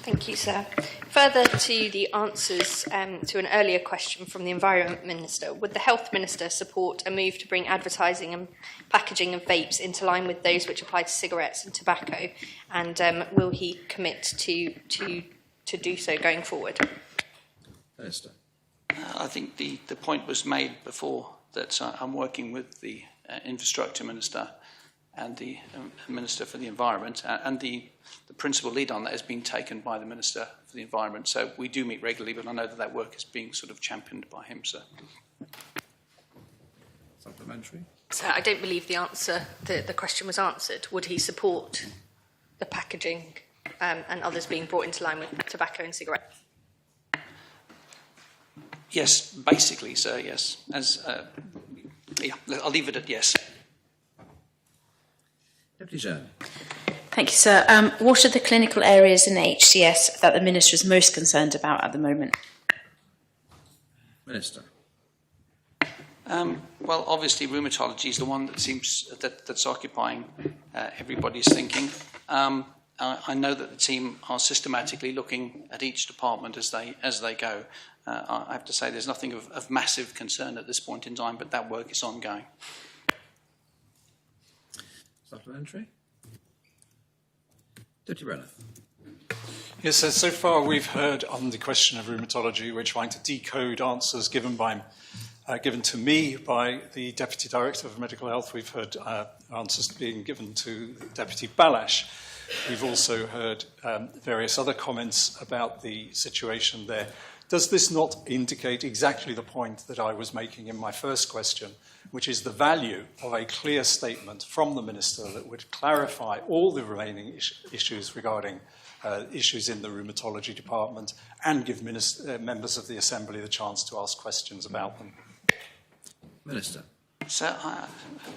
Thank you, sir. Further to the answers to an earlier question from the Environment Minister, would the Health Minister support a move to bring advertising and packaging of vapes into line with those which apply to cigarettes and tobacco? And will he commit to do so going forward? Minister. I think the point was made before that I'm working with the Infrastructure Minister and the Minister for the Environment, and the principal lead on that has been taken by the Minister for the Environment. So we do meet regularly, but I know that work is being sort of championed by him, sir. Supplementary? So I don't believe the question was answered. Would he support the packaging and others being brought into line with tobacco and cigarettes? Yes, basically, sir, yes. Yeah, I'll leave it at yes. Deputy Jean. Thank you, sir. What are the clinical areas in HCS that the Minister is most concerned about at the moment? Minister. Well, obviously, rheumatology is the one that seems that's occupying everybody's thinking. I know that the team are systematically looking at each department as they go. I have to say, there's nothing of massive concern at this point in time, but that work is ongoing. Supplementary? Deputy Brennan. Yes, so far we've heard on the question of rheumatology, we're trying to decode answers given to me by the Deputy Director of Medical Health. We've heard answers being given to Deputy Balash. We've also heard various other comments about the situation there. Does this not indicate exactly the point that I was making in my first question, which is the value of a clear statement from the Minister that would clarify all the remaining issues regarding issues in the rheumatology department and give members of the Assembly the chance to ask questions about them? Minister. So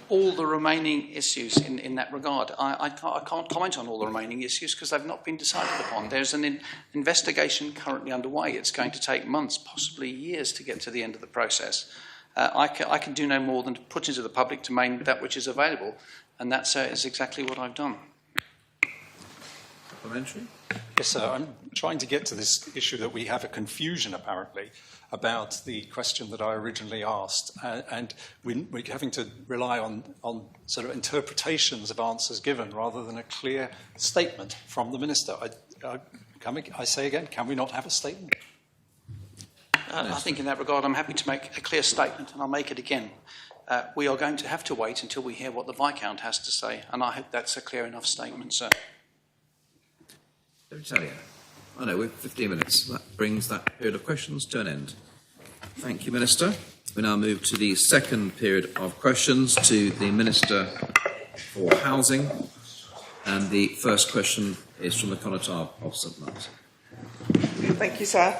all the remaining issues in that regard, I can't comment on all the remaining issues because they've not been decided upon. There's an investigation currently underway. It's going to take months, possibly years, to get to the end of the process. I can do no more than to put into the public domain that which is available, and that is exactly what I've done. Supplementary? Yes, sir. I'm trying to get to this issue that we have a confusion, apparently, about the question that I originally asked, and we're having to rely on sort of interpretations of answers given rather than a clear statement from the Minister. I say again, can we not have a statement? I think in that regard, I'm happy to make a clear statement, and I'll make it again. We are going to have to wait until we hear what the Viscount has to say, and I hope that's a clear enough statement, sir. Secretariat. I know, we're 15 minutes. That brings that period of questions to an end. Thank you, Minister. We now move to the second period of questions to the Minister for Housing. And the first question is from the Connotab of St Martin. Thank you, sir.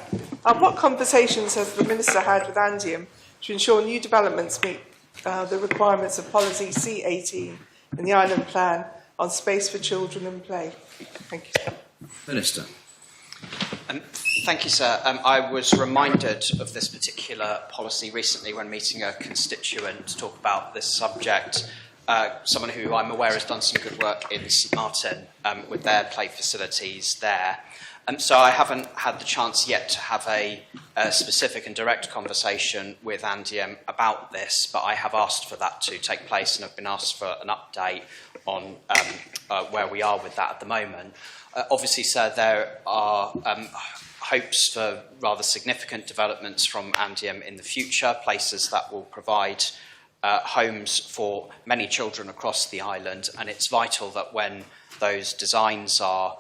What conversations has the Minister had with Andium to ensure new developments meet the requirements of Policy C18 in the Island Plan on space for children and play? Thank you, sir. Minister. Thank you, sir. I was reminded of this particular policy recently when meeting a constituent to talk about this subject. Someone who I'm aware has done some good work in St Martin with their play facilities there. So I haven't had the chance yet to have a specific and direct conversation with Andium about this, but I have asked for that to take place and have been asked for an update on where we are with that at the moment. Obviously, sir, there are hopes for rather significant developments from Andium in the future, places that will provide homes for many children across the island, and it's vital that when those designs are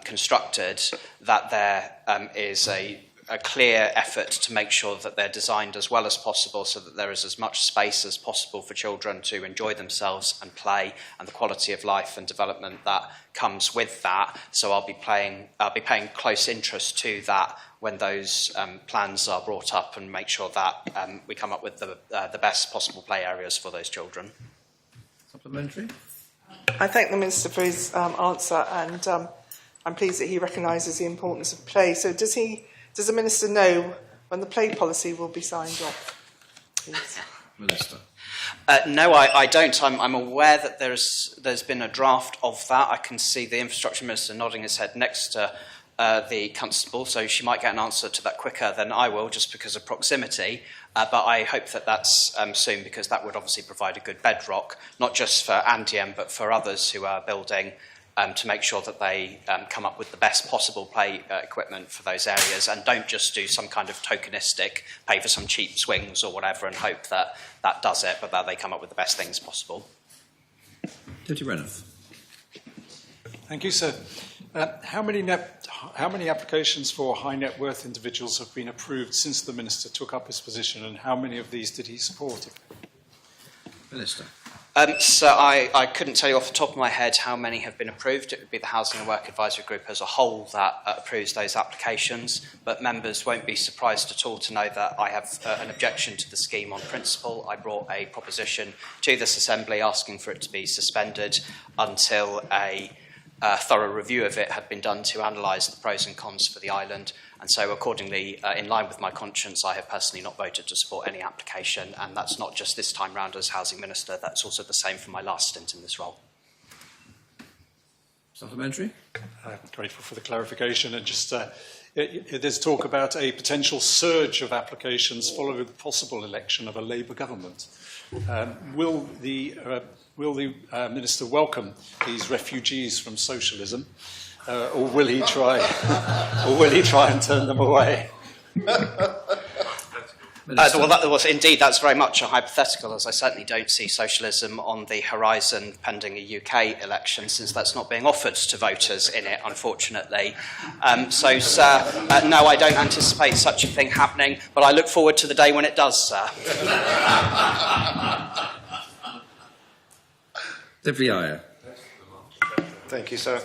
constructed, that there is a clear effort to make sure that they're designed as well as possible so that there is as much space as possible for children to enjoy themselves and play, and the quality of life and development that comes with that. So I'll be paying close interest to that when those plans are brought up, and make sure that we come up with the best possible play areas for those children. Supplementary? I thank the Minister for his answer, and I'm pleased that he recognises the importance of play. So does the Minister know when the play policy will be signed off? Please. Minister. No, I don't. I'm aware that there's been a draft of that. I can see the Infrastructure Minister nodding his head next to the Constable, so she might get an answer to that quicker than I will, just because of proximity. But I hope that that's soon, because that would obviously provide a good bedrock, not just for Andium, but for others who are building, to make sure that they come up with the best possible play equipment for those areas, and don't just do some kind of tokenistic, pay for some cheap swings or whatever and hope that that does it, but that they come up with the best things possible. Deputy Renouf. Thank you, sir. How many applications for high net worth individuals have been approved since the Minister took up his position, and how many of these did he support? Minister. So I couldn't tell you off the top of my head how many have been approved. It would be the Housing and Work Advisory Group as a whole that approves those applications, but members won't be surprised at all to know that I have an objection to the scheme on principle. I brought a proposition to this Assembly asking for it to be suspended until a thorough review of it had been done to analyse the pros and cons for the island. And so accordingly, in line with my conscience, I have personally not voted to support any application, and that's not just this time round as Housing Minister, that's also the same for my last stint in this role. Supplementary? I'm grateful for the clarification, and just there's talk about a potential surge of applications following the possible election of a Labour government. Will the Minister welcome these refugees from socialism? Or will he try and turn them away? Indeed, that's very much a hypothetical, as I certainly don't see socialism on the horizon pending a UK election, since that's not being offered to voters in it, unfortunately. Sir, no, I don't anticipate such a thing happening, but I look forward to the day when it does, sir. Deputy Ayer. Thank you, sir.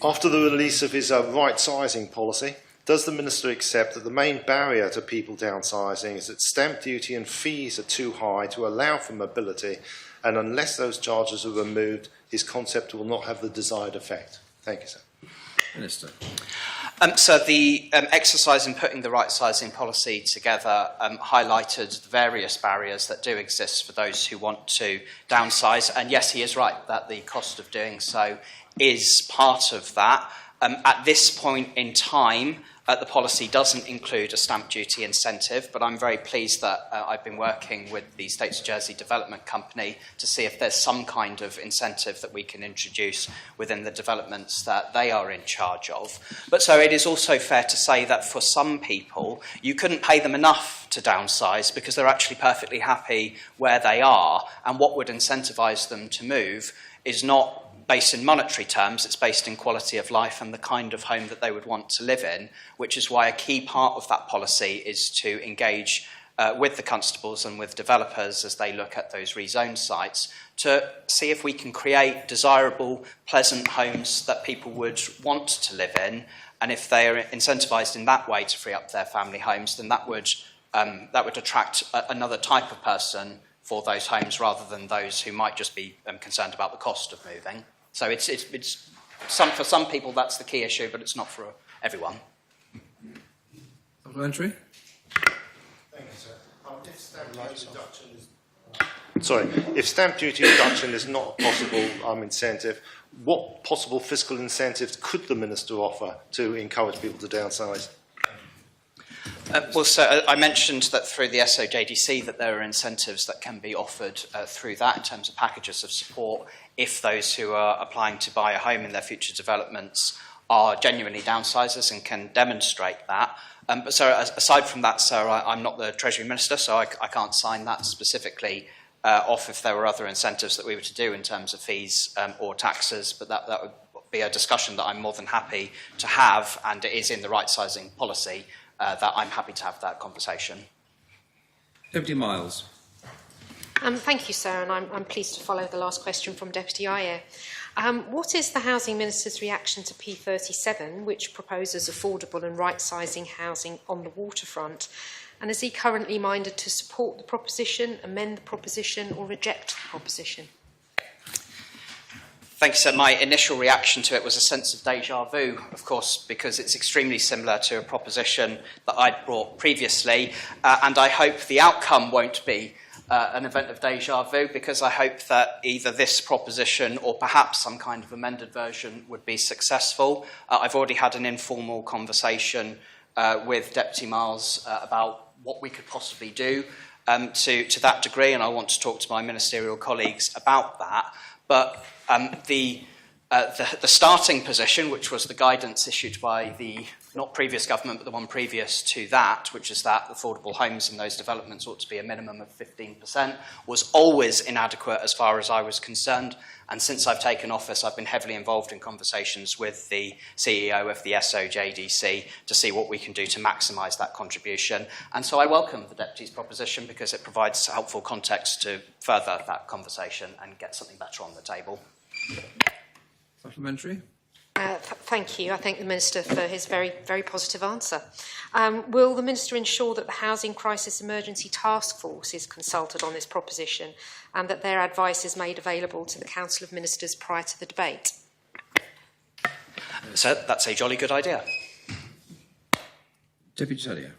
After the release of his right-sizing policy, does the Minister accept that the main barrier to people downsizing is that stamp duty and fees are too high to allow for mobility, and unless those charges are removed, his concept will not have the desired effect? Thank you, sir. Minister. So the exercise in putting the right-sizing policy together highlighted the various barriers that do exist for those who want to downsize. And yes, he is right that the cost of doing so is part of that. At this point in time, the policy doesn't include a stamp duty incentive, but I'm very pleased that I've been working with the States of Jersey Development Company to see if there's some kind of incentive that we can introduce within the developments that they are in charge of. But so it is also fair to say that for some people, you couldn't pay them enough to downsize because they're actually perfectly happy where they are, and what would incentivise them to move is not based in monetary terms, it's based in quality of life and the kind of home that they would want to live in, which is why a key part of that policy is to engage with the constables and with developers as they look at those rezoned sites to see if we can create desirable, pleasant homes that people would want to live in. And if they are incentivised in that way to free up their family homes, then that would attract another type of person for those homes rather than those who might just be concerned about the cost of moving. So for some people that's the key issue, but it's not for everyone. Supplementary? Thank you, sir. If stamp duty reduction is not a possible incentive, what possible fiscal incentives could the Minister offer to encourage people to downsize? So I mentioned that through the SOJDC that there are incentives that can be offered through that in terms of packages of support if those who are applying to buy a home in their future developments are genuinely downsizers and can demonstrate that. But so aside from that, sir, I'm not the Treasury Minister, so I can't sign that specifically off if there were other incentives that we were to do in terms of fees or taxes, but that would be a discussion that I'm more than happy to have, and it is in the right-sizing policy that I'm happy to have that conversation. Deputy Miles. Thank you, sir, and I'm pleased to follow the last question from Deputy Ayer. What is the Housing Minister's reaction to P37, which proposes affordable and right-sizing housing on the waterfront? And is he currently minded to support the proposition, amend the proposition, or reject the proposition? Thank you, sir. My initial reaction to it was a sense of déjà vu, of course, because it's extremely similar to a proposition that I'd brought previously, and I hope the outcome won't be an event of déjà vu, because I hope that either this proposition or perhaps some kind of amended version would be successful. I've already had an informal conversation with Deputy Miles about what we could possibly do to that degree, and I want to talk to my ministerial colleagues about that. But the starting position, which was the guidance issued by the not previous government, but the one previous to that, which is that affordable homes in those developments ought to be a minimum of 15%, was always inadequate as far as I was concerned. And since I've taken office, I've been heavily involved in conversations with the CEO of the SOJDC to see what we can do to maximise that contribution. And so I welcome the Deputy's proposition because it provides helpful context to further that conversation and get something better on the table. Supplementary? Thank you. I thank the Minister for his very, very positive answer. Will the Minister ensure that the Housing Crisis Emergency Task Force is consulted on this proposition and that their advice is made available to the Council of Ministers prior to the debate? So that's a jolly good idea. Deputy Tellier.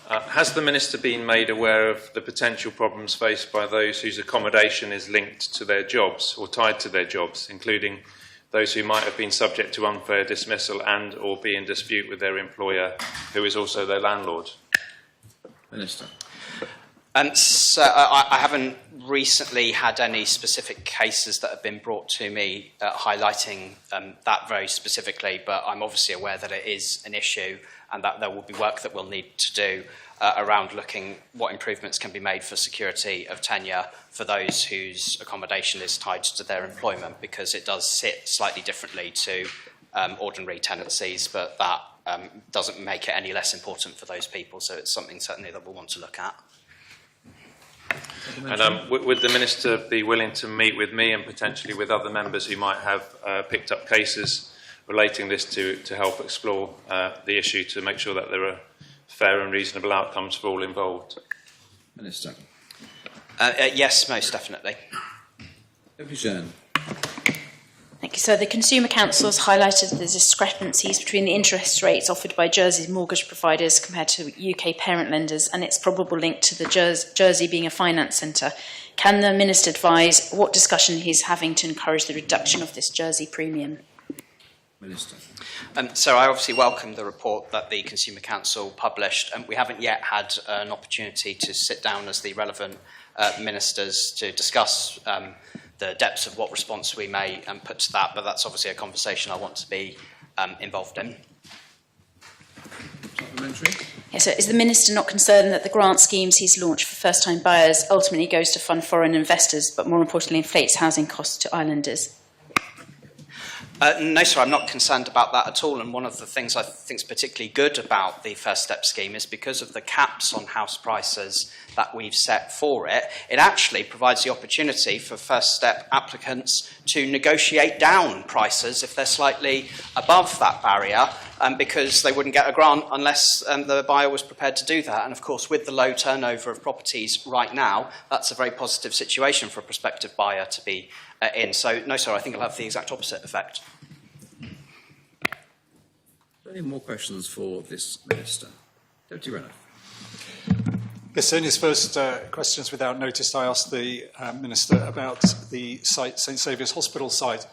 Has the Minister been made aware of the potential problems faced by those whose accommodation is linked to their jobs or tied to their jobs, including those who might have been subject to unfair dismissal and or be in dispute with their employer, who is also their landlord? Minister. I haven't recently had any specific cases that have been brought to me highlighting that very specifically, but I'm obviously aware that it is an issue and that there will be work that we'll need to do around looking what improvements can be made for security of tenure for those whose accommodation is tied to their employment, because it does sit slightly differently to ordinary tenancies, but that doesn't make it any less important for those people, so it's something certainly that we'll want to look at. And would the Minister be willing to meet with me and potentially with other members who might have picked up cases relating this to help explore the issue to make sure that there are fair and reasonable outcomes for all involved? Minister. Yes, most definitely. Thank you. So the Consumer Council has highlighted the discrepancies between the interest rates offered by Jersey's mortgage providers compared to UK parent lenders and its probable link to the Jersey being a finance centre. Can the Minister advise what discussion he's having to encourage the reduction of this Jersey premium? Minister. So I obviously welcome the report that the Consumer Council published, and we haven't yet had an opportunity to sit down as the relevant ministers to discuss the depths of what response we may put to that, but that's obviously a conversation I want to be involved in. Supplementary. Yes, so is the Minister not concerned that the grant schemes he's launched for first-time buyers ultimately goes to fund foreign investors, but more importantly inflates housing costs to islanders? No, sir, I'm not concerned about that at all. And one of the things I think is particularly good about the First Step scheme is because of the caps on house prices that we've set for it, it actually provides the opportunity for First Step applicants to negotiate down prices if they're slightly above that barrier, because they wouldn't get a grant unless the buyer was prepared to do that. And of course, with the low turnover of properties right now, that's a very positive situation for a prospective buyer to be in. So, no, sir, I think it'll have the exact opposite effect. Any more questions for this Minister? Deputy Renner. Yes, in his first questions without notice, I asked the Minister about the site, St Saviour's Hospital site,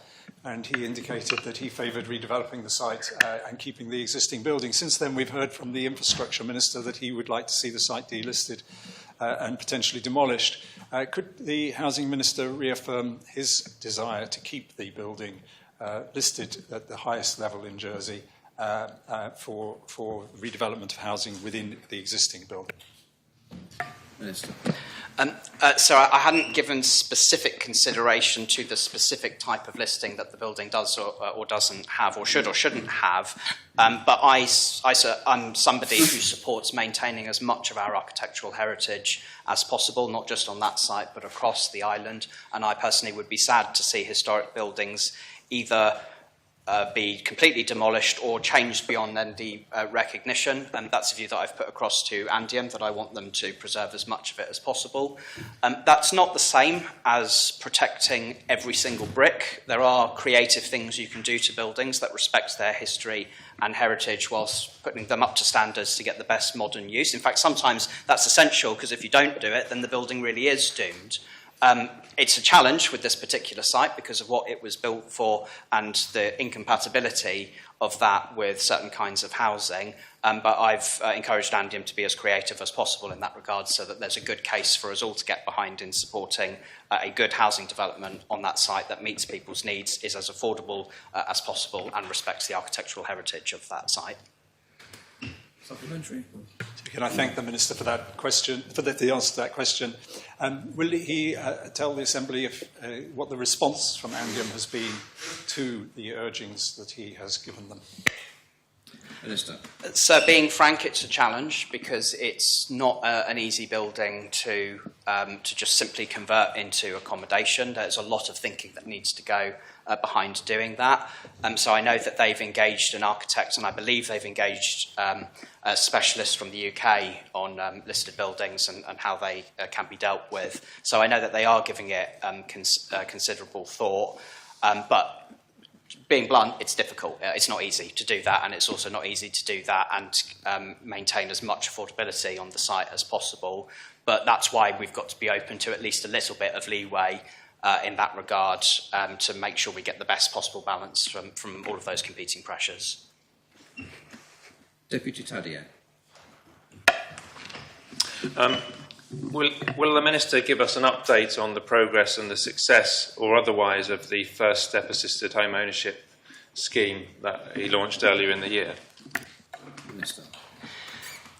and he indicated that he favoured redeveloping the site and keeping the existing building. Since then, we've heard from the Infrastructure Minister that he would like to see the site delisted and potentially demolished. Could the Housing Minister reaffirm his desire to keep the building listed at the highest level in Jersey for redevelopment of housing within the existing building? Minister. So I hadn't given specific consideration to the specific type of listing that the building does or doesn't have, or should or shouldn't have. But I'm somebody who supports maintaining as much of our architectural heritage as possible, not just on that site, but across the island. And I personally would be sad to see historic buildings either be completely demolished or changed beyond ND recognition. And that's a view that I've put across to Andium, that I want them to preserve as much of it as possible. That's not the same as protecting every single brick. There are creative things you can do to buildings that respect their history and heritage whilst putting them up to standards to get the best modern use. In fact, sometimes that's essential, because if you don't do it, then the building really is doomed. It's a challenge with this particular site because of what it was built for and the incompatibility of that with certain kinds of housing. But I've encouraged Andium to be as creative as possible in that regard, so that there's a good case for us all to get behind in supporting a good housing development on that site that meets people's needs, is as affordable as possible, and respects the architectural heritage of that site. Supplementary. Can I thank the Minister for that question, for the answer to that question? Will he tell the Assembly if, what the response from Andium has been to the urgings that he has given them? Minister. So, being frank, it's a challenge because it's not an easy building to just simply convert into accommodation. There's a lot of thinking that needs to go behind doing that. So I know that they've engaged an architect, and I believe they've engaged a specialist from the UK on listed buildings and how they can be dealt with. So I know that they are giving it considerable thought. But being blunt, it's difficult. It's not easy to do that, and it's also not easy to do that and maintain as much affordability on the site as possible. But that's why we've got to be open to at least a little bit of leeway in that regard to make sure we get the best possible balance from all of those competing pressures. Deputy Tadier. Will the Minister give us an update on the progress and the success or otherwise of the First Step Assisted Home Ownership scheme that he launched earlier in the year? Minister.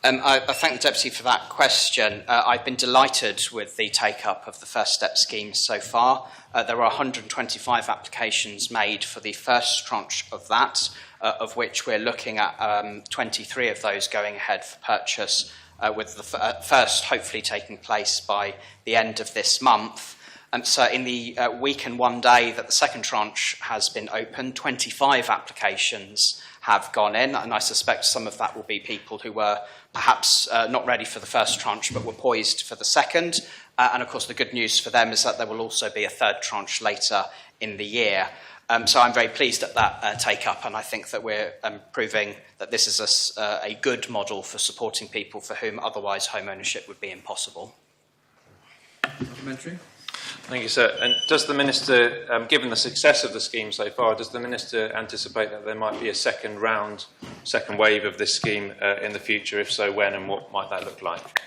I thank the Deputy for that question. I've been delighted with the take-up of the First Step scheme so far. There are 125 applications made for the first tranche of that, of which we're looking at 23 of those going ahead for purchase, with the first hopefully taking place by the end of this month. So in the week and 1 day that the second tranche has been opened, 25 applications have gone in, and I suspect some of that will be people who were perhaps not ready for the first tranche but were poised for the second. And of course the good news for them is that there will also be a third tranche later in the year. So I'm very pleased at that take-up, and I think that we're proving that this is a good model for supporting people for whom otherwise home ownership would be impossible. Supplementary. Thank you, sir. And does the Minister, given the success of the scheme so far, does the Minister anticipate that there might be a second wave of this scheme in the future? If so, when, and what might that look like?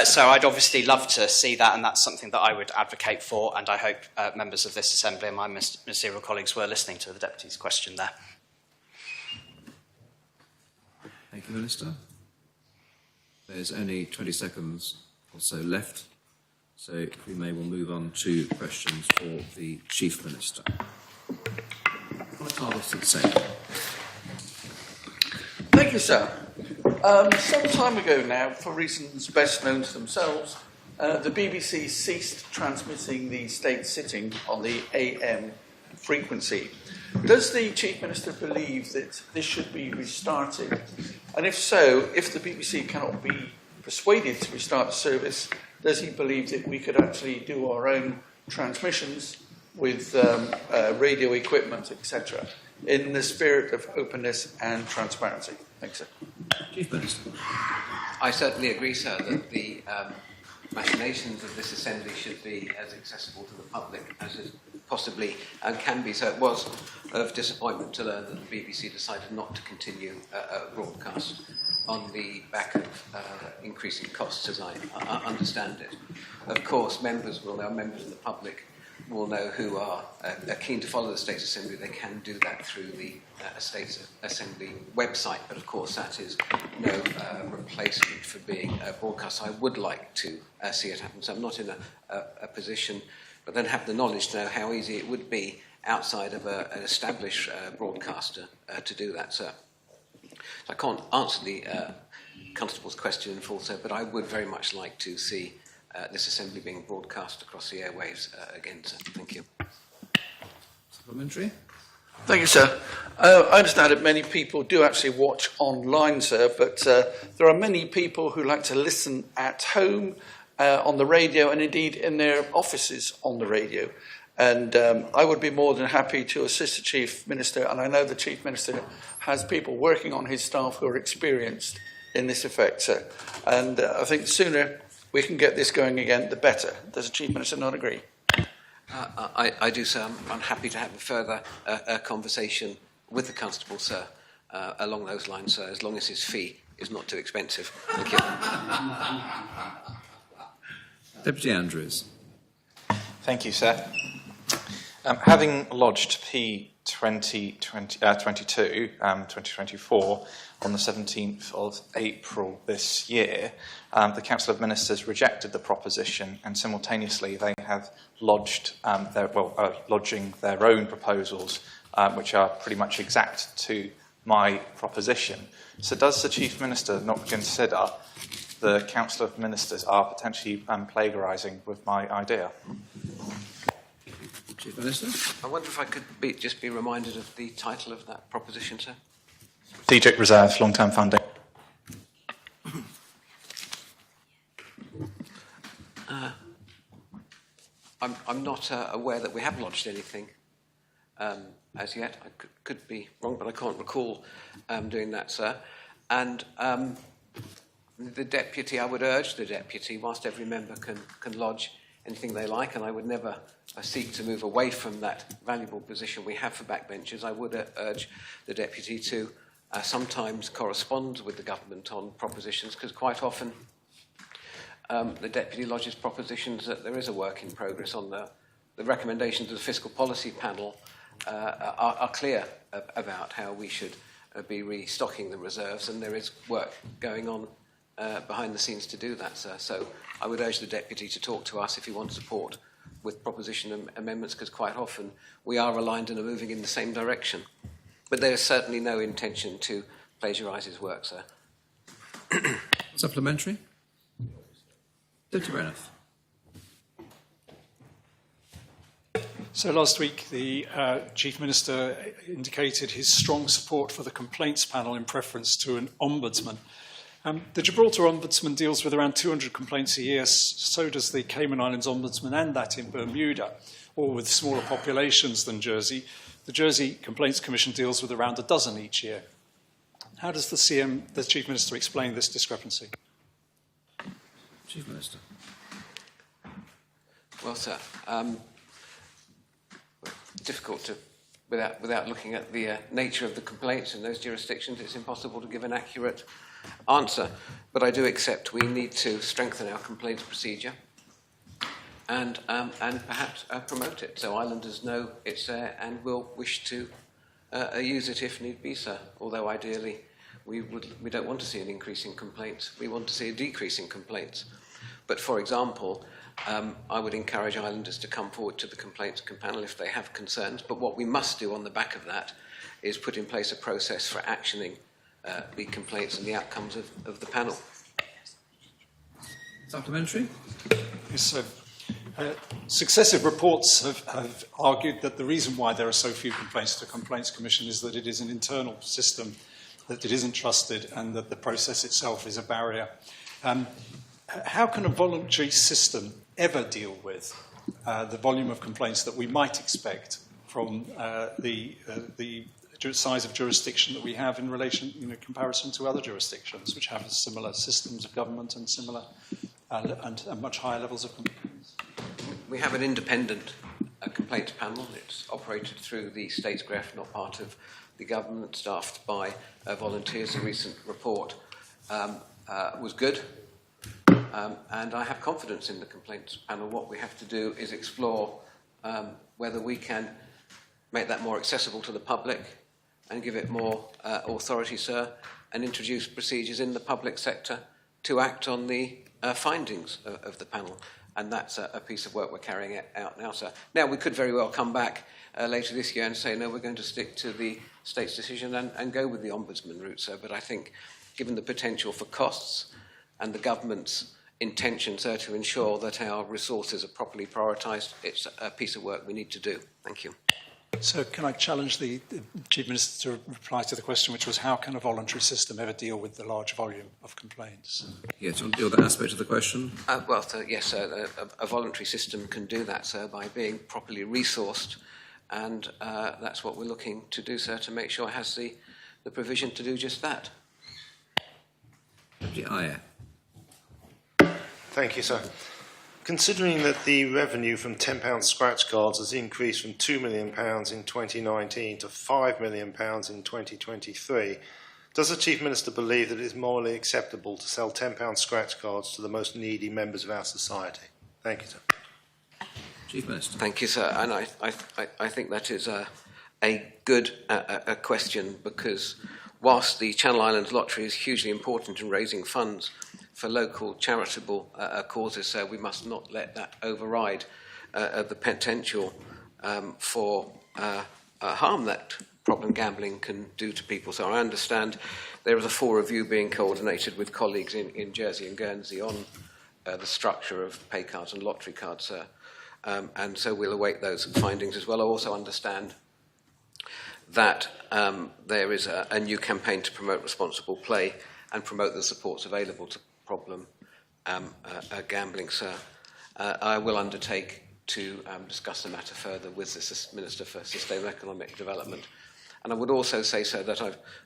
So I'd obviously love to see that, and that's something that I would advocate for, and I hope members of this Assembly and my ministerial colleagues were listening to the Deputy's question there. Thank you, Minister. There's only 20 seconds or so left, so if we may, we'll move on to questions for the Chief Minister. Thank you, sir. Some time ago now, for reasons best known to themselves, the BBC ceased transmitting the state sitting on the AM frequency. Does the Chief Minister believe that this should be restarted? And if so, if the BBC cannot be persuaded to restart the service, does he believe that we could actually do our own transmissions with radio equipment, etc., in the spirit of openness and transparency? Thanks, sir. Chief Minister. I certainly agree, sir, that the machinations of this Assembly should be as accessible to the public as it possibly can be. So it was of disappointment to learn that the BBC decided not to continue broadcast on the back of increasing costs, as I understand it. Of course, members of the public will know who are keen to follow the State Assembly. They can do that through the State Assembly website, but of course that is no replacement for being broadcast. I would like to see it happen, so I'm not in a position, but then have the knowledge to know how easy it would be outside of an established broadcaster to do that, sir. So I can't answer the Constable's question in full, sir, but I would very much like to see this Assembly being broadcast across the airwaves again, sir. Thank you. Supplementary. Thank you, sir. I understand that many people do actually watch online, sir, but there are many people who like to listen at home on the radio and indeed in their offices on the radio. And I would be more than happy to assist the Chief Minister, and I know the Chief Minister has people working on his staff who are experienced in this effect, sir. And I think the sooner we can get this going again, the better. Does the Chief Minister not agree? I do, sir. I'm happy to have a further conversation with the Constable, sir, along those lines, sir, as long as his fee is not too expensive. Thank you. Deputy Andrews. Thank you, sir. Having lodged P2024 on the 17th of April this year, the Council of Ministers rejected the proposition, and simultaneously they have lodged lodging their own proposals, which are pretty much exact to my proposition. So does the Chief Minister not consider the Council of Ministers are potentially plagiarising with my idea? Chief Minister. I wonder if I could just be reminded of the title of that proposition, sir. Strategic Reserve, long-term funding. I'm not aware that we have lodged anything as yet. I could be wrong, but I can't recall doing that, sir. And the Deputy, I would urge the Deputy, whilst every member can lodge anything they like, and I would never seek to move away from that valuable position we have for backbenchers, I would urge the Deputy to sometimes correspond with the government on propositions, because quite often the Deputy lodges propositions that there is a work in progress on the recommendations of the Fiscal Policy Panel are clear about how we should be restocking the reserves, and there is work going on behind the scenes to do that, sir. So I would urge the Deputy to talk to us if he wants support with proposition amendments, because quite often we are aligned and are moving in the same direction. But there is certainly no intention to plagiarise his work, sir. Supplementary? Deputy Bailiff. So last week, the Chief Minister indicated his strong support for the complaints panel in preference to an ombudsman. The Gibraltar Ombudsman deals with around 200 complaints a year, so does the Cayman Islands Ombudsman and that in Bermuda, all with smaller populations than Jersey. The Jersey Complaints Commission deals with around a dozen each year. How does the Chief Minister explain this discrepancy? Chief Minister. Well, sir, difficult to, without looking at the nature of the complaints in those jurisdictions, it's impossible to give an accurate answer. But I do accept we need to strengthen our complaints procedure and perhaps promote it, so islanders know it's there and will wish to use it if need be, sir. Although ideally we don't want to see an increase in complaints, we want to see a decrease in complaints. But for example, I would encourage islanders to come forward to the complaints panel if they have concerns, but what we must do on the back of that is put in place a process for actioning the complaints and the outcomes of the panel. Supplementary? Yes, sir. Successive reports have argued that the reason why there are so few complaints to the Complaints Commission is that it is an internal system, that it isn't trusted, and that the process itself is a barrier. How can a voluntary system ever deal with the volume of complaints that we might expect from the size of jurisdiction that we have in relation, in comparison to other jurisdictions which have similar systems of government and similar and much higher levels of complaints? We have an independent complaints panel. It's operated through the States Graph, not part of the government, staffed by volunteers. The recent report was good. And I have confidence in the complaints panel. What we have to do is explore whether we can make that more accessible to the public and give it more authority, sir, and introduce procedures in the public sector to act on the findings of the panel. And that's a piece of work we're carrying out now, sir. Now, we could very well come back later this year and say, no, we're going to stick to the state's decision and go with the ombudsman route, sir. But I think, given the potential for costs and the government's intention, sir, to ensure that our resources are properly prioritised, it's a piece of work we need to do. Thank you. So can I challenge the Chief Minister to reply to the question, which was how can a voluntary system ever deal with the large volume of complaints? Yes, on the other aspect of the question. Well, sir, yes, sir, a voluntary system can do that, sir, by being properly resourced, and that's what we're looking to do, sir, to make sure it has the provision to do just that. Thank you, sir. Considering that the revenue from £10 scratch cards has increased from £2 million in 2019 to £5 million in 2023, does the Chief Minister believe that it is morally acceptable to sell £10 scratch cards to the most needy members of our society? Thank you, sir. Chief Minister. Thank you, sir. And I think that is a good question, because whilst the Channel Islands Lottery is hugely important in raising funds for local charitable causes, so we must not let that override the potential for harm that problem gambling can do to people. So I understand there is a full review being coordinated with colleagues in Jersey and Guernsey on the structure of pay cards and lottery cards, sir. And so we'll await those findings as well. I also understand that there is a new campaign to promote responsible play and promote the supports available to problem gambling, sir. I will undertake to discuss the matter further with the Minister for Sustainable Economic Development. And I would also say, sir, that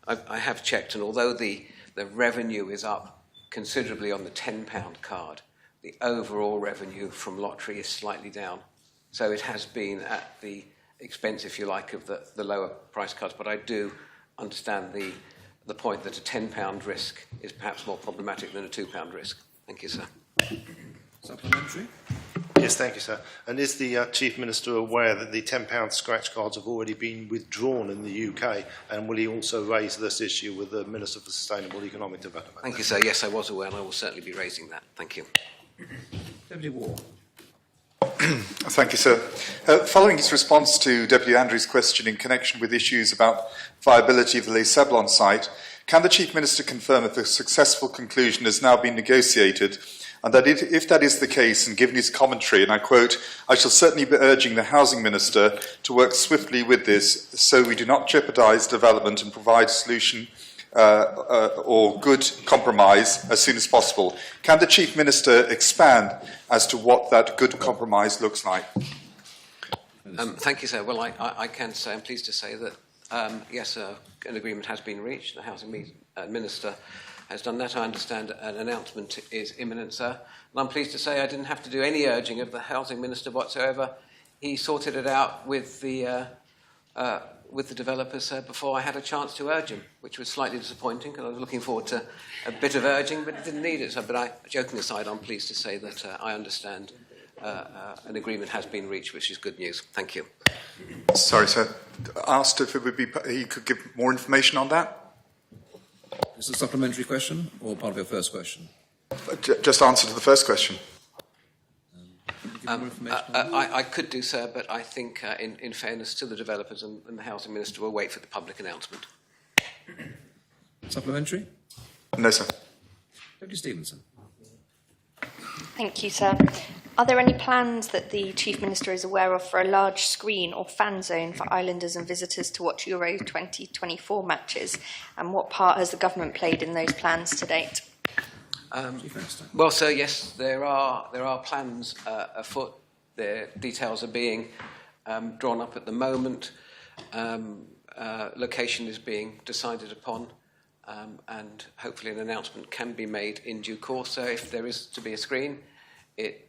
I have checked, and although the revenue is up considerably on the £10 card, the overall revenue from lottery is slightly down. So it has been at the expense, if you like, of the lower price cards. But I do understand the point that a £10 risk is perhaps more problematic than a £2 risk. Thank you, sir. Supplementary. Yes, thank you, sir. And is the Chief Minister aware that the £10 scratch cards have already been withdrawn in the UK? And will he also raise this issue with the Minister for Sustainable Economic Development? Thank you, sir. Yes, I was aware, and I will certainly be raising that. Thank you. Deputy Ward. Thank you, sir. Following his response to Deputy Andrews' question in connection with issues about viability of the Les Sablons site, can the Chief Minister confirm if a successful conclusion has now been negotiated, and that if that is the case, and given his commentary, and I quote, "I shall certainly be urging the Housing Minister to work swiftly with this so we do not jeopardise development and provide a solution or good compromise as soon as possible." Can the Chief Minister expand as to what that good compromise looks like? Thank you, sir. Well, I can say, I'm pleased to say that, yes, an agreement has been reached. The Housing Minister has done that. I understand an announcement is imminent, sir. And I'm pleased to say I didn't have to do any urging of the Housing Minister whatsoever. He sorted it out with the developers before I had a chance to urge him, which was slightly disappointing because I was looking forward to a bit of urging, but it didn't need it. So, joking aside, I'm pleased to say that I understand an agreement has been reached, which is good news. Thank you. Sorry, sir. Asked if it would be, he could give more information on that? Is it a supplementary question or part of your first question? Just answer to the first question. I could do, sir, but I think, in fairness to the developers and the Housing Minister, will wait for the public announcement. Supplementary? No, sir. Deputy Stevenson. Thank you, sir. Are there any plans that the Chief Minister is aware of for a large screen or fan zone for islanders and visitors to watch Euro 2024 matches? And what part has the government played in those plans to date? Well, sir, yes, there are plans afoot. The details are being drawn up at the moment. Location is being decided upon, and hopefully an announcement can be made in due course. So if there is to be a screen, it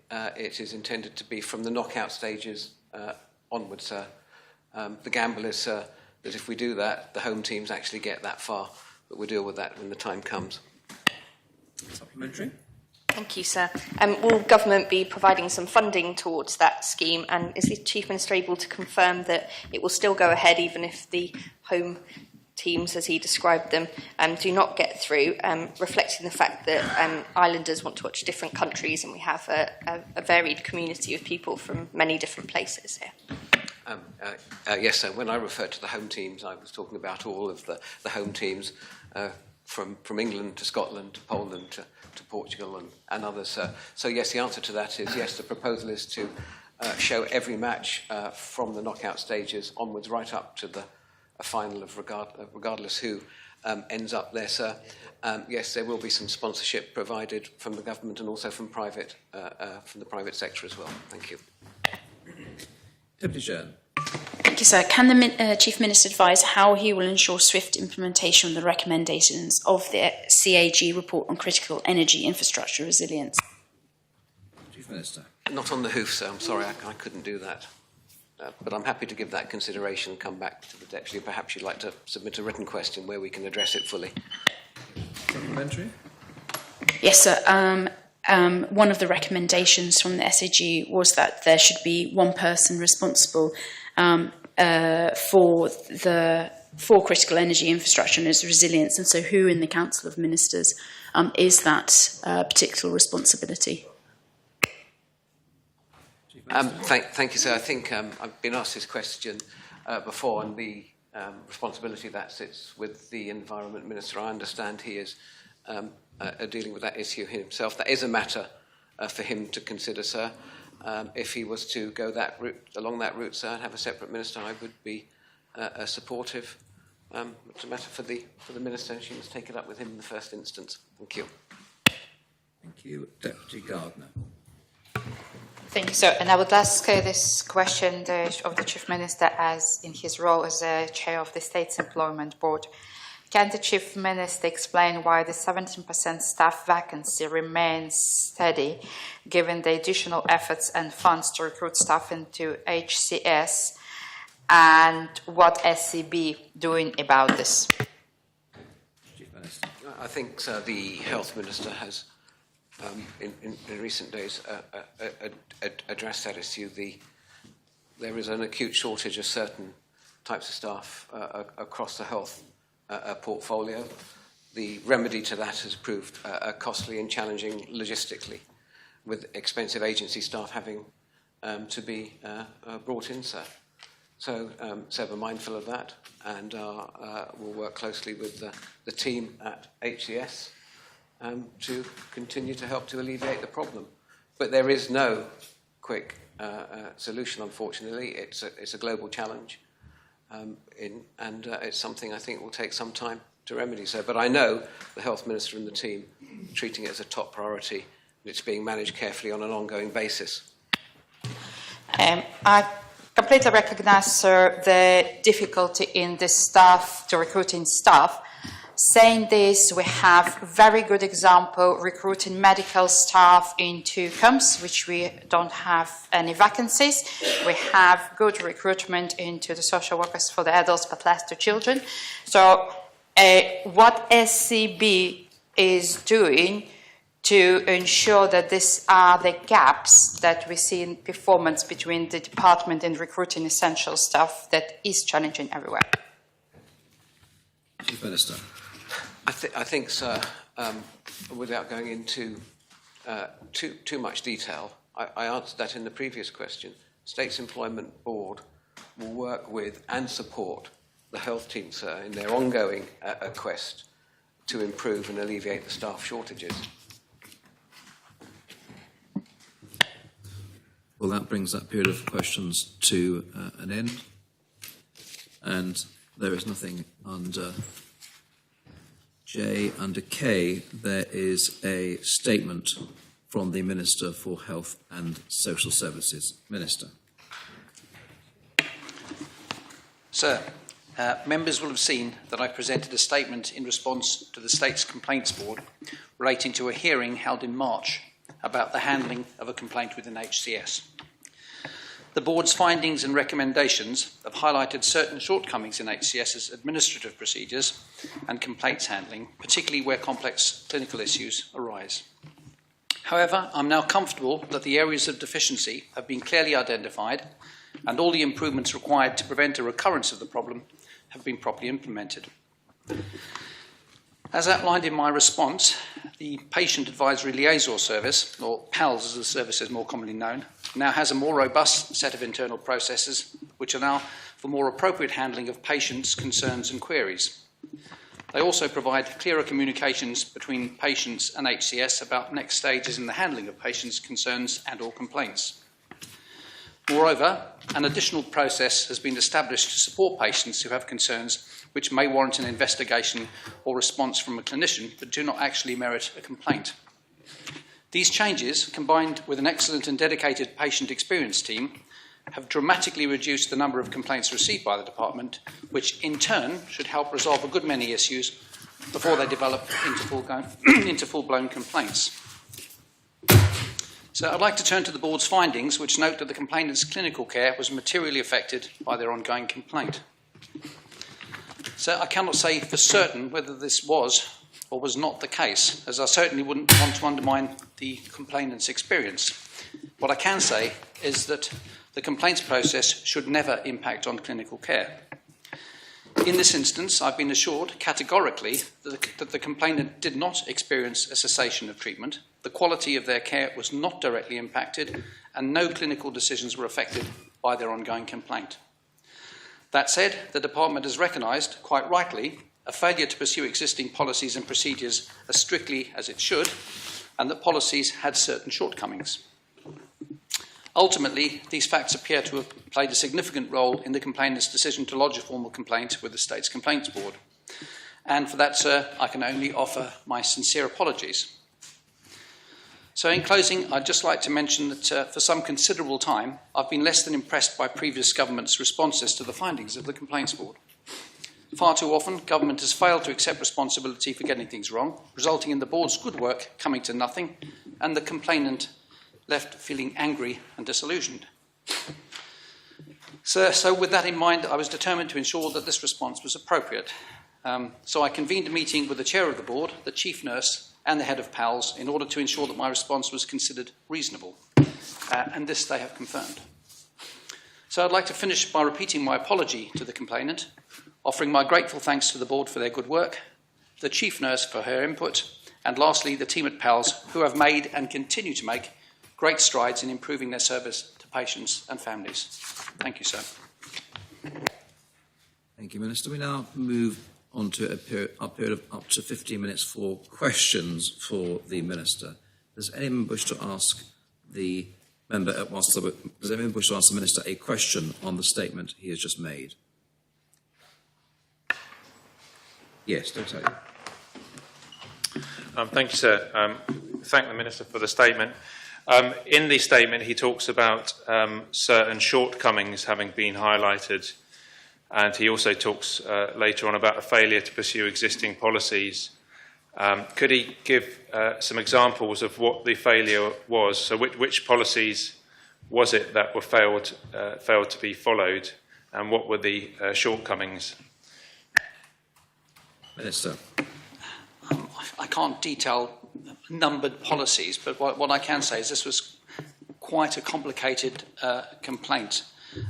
is intended to be from the knockout stages onwards, sir. The gamble is, sir, that if we do that, the home teams actually get that far, but we'll deal with that when the time comes. Supplementary? Thank you, sir. Will government be providing some funding towards that scheme? And is the Chief Minister able to confirm that it will still go ahead even if the home teams, as he described them, do not get through, reflecting the fact that islanders want to watch different countries and we have a varied community of people from many different places here? Yes, sir. When I referred to the home teams, I was talking about all of the home teams from England to Scotland to Poland to Portugal and others. So yes, the answer to that is yes, the proposal is to show every match from the knockout stages onwards right up to a final of regardless who ends up there, sir. Yes, there will be some sponsorship provided from the government and also from the private sector as well. Thank you. Deputy Chair. Thank you, sir. Can the Chief Minister advise how he will ensure swift implementation of the recommendations of the CAG report on critical energy infrastructure resilience? Chief Minister. Not on the hoof, sir. I'm sorry, I couldn't do that. But I'm happy to give that consideration and come back to the Deputy. Perhaps you'd like to submit a written question where we can address it fully. Supplementary? Yes, sir. One of the recommendations from the SAG was that there should be one person responsible for critical energy infrastructure and its resilience. And so who in the Council of Ministers is that particular responsibility? Thank you, sir. I think I've been asked this question before, and the responsibility that sits with the Environment Minister. I understand he is dealing with that issue himself. That is a matter for him to consider, sir. If he was to go along that route, sir, and have a separate minister, I would be supportive. It's a matter for the minister, and she must take it up with him in the first instance. Thank you. Thank you. Deputy Gardner. Thank you, sir. And I would ask this question of the Chief Minister as in his role as Chair of the State's Employment Board. Can the Chief Minister explain why the 17% staff vacancy remains steady, given the additional efforts and funds to recruit staff into HCS, and what SCB doing about this? I think, sir, the Health Minister has in recent days addressed that issue. There is an acute shortage of certain types of staff across the health portfolio. The remedy to that has proved costly and challenging logistically, with expensive agency staff having to be brought in, sir. So we're mindful of that, and we'll work closely with the team at HCS to continue to help to alleviate the problem. But there is no quick solution, unfortunately. It's a global challenge, and it's something I think will take some time to remedy. So, but I know the Health Minister and the team are treating it as a top priority, and it's being managed carefully on an ongoing basis. I completely recognise, sir, the difficulty in the staff, to recruiting staff. Saying this, we have very good example recruiting medical staff into CUMS, which we don't have any vacancies. We have good recruitment into the social workers for the adults, but less to children. So what SCB is doing to ensure that these are the gaps that we see in performance between the department and recruiting essential staff that is challenging everywhere. Chief Minister. I think, sir, without going into too much detail, I answered that in the previous question. States Employment Board will work with and support the health team, sir, in their ongoing quest to improve and alleviate the staff shortages. Well, that brings that period of questions to an end. And there is nothing under J. Under K, there is a statement from the Minister for Health and Social Services. Minister. Sir, members will have seen that I presented a statement in response to the State's Complaints Board relating to a hearing held in March about the handling of a complaint within HCS. The Board's findings and recommendations have highlighted certain shortcomings in HCS's administrative procedures and complaints handling, particularly where complex clinical issues arise. However, I'm now comfortable that the areas of deficiency have been clearly identified and all the improvements required to prevent a recurrence of the problem have been properly implemented. As outlined in my response, the Patient Advisory Liaison Service, or PALS as the service is more commonly known, now has a more robust set of internal processes which allow for more appropriate handling of patients' concerns and queries. They also provide clearer communications between patients and HCS about next stages in the handling of patients' concerns and or complaints. Moreover, an additional process has been established to support patients who have concerns which may warrant an investigation or response from a clinician but do not actually merit a complaint. These changes, combined with an excellent and dedicated patient experience team, have dramatically reduced the number of complaints received by the department, which in turn should help resolve a good many issues before they develop into full-blown complaints. So I'd like to turn to the Board's findings, which note that the complainant's clinical care was materially affected by their ongoing complaint. So I cannot say for certain whether this was or was not the case, as I certainly wouldn't want to undermine the complainant's experience. What I can say is that the complaints process should never impact on clinical care. In this instance, I've been assured categorically that the complainant did not experience a cessation of treatment, the quality of their care was not directly impacted, and no clinical decisions were affected by their ongoing complaint. That said, the department has recognised, quite rightly, a failure to pursue existing policies and procedures as strictly as it should, and that policies had certain shortcomings. Ultimately, these facts appear to have played a significant role in the complainant's decision to lodge a formal complaint with the State's Complaints Board. And for that, sir, I can only offer my sincere apologies. So in closing, I'd just like to mention that for some considerable time, I've been less than impressed by previous government's responses to the findings of the Complaints Board. Far too often, government has failed to accept responsibility for getting things wrong, resulting in the Board's good work coming to nothing and the complainant left feeling angry and disillusioned. So with that in mind, I was determined to ensure that this response was appropriate. So I convened a meeting with the chair of the board, the chief nurse, and the head of PALS in order to ensure that my response was considered reasonable. And this they have confirmed. So I'd like to finish by repeating my apology to the complainant, offering my grateful thanks to the board for their good work, the chief nurse for her input, and lastly, the team at PALS, who have made and continue to make great strides in improving their service to patients and families. Thank you, sir. Thank you, Minister. We now move on to a period of up to 15 minutes for questions for the Minister. Does anyone wish to ask the does anyone wish to ask the Minister a question on the statement he has just made? Yes, don't tell you. Thank you, sir. Thank the Minister for the statement. In the statement, he talks about certain shortcomings having been highlighted, and he also talks later on about a failure to pursue existing policies. Could he give some examples of what the failure was? So which policies was it that were failed to be followed, and what were the shortcomings? Minister. I can't detail numbered policies, but what I can say is this was quite a complicated complaint.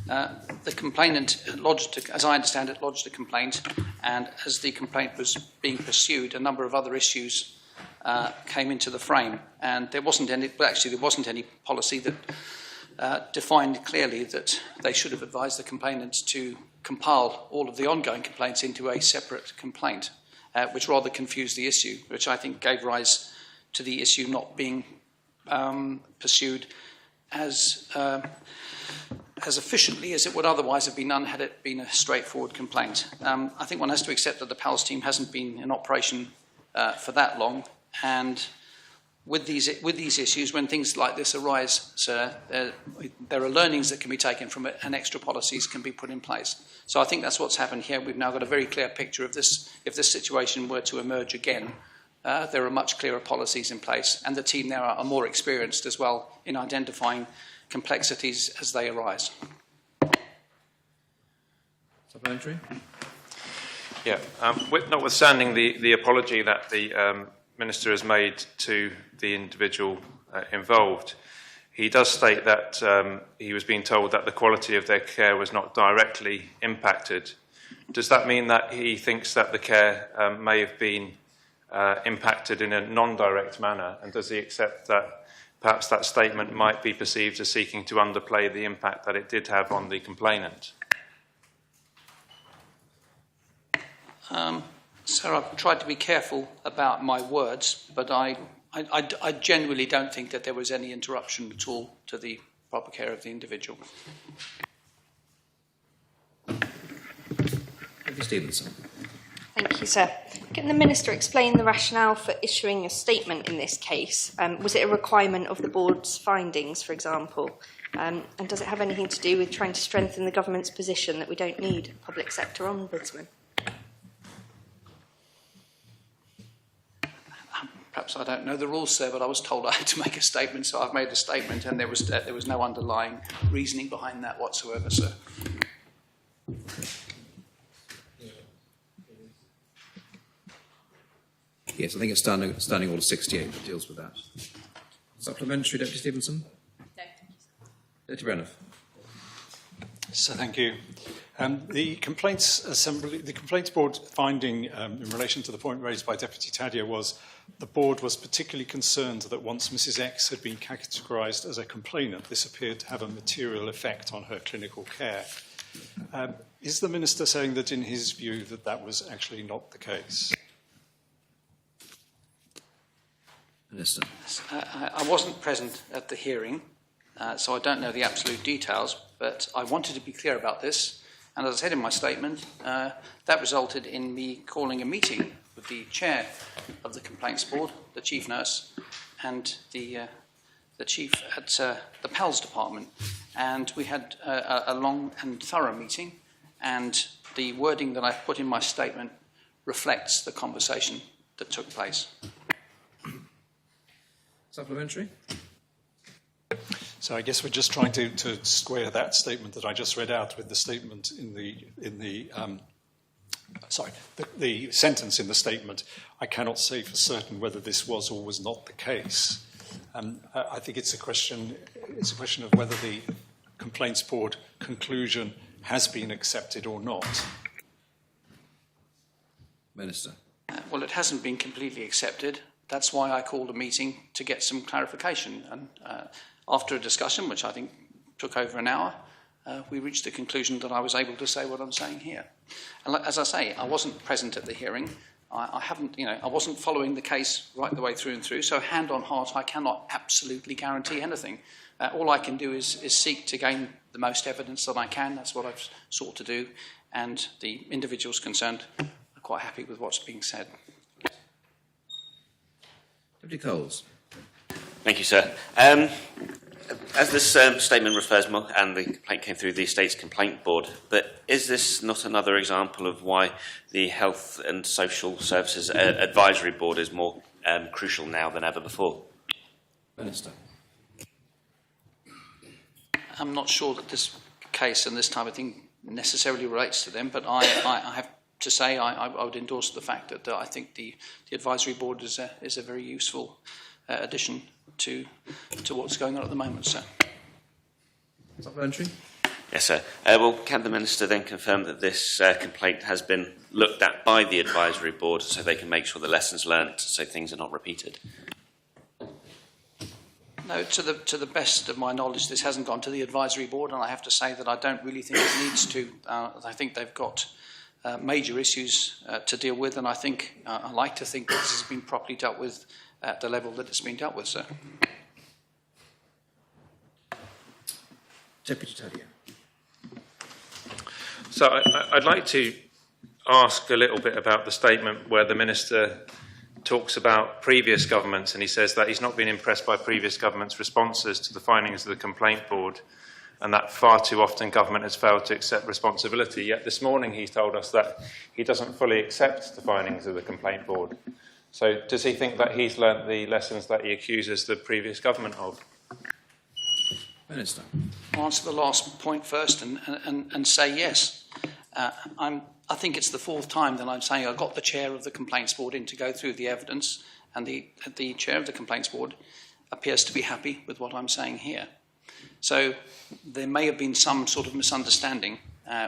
The complainant lodged, as I understand it, lodged a complaint, and as the complaint was being pursued, a number of other issues came into the frame, and there wasn't any policy that defined clearly that they should have advised the complainant to compile all of the ongoing complaints into a separate complaint, which rather confused the issue, which I think gave rise to the issue not being pursued as efficiently as it would otherwise have been done had it been a straightforward complaint. I think one has to accept that the PALS team hasn't been in operation for that long, and with these issues, when things like this arise, sir, there are learnings that can be taken from it, and extra policies can be put in place. So I think that's what's happened here. We've now got a very clear picture of this. If this situation were to emerge again, there are much clearer policies in place, and the team there are more experienced as well in identifying complexities as they arise. Supplementary? Yeah, notwithstanding the apology that the Minister has made to the individual involved, he does state that he was being told that the quality of their care was not directly impacted. Does that mean that he thinks that the care may have been impacted in a non-direct manner, and does he accept that perhaps that statement might be perceived as seeking to underplay the impact that it did have on the complainant? Sir, I've tried to be careful about my words, but I genuinely don't think that there was any interruption at all to the proper care of the individual. Stevenson. Thank you, sir. Can the Minister explain the rationale for issuing a statement in this case? Was it a requirement of the board's findings, for example? And does it have anything to do with trying to strengthen the government's position that we don't need a public sector ombudsman? Perhaps I don't know the rules, sir, but I was told I had to make a statement, so I've made a statement, and there was no underlying reasoning behind that whatsoever, sir. Yes, I think it's Standing Order 68 that deals with that. Supplementary, Deputy Stevenson? No. Deputy Bailiff. So thank you. The Complaints Board finding in relation to the point raised by Deputy Tadia was the board was particularly concerned that once Mrs X had been categorised as a complainant, this appeared to have a material effect on her clinical care. Is the Minister saying that in his view that was actually not the case? Minister. I wasn't present at the hearing, so I don't know the absolute details, but I wanted to be clear about this. And as I said in my statement, that resulted in me calling a meeting with the chair of the Complaints Board, the chief nurse, and the chief at the PALS department. And we had a long and thorough meeting, and the wording that I've put in my statement reflects the conversation that took place. Supplementary? So I guess we're just trying to square that statement that I just read out with the statement in the the sentence in the statement, I cannot say for certain whether this was or was not the case. I think it's a question of whether the Complaints Board conclusion has been accepted or not. Minister. Well, it hasn't been completely accepted. That's why I called a meeting to get some clarification. And after a discussion, which I think took over an hour, we reached the conclusion that I was able to say what I'm saying here. And as I say, I wasn't present at the hearing. I wasn't following the case right the way through and through. So hand on heart, I cannot absolutely guarantee anything. All I can do is seek to gain the most evidence that I can. That's what I've sought to do. And the individuals concerned are quite happy with what's being said. Deputy Coles. Thank you, sir. As this statement refers, and the complaint came through the Estates Complaint Board, but is this not another example of why the Health and Social Services Advisory Board is more crucial now than ever before? Minister. I'm not sure that this case and this type of thing necessarily relates to them, but I have to say I would endorse the fact that I think the Advisory Board is a very useful addition to what's going on at the moment, sir. Supplementary? Yes, sir. Well, can the Minister then confirm that this complaint has been looked at by the Advisory Board so they can make sure the lessons learnt so things are not repeated? No, to the best of my knowledge, this hasn't gone to the Advisory Board, and I have to say that I don't really think it needs to. I think they've got major issues to deal with, and I like to think that this has been properly dealt with at the level that it's been dealt with, sir. Deputy Tadier. So I'd like to ask a little bit about the statement where the Minister talks about previous governments, and he says that he's not been impressed by previous governments' responses to the findings of the Complaint Board, and that far too often government has failed to accept responsibility. Yet this morning he's told us that he doesn't fully accept the findings of the Complaint Board. So does he think that he's learnt the lessons that he accuses the previous government of? Minister. I'll answer the last point first and say yes. I think it's the fourth time that I'm saying I got the chair of the Complaints Board in to go through the evidence, and the chair of the Complaints Board appears to be happy with what I'm saying here. So there may have been some sort of misunderstanding,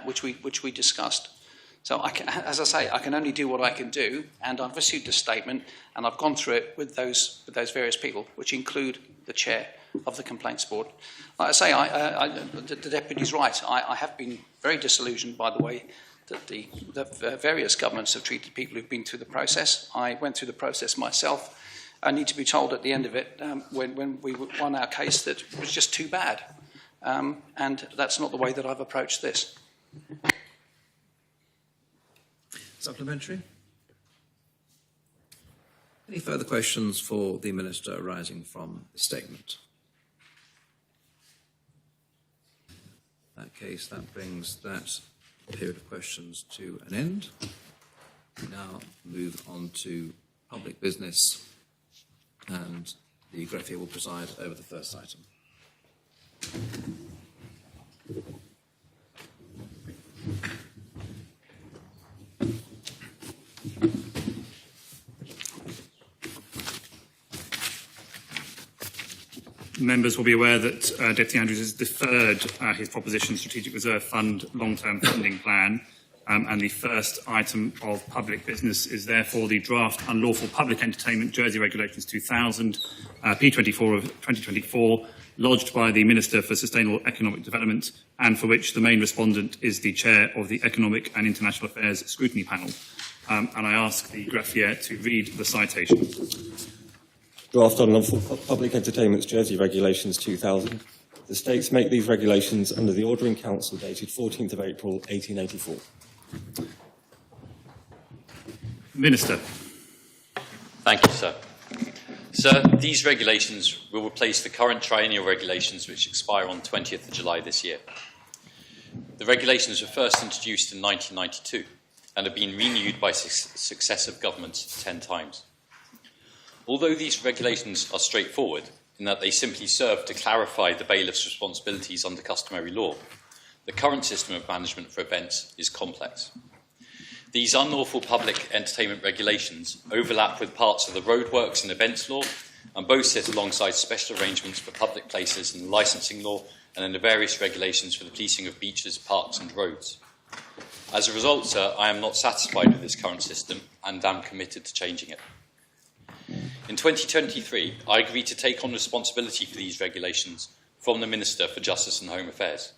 which we discussed. So, as I say, I can only do what I can do, and I've issued a statement, and I've gone through it with those various people, which include the chair of the Complaints Board. Like I say, the deputy's right. I have been very disillusioned by the way that the various governments have treated people who've been through the process. I went through the process myself. I need to be told at the end of it, when we won our case, that it was just too bad. And that's not the way that I've approached this. Supplementary? Any further questions for the Minister arising from the statement? In that case, that brings that period of questions to an end. We now move on to public business, and the greffier will preside over the first item. Members will be aware that Deputy Andrews has deferred his proposition Strategic Reserve Fund long-term funding plan, and the first item of public business is therefore the draft Unlawful Public Entertainment Jersey Regulations 2000, P24 of 2024, lodged by the Minister for Sustainable Economic Development, and for which the main respondent is the Chair of the Economic and International Affairs Scrutiny Panel. And I ask the greffier to read the citation. Draft Unlawful Public Entertainment's Jersey Regulations 2000. The States make these regulations under the Order in Council dated 14th of April 1884. Minister. Thank you, sir. Sir, these regulations will replace the current triennial regulations which expire on 20th of July this year. The regulations were first introduced in 1992 and have been renewed by successive governments 10 times. Although these regulations are straightforward in that they simply serve to clarify the bailiff's responsibilities under customary law, the current system of management for events is complex. These unlawful public entertainment regulations overlap with parts of the roadworks and events law, and both sit alongside special arrangements for public places in the licensing law and in the various regulations for the policing of beaches, parks and roads. As a result, sir, I am not satisfied with this current system and am committed to changing it. In 2023, I agreed to take on responsibility for these regulations from the Minister for Justice and Home Affairs,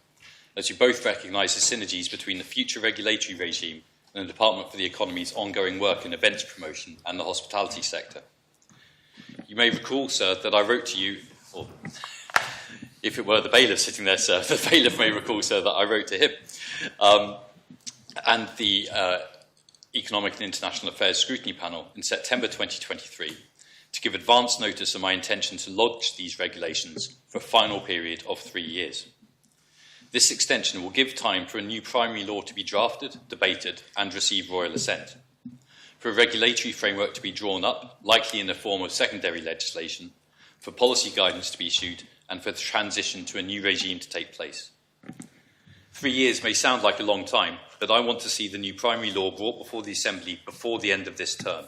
as you both recognise the synergies between the future regulatory regime and the Department for the Economy's ongoing work in events promotion and the hospitality sector. You may recall, sir, that I wrote to you, or if it were the bailiff sitting there, sir, the bailiff may recall, sir, that I wrote to him, and the Economic and International Affairs Scrutiny Panel in September 2023 to give advance notice of my intention to lodge these regulations for a final period of 3 years. This extension will give time for a new primary law to be drafted, debated and receive royal assent, for a regulatory framework to be drawn up, likely in the form of secondary legislation, for policy guidance to be issued and for the transition to a new regime to take place. 3 years may sound like a long time, but I want to see the new primary law brought before the Assembly before the end of this term.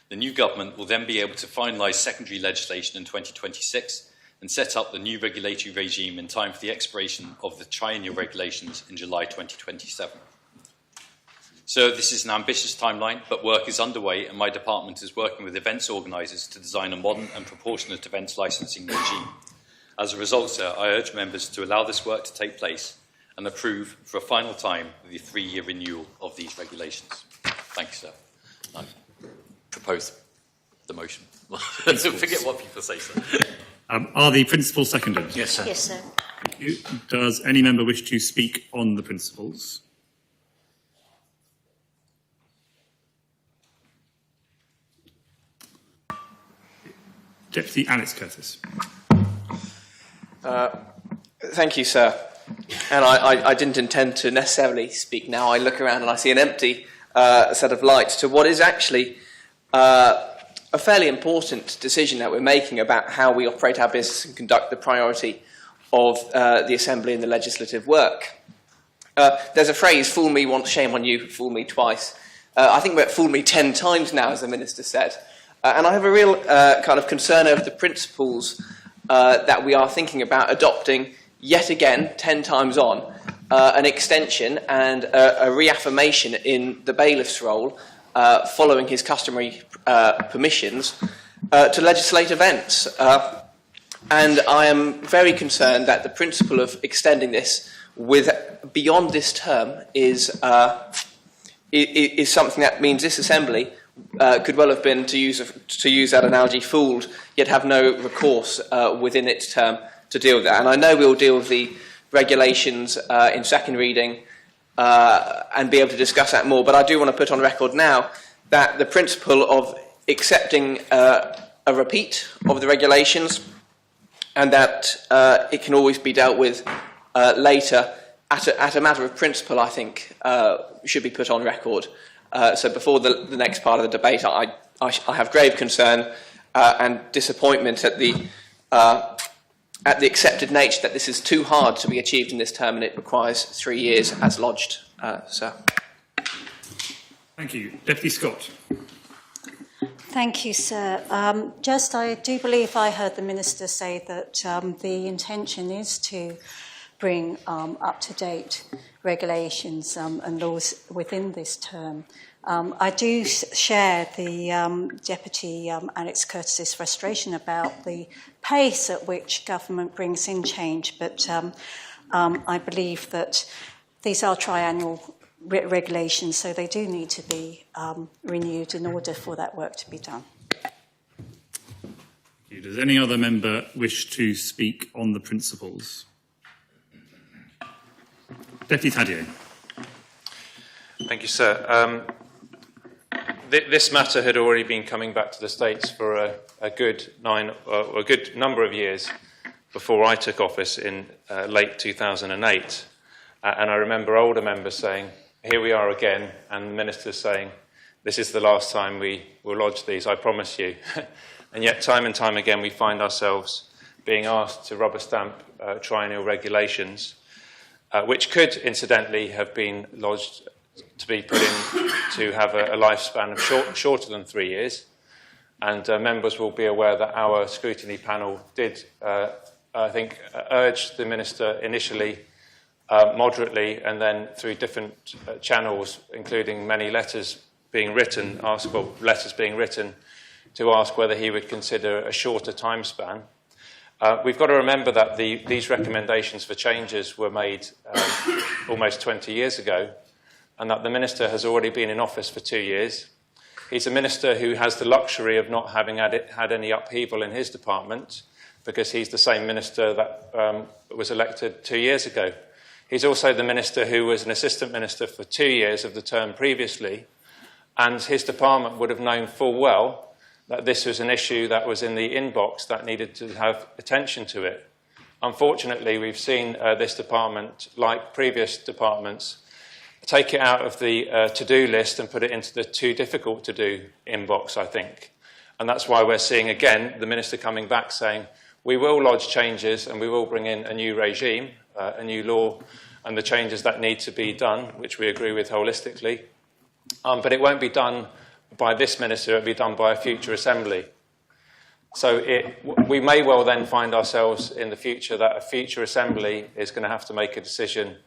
The new government will then be able to finalise secondary legislation in 2026 and set up the new regulatory regime in time for the expiration of the triennial regulations in July 2027. So this is an ambitious timeline, but work is underway and my department is working with events organisers to design a modern and proportionate events licensing regime. As a result, sir, I urge members to allow this work to take place and approve for a final time the 3-year renewal of these regulations. Thank you, sir. I propose the motion. Forget what people say, sir. Are the principles seconded? Yes, sir. Yes, sir. Thank you. Does any member wish to speak on the principles? Deputy Alex Curtis. Thank you, sir. And I didn't intend to necessarily speak now. I look around and I see an empty set of lights to what is actually a fairly important decision that we're making about how we operate our business and conduct the priority of the Assembly and the legislative work. There's a phrase, fool me once, shame on you, fool me twice. I think we've fooled me 10 times now, as the Minister said. And I have a real kind of concern over the principles that we are thinking about adopting yet again, 10 times on, an extension and a reaffirmation in the bailiff's role following his customary permissions to legislate events. And I am very concerned that the principle of extending this beyond this term is something that means this Assembly could well have been, to use that analogy, fooled, yet have no recourse within its term to deal with that. And I know we'll deal with the regulations in second reading and be able to discuss that more, but I do want to put on record now that the principle of accepting a repeat of the regulations and that it can always be dealt with later at a matter of principle, I think, should be put on record. So before the next part of the debate, I have grave concern and disappointment at the accepted nature that this is too hard to be achieved in this term and it requires 3 years as lodged, sir. Thank you. Deputy Scott. Thank you, sir. I do believe I heard the Minister say that the intention is to bring up-to-date regulations and laws within this term. I do share the Deputy Alex Curtis's frustration about the pace at which government brings in change, but I believe that these are triannual regulations, so they do need to be renewed in order for that work to be done. Does any other member wish to speak on the principles? Deputy Thaddeus. Thank you, sir. This matter had already been coming back to the States for a good number of years before I took office in late 2008. And I remember older members saying, here we are again, and the Minister's saying, this is the last time we will lodge these, I promise you. And yet, time and time again, we find ourselves being asked to rubber stamp triennial regulations, which could, incidentally, have been lodged to be put in to have a lifespan of shorter than 3 years. And members will be aware that our scrutiny panel did, I think, urge the Minister initially moderately, and then through different channels, including many letters being written, to ask whether he would consider a shorter time span. We've got to remember that these recommendations for changes were made almost 20 years ago, and that the Minister has already been in office for 2 years. He's a Minister who has the luxury of not having had any upheaval in his department, because he's the same Minister that was elected 2 years ago. He's also the Minister who was an Assistant Minister for 2 years of the term previously, and his department would have known full well that this was an issue that was in the inbox that needed to have attention to it. Unfortunately, we've seen this department, like previous departments, take it out of the to-do list and put it into the too difficult to do inbox, I think. And that's why we're seeing, again, the Minister coming back saying, we will lodge changes and we will bring in a new regime, a new law, and the changes that need to be done, which we agree with holistically. But it won't be done by this Minister, it will be done by a future Assembly. So we may well then find ourselves in the future that a future Assembly is going to have to make a decision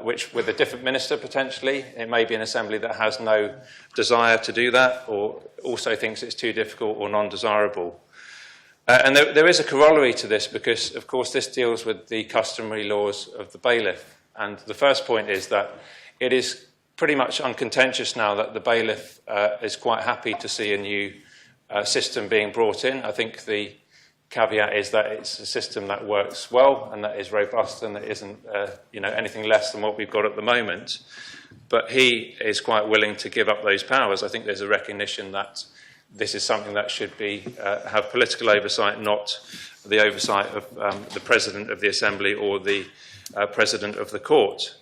which, with a different Minister potentially, it may be an Assembly that has no desire to do that, or also thinks it's too difficult or non-desirable. And there is a corollary to this, because, of course, this deals with the customary laws of the bailiff. And the first point is that it is pretty much uncontentious now that the bailiff is quite happy to see a new system being brought in. I think the caveat is that it's a system that works well and that is robust and that isn't anything less than what we've got at the moment. But he is quite willing to give up those powers. I think there's a recognition that this is something that should be have political oversight, not the oversight of the President of the Assembly or the President of the Court.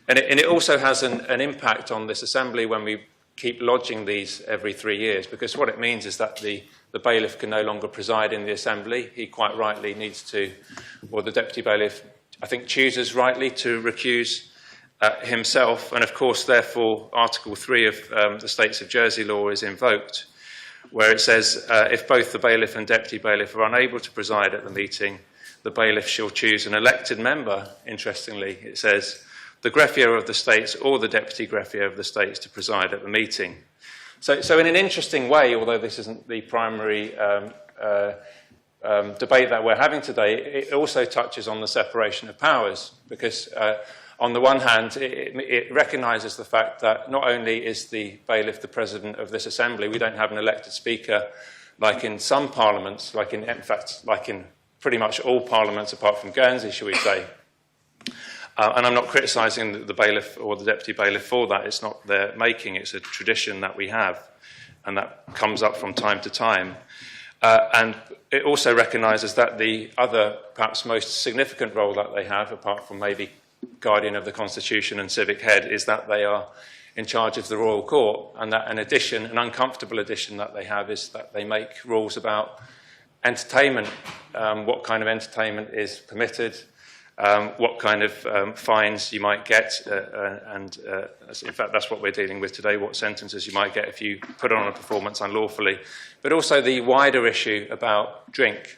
And it also has an impact on this Assembly when we keep lodging these every 3 years, because what it means is that the bailiff can no longer preside in the Assembly. He quite rightly needs to, or the Deputy Bailiff, I think, chooses rightly to recuse himself. And of course, therefore, Article 3 of the States of Jersey law is invoked, where it says, if both the bailiff and Deputy Bailiff are unable to preside at the meeting, the bailiff shall choose an elected member, interestingly, it says, the greffier of the States or the Deputy Greffier of the States to preside at the meeting. So in an interesting way, although this isn't the primary debate that we're having today, it also touches on the separation of powers, because on the one hand, it recognises the fact that not only is the bailiff the president of this Assembly, we don't have an elected speaker like in some parliaments, like in pretty much all parliaments apart from Guernsey, shall we say. And I'm not criticising the bailiff or the deputy bailiff for that. It's not their making. It's a tradition that we have, and that comes up from time to time. And it also recognises that the other, perhaps most significant role that they have, apart from maybe guardian of the Constitution and civic head, is that they are in charge of the Royal Court. And that an uncomfortable addition that they have is that they make rules about entertainment, what kind of entertainment is permitted, what kind of fines you might get, and in fact that's what we're dealing with today, what sentences you might get if you put on a performance unlawfully, but also the wider issue about drink,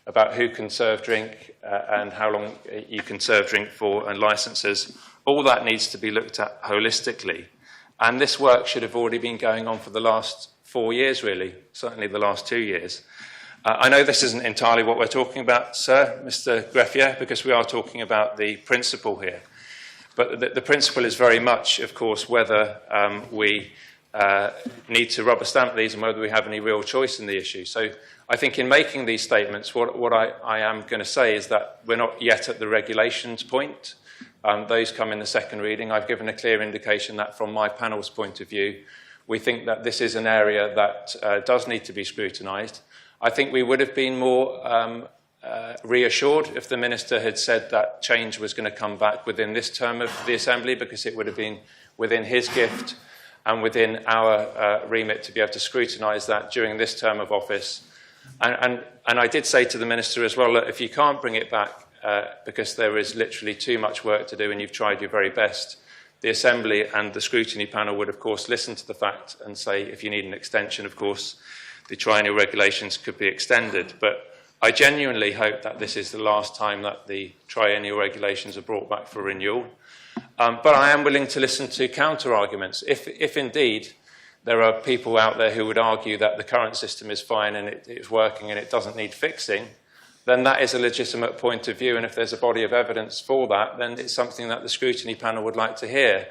about who can serve drink and how long you can serve drink for, and licences. All that needs to be looked at holistically, and this work should have already been going on for the last 4 years, really, certainly the last 2 years. I know this isn't entirely what we're talking about, sir, Mr. Greffier, because we are talking about the principle here. But the principle is very much, of course, whether we need to rubber stamp these and whether we have any real choice in the issue. So I think in making these statements, what I am going to say is that we're not yet at the regulations point. Those come in the second reading. I've given a clear indication that from my panel's point of view, we think that this is an area that does need to be scrutinised. I think we would have been more reassured if the Minister had said that change was going to come back within this term of the Assembly, because it would have been within his gift and within our remit to be able to scrutinise that during this term of office. And I did say to the Minister as well, that if you can't bring it back because there is literally too much work to do and you've tried your very best, the Assembly and the scrutiny panel would, of course, listen to the fact and say, if you need an extension, of course, the triennial regulations could be extended. But I genuinely hope that this is the last time that the triennial regulations are brought back for renewal. But I am willing to listen to counter-arguments. If indeed there are people out there who would argue that the current system is fine and it's working and it doesn't need fixing, then that is a legitimate point of view. And if there's a body of evidence for that, then it's something that the scrutiny panel would like to hear.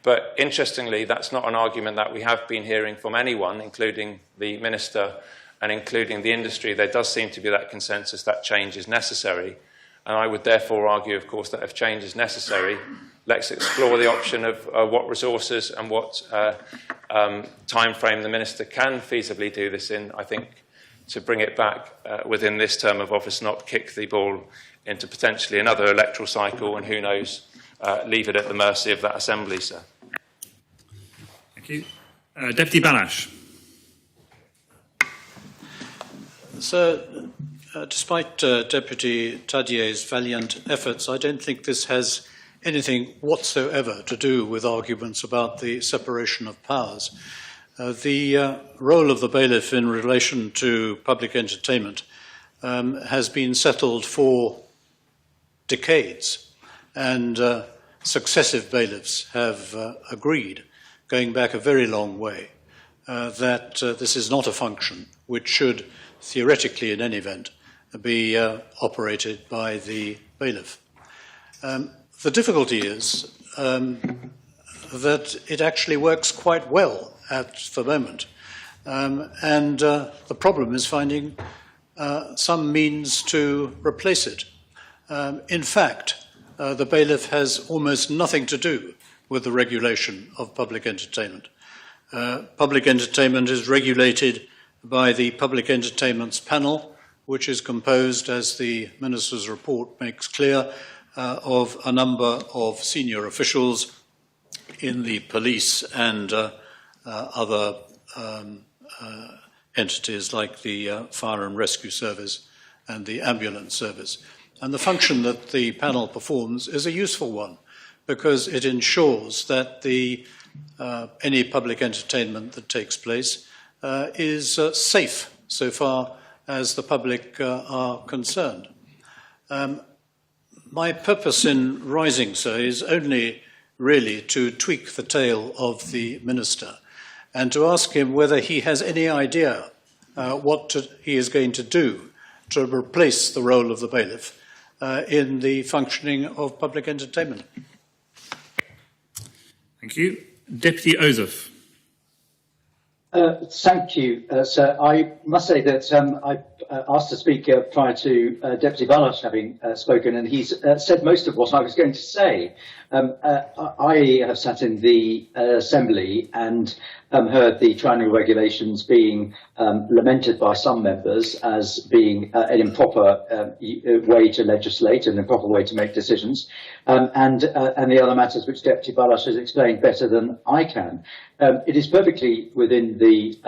But interestingly, that's not an argument that we have been hearing from anyone, including the Minister and including the industry. There does seem to be that consensus that change is necessary. And I would therefore argue, of course, that if change is necessary, let's explore the option of what resources and what time frame the Minister can feasibly do this in. I think to bring it back within this term of office, not kick the ball into potentially another electoral cycle, and who knows, leave it at the mercy of that Assembly, sir. Thank you. Deputy Balash. Sir, despite Deputy Tadier's valiant efforts, I don't think this has anything whatsoever to do with arguments about the separation of powers. The role of the bailiff in relation to public entertainment has been settled for decades, and successive bailiffs have agreed, going back a very long way, that this is not a function which should, theoretically in any event, be operated by the bailiff. The difficulty is that it actually works quite well at the moment. And the problem is finding some means to replace it. In fact, the bailiff has almost nothing to do with the regulation of public entertainment. Public entertainment is regulated by the Public Entertainments Panel, which is composed, as the Minister's report makes clear, of a number of senior officials in the police and other entities like the Fire and Rescue Service and the Ambulance Service. And the function that the panel performs is a useful one, because it ensures that any public entertainment that takes place is safe so far as the public are concerned. My purpose in rising, sir, is only really to tweak the tail of the Minister and to ask him whether he has any idea what he is going to do to replace the role of the bailiff in the functioning of public entertainment. Thank you. Deputy Ozef. Thank you, sir. I must say that I asked to speak prior to Deputy Balash having spoken, and he's said most of what I was going to say. I have sat in the Assembly and heard the triennial regulations being lamented by some members as being an improper way to legislate, an improper way to make decisions, and the other matters which Deputy Balash has explained better than I can. It is perfectly within the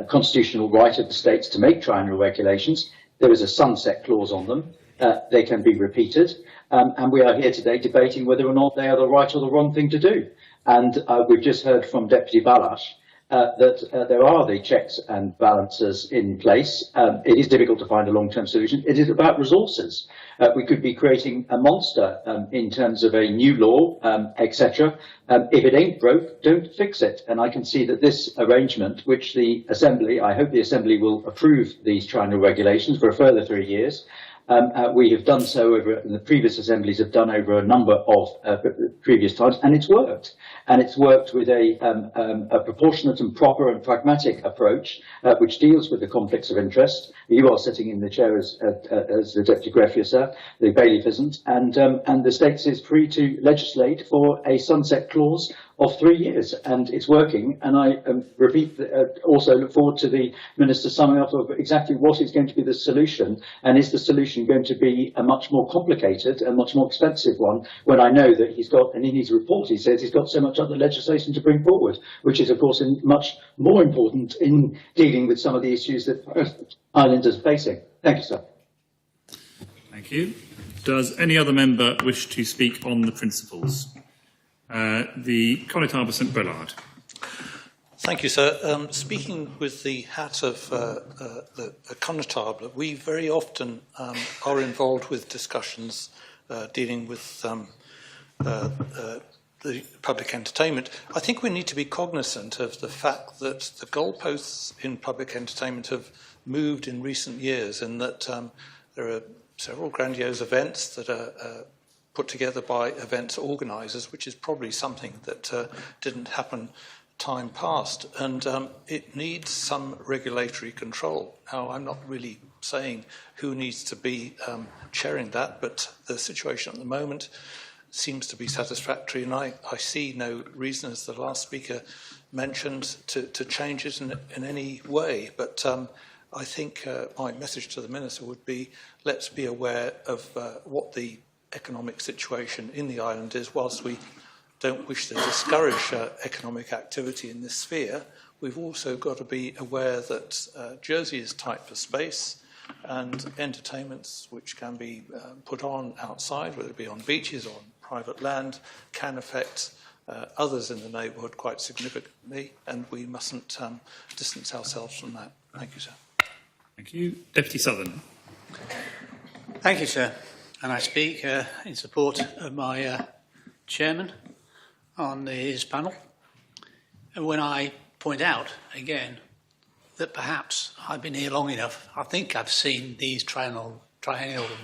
constitutional right of the states to make triennial regulations. There is a sunset clause on them. They can be repeated. And we are here today debating whether or not they are the right or the wrong thing to do. And we've just heard from Deputy Balash that there are the checks and balances in place. It is difficult to find a long-term solution. It is about resources. We could be creating a monster in terms of a new law, etc. If it ain't broke, don't fix it. And I can see that this arrangement, which the Assembly, I hope the Assembly will approve these triennial regulations for a further 3 years. We have done so and the previous assemblies have done over a number of previous times, and it's worked. And it's worked with a proportionate and proper and pragmatic approach, which deals with the conflicts of interest. You are sitting in the chair as the Deputy Greffier, sir. The bailiff isn't. And the States is free to legislate for a sunset clause of 3 years, and it's working. And I also look forward to the Minister summing up of exactly what is going to be the solution, and is the solution going to be a much more complicated and much more expensive one, when I know that he's got, and in his report he says he's got so much other legislation to bring forward, which is of course much more important in dealing with some of the issues that islanders are facing. Thank you, sir. Thank you. Does any other member wish to speak on the principles? The College Harbour St Brillard. Thank you, sir. Speaking with the hat of the Connétable, we very often are involved with discussions dealing with the public entertainment. I think we need to be cognizant of the fact that the goalposts in public entertainment have moved in recent years, and that there are several grandiose events that are put together by events organisers, which is probably something that didn't happen time past, and it needs some regulatory control. Now, I'm not really saying who needs to be chairing that, but the situation at the moment seems to be satisfactory, and I see no reason, as the last speaker mentioned, to change it in any way. But I think my message to the Minister would be, let's be aware of what the economic situation in the island is. Whilst we don't wish to discourage economic activity in this sphere, we've also got to be aware that Jersey is tight for space, and entertainments which can be put on outside, whether it be on beaches or on private land, can affect others in the neighbourhood quite significantly, and we mustn't distance ourselves from that. Thank you, sir. Thank you. Deputy Southern. Thank you, sir. And I speak in support of my chairman on his panel. And when I point out, again, that perhaps I've been here long enough, I think I've seen these triennial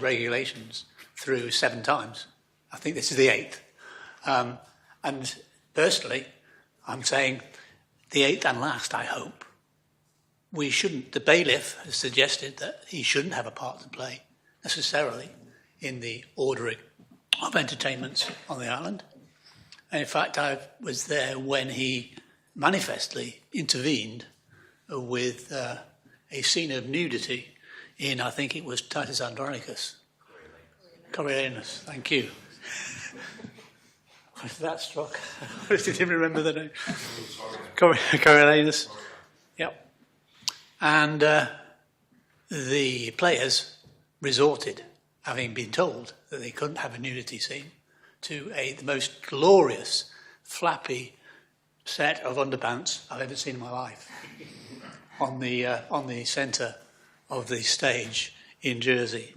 regulations through 7 times. I think this is the 8th. And personally, I'm saying the 8th and last, I hope. We shouldn't, the bailiff has suggested that he shouldn't have a part to play necessarily in the ordering of entertainments on the island. And in fact, I was there when he manifestly intervened with a scene of nudity in, I think it was Titus Andronicus. Coriolanus, thank you. Was that struck? I didn't remember the name. Coriolanus. Yep. And the players resorted, having been told that they couldn't have a nudity scene, to the most glorious, flappy set of underpants I've ever seen in my life on the centre of the stage in Jersey.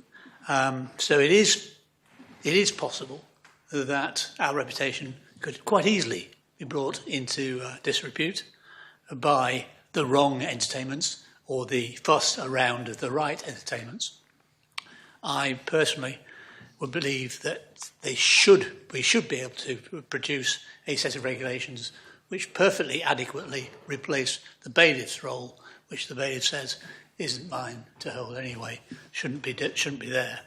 So it is possible that our reputation could quite easily be brought into disrepute by the wrong entertainments or the fuss around the right entertainments. I personally would believe that we should be able to produce a set of regulations which perfectly adequately replace the bailiff's role, which the bailiff says isn't mine to hold anyway, shouldn't be there.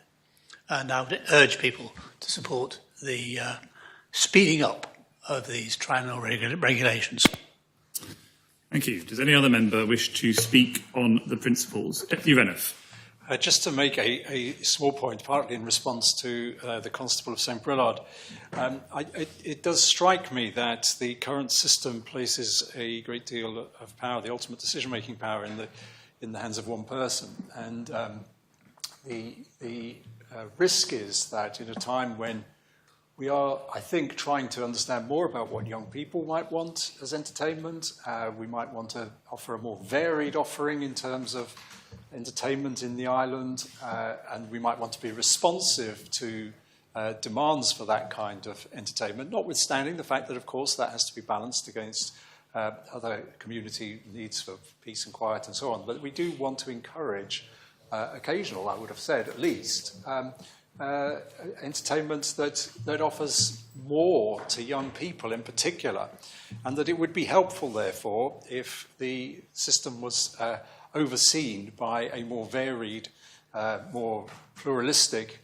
And I would urge people to support the speeding up of these triennial regulations. Thank you. Does any other member wish to speak on the principles? Deputy Reniff. Just to make a small point, partly in response to the Constable of St Brillard, it does strike me that the current system places a great deal of power, the ultimate decision-making power, in the hands of one person. And the risk is that in a time when we are, I think, trying to understand more about what young people might want as entertainment, we might want to offer a more varied offering in terms of entertainment in the island, and we might want to be responsive to demands for that kind of entertainment, notwithstanding the fact that, of course, that has to be balanced against other community needs for peace and quiet and so on. But we do want to encourage occasional, I would have said, at least, entertainment that offers more to young people in particular, and that it would be helpful, therefore, if the system was overseen by a more varied, more pluralistic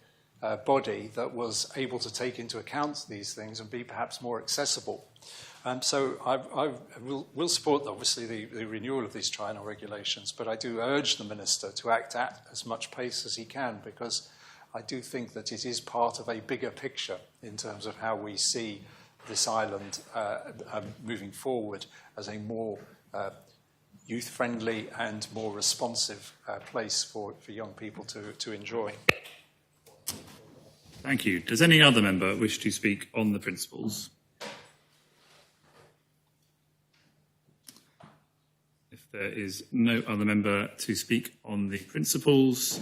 body that was able to take into account these things and be perhaps more accessible. So I will support, obviously, the renewal of these triennial regulations, but I do urge the Minister to act at as much pace as he can, because I do think that it is part of a bigger picture in terms of how we see this island moving forward as a more youth-friendly and more responsive place for young people to enjoy. Thank you. Does any other member wish to speak on the principles? If there is no other member to speak on the principles,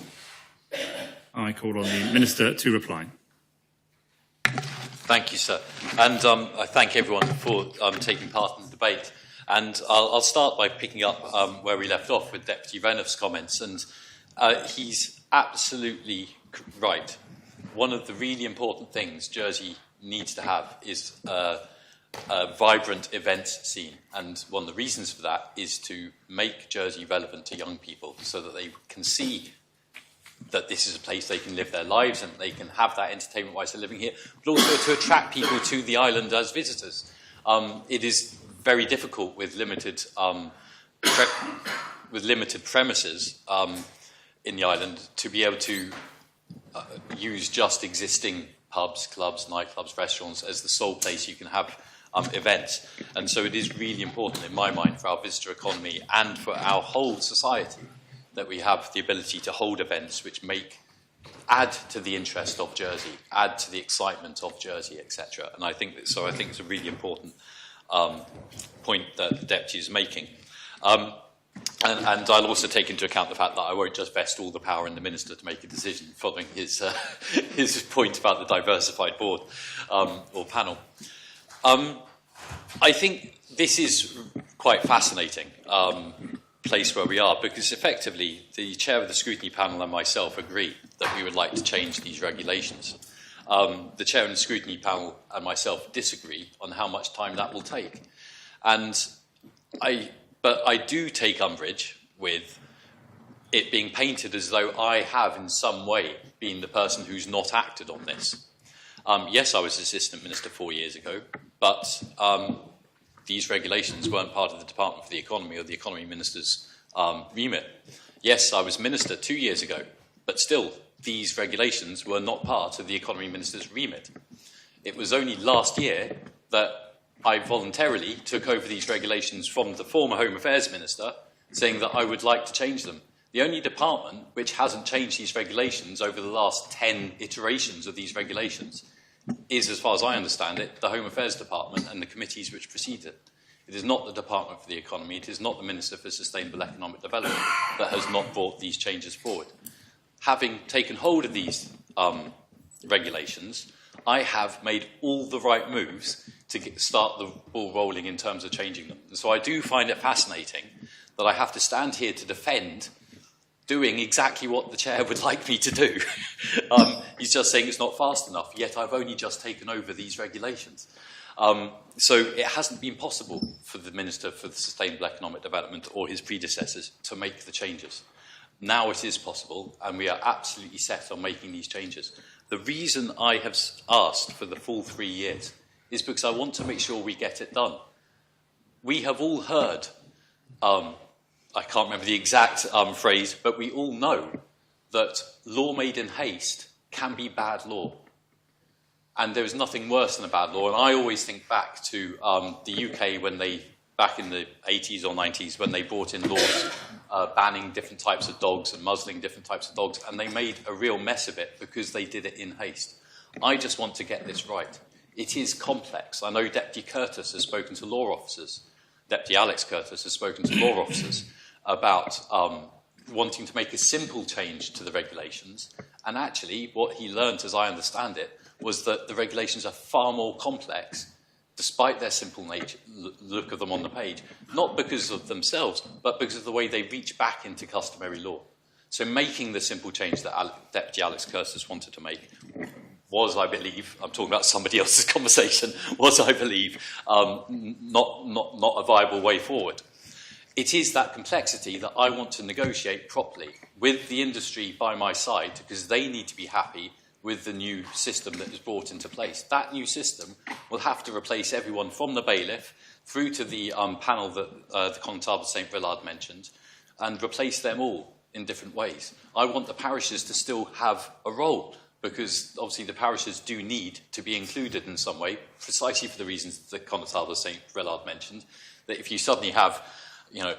I call on the Minister to reply. Thank you, sir. And I thank everyone for taking part in the debate. And I'll start by picking up where we left off with Deputy Renouf's comments. And he's absolutely right. One of the really important things Jersey needs to have is a vibrant events scene. And one of the reasons for that is to make Jersey relevant to young people so that they can see that this is a place they can live their lives and they can have that entertainment whilst they're living here, but also to attract people to the island as visitors. It is very difficult with limited premises in the island to be able to use just existing pubs, clubs, nightclubs, restaurants as the sole place you can have events. And so it is really important in my mind for our visitor economy and for our whole society that we have the ability to hold events which add to the interest of Jersey, add to the excitement of Jersey, etc. And I think it's a really important point that the Deputy is making. And I'll also take into account the fact that I won't just vest all the power in the Minister to make a decision following his point about the diversified board or panel. I think this is quite fascinating place where we are, because effectively the chair of the scrutiny panel and myself agree that we would like to change these regulations. The chair of the scrutiny panel and myself disagree on how much time that will take. But I do take umbrage with it being painted as though I have in some way been the person who's not acted on this. Yes, I was Assistant Minister 4 years ago, but these regulations weren't part of the Department for the Economy or the Economy Minister's remit. Yes, I was Minister 2 years ago, but still, these regulations were not part of the Economy Minister's remit. It was only last year that I voluntarily took over these regulations from the former Home Affairs Minister, saying that I would like to change them. The only department which hasn't changed these regulations over the last 10 iterations of these regulations is, as far as I understand it, the Home Affairs Department and the committees which precede it. It is not the Department for the Economy, it is not the Minister for Sustainable Economic Development that has not brought these changes forward. Having taken hold of these regulations, I have made all the right moves to start the ball rolling in terms of changing them. And so I do find it fascinating that I have to stand here to defend doing exactly what the chair would like me to do. He's just saying it's not fast enough, yet I've only just taken over these regulations. So it hasn't been possible for the Minister for the Sustainable Economic Development or his predecessors to make the changes. Now it is possible, and we are absolutely set on making these changes. The reason I have asked for the full 3 years is because I want to make sure we get it done. We have all heard, I can't remember the exact phrase, but we all know that law made in haste can be bad law. And there is nothing worse than a bad law. And I always think back to the UK when back in the 80s or 90s, when they brought in laws banning different types of dogs and muzzling different types of dogs, and they made a real mess of it because they did it in haste. I just want to get this right. It is complex. I know Deputy Curtis has spoken to law officers. Deputy Alex Curtis has spoken to law officers about wanting to make a simple change to the regulations. And actually, what he learnt, as I understand it, was that the regulations are far more complex, despite their simple nature, look of them on the page, not because of themselves, but because of the way they reach back into customary law. So making the simple change that Deputy Alex Curtis wanted to make was, I believe, I'm talking about somebody else's conversation, was, I believe, not a viable way forward. It is that complexity that I want to negotiate properly with the industry by my side, because they need to be happy with the new system that is brought into place. That new system will have to replace everyone from the Bailiff through to the panel that the Constable St. Villard mentioned, and replace them all in different ways. I want the parishes to still have a role, because obviously the parishes do need to be included in some way, precisely for the reasons that Constable St. Villard mentioned, that if you suddenly have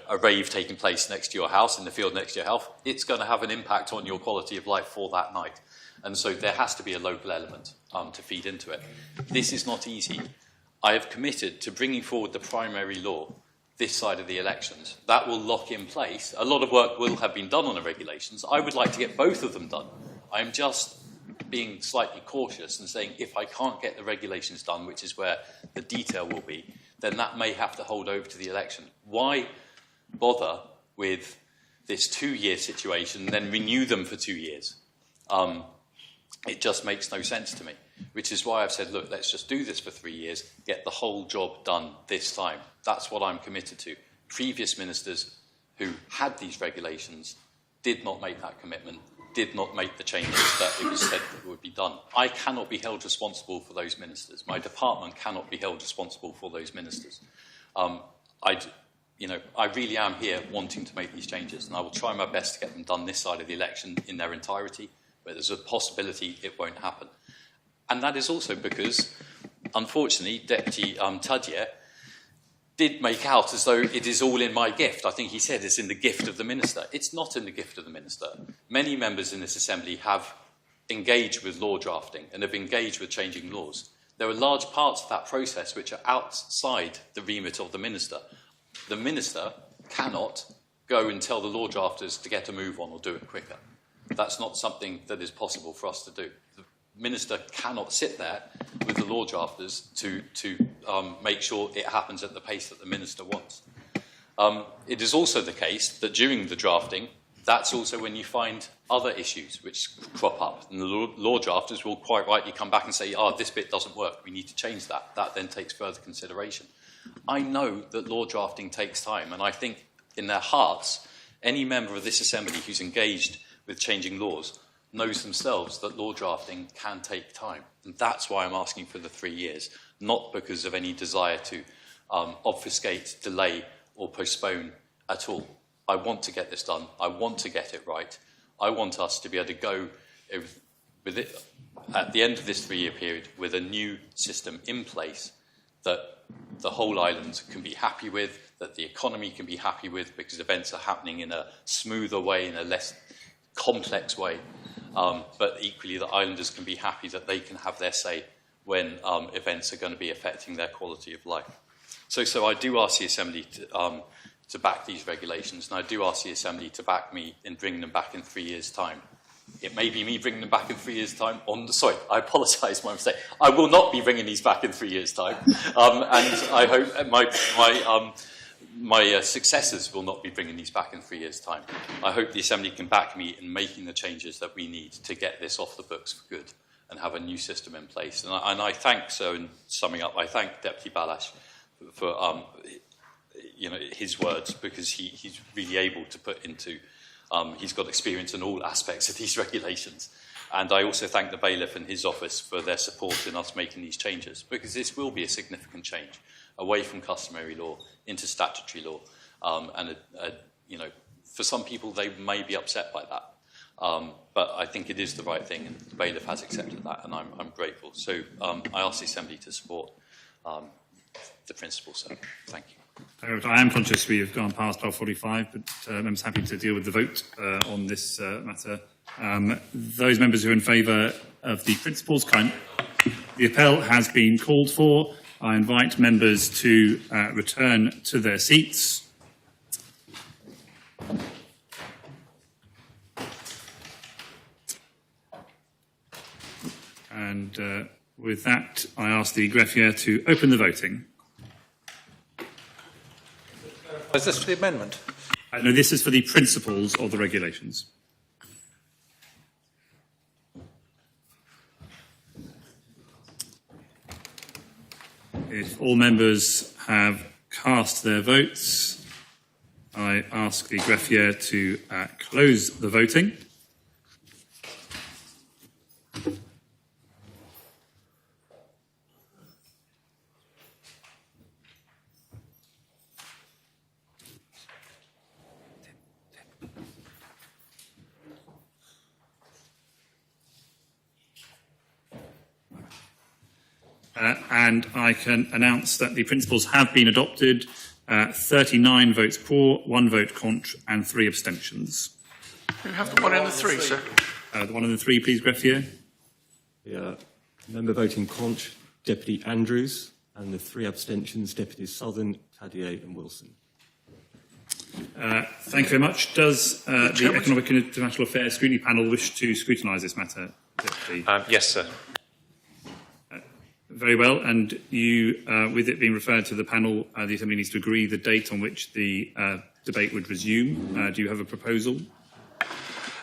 a rave taking place next to your house, in the field next to your house, it's going to have an impact on your quality of life for that night. And so there has to be a local element to feed into it. This is not easy. I have committed to bringing forward the primary law this side of the elections. That will lock in place. A lot of work will have been done on the regulations. I would like to get both of them done. I'm just being slightly cautious and saying if I can't get the regulations done, which is where the detail will be, then that may have to hold over to the election. Why bother with this 2-year situation and then renew them for 2 years? It just makes no sense to me, which is why I've said, look, let's just do this for 3 years, get the whole job done this time. That's what I'm committed to. Previous ministers who had these regulations did not make that commitment, did not make the changes that it was said that would be done. I cannot be held responsible for those ministers. My department cannot be held responsible for those ministers. I really am here wanting to make these changes, and I will try my best to get them done this side of the election in their entirety, but there's a possibility it won't happen. And that is also because, unfortunately, Deputy Tudyer did make out as though it is all in my gift. I think he said it's in the gift of the minister. It's not in the gift of the minister. Many members in this assembly have engaged with law drafting and have engaged with changing laws. There are large parts of that process which are outside the remit of the minister. The minister cannot go and tell the law drafters to get a move on or do it quicker. That's not something that is possible for us to do. The minister cannot sit there with the law drafters to make sure it happens at the pace that the minister wants. It is also the case that during the drafting, that's also when you find other issues which crop up. And the law drafters will quite rightly come back and say, this bit doesn't work, we need to change that. That then takes further consideration. I know that law drafting takes time, and I think in their hearts, any member of this assembly who's engaged with changing laws knows themselves that law drafting can take time. And that's why I'm asking for the 3 years, not because of any desire to obfuscate, delay, or postpone at all. I want to get this done. I want to get it right. I want us to be able to go with it at the end of this 3-year period with a new system in place that the whole island can be happy with, that the economy can be happy with, because events are happening in a smoother way, in a less complex way. But equally, the islanders can be happy that they can have their say when events are going to be affecting their quality of life. So I do ask the Assembly to back these regulations, and I do ask the Assembly to back me in bringing them back in 3 years' time. It may be me bringing them back in 3 years' time. I apologise, my mistake. I will not be bringing these back in 3 years' time, and I hope my successors will not be bringing these back in 3 years' time. I hope the Assembly can back me in making the changes that we need to get this off the books for good and have a new system in place. And I thank, so in summing up, I thank Deputy Bailiff for his words, because he's really able to put into, he's got experience in all aspects of these regulations. And I also thank the Bailiff and his office for their support in us making these changes, because this will be a significant change away from customary law into statutory law. For some people, they may be upset by that. But I think it is the right thing, and the Bailiff has accepted that, and I'm grateful. So I ask the Assembly to support the principle, sir. Thank you. I am conscious we have gone past 12:45, but members happy to deal with the vote on this matter. Those members who are in favour of the principles, the appel has been called for. I invite members to return to their seats. And with that, I ask the greffier to open the voting. Is this for the amendment? No, this is for the principles of the regulations. If all members have cast their votes, I ask the greffier to close the voting. And I can announce that the principles have been adopted. 39 votes for, 1 vote contre, and 3 abstentions. You have the 1 and the 3, sir. The 1 and the 3, please, greffier. The member voting contre, Deputy Andrews, and the 3 abstentions, Deputies Southern, Tadier, and Wilson. Thank you very much. Does the Economic and International Affairs Scrutiny Panel wish to scrutinise this matter, Deputy? Yes, sir. Very well. And you, with it being referred to the panel, the Assembly needs to agree the date on which the debate would resume. Do you have a proposal?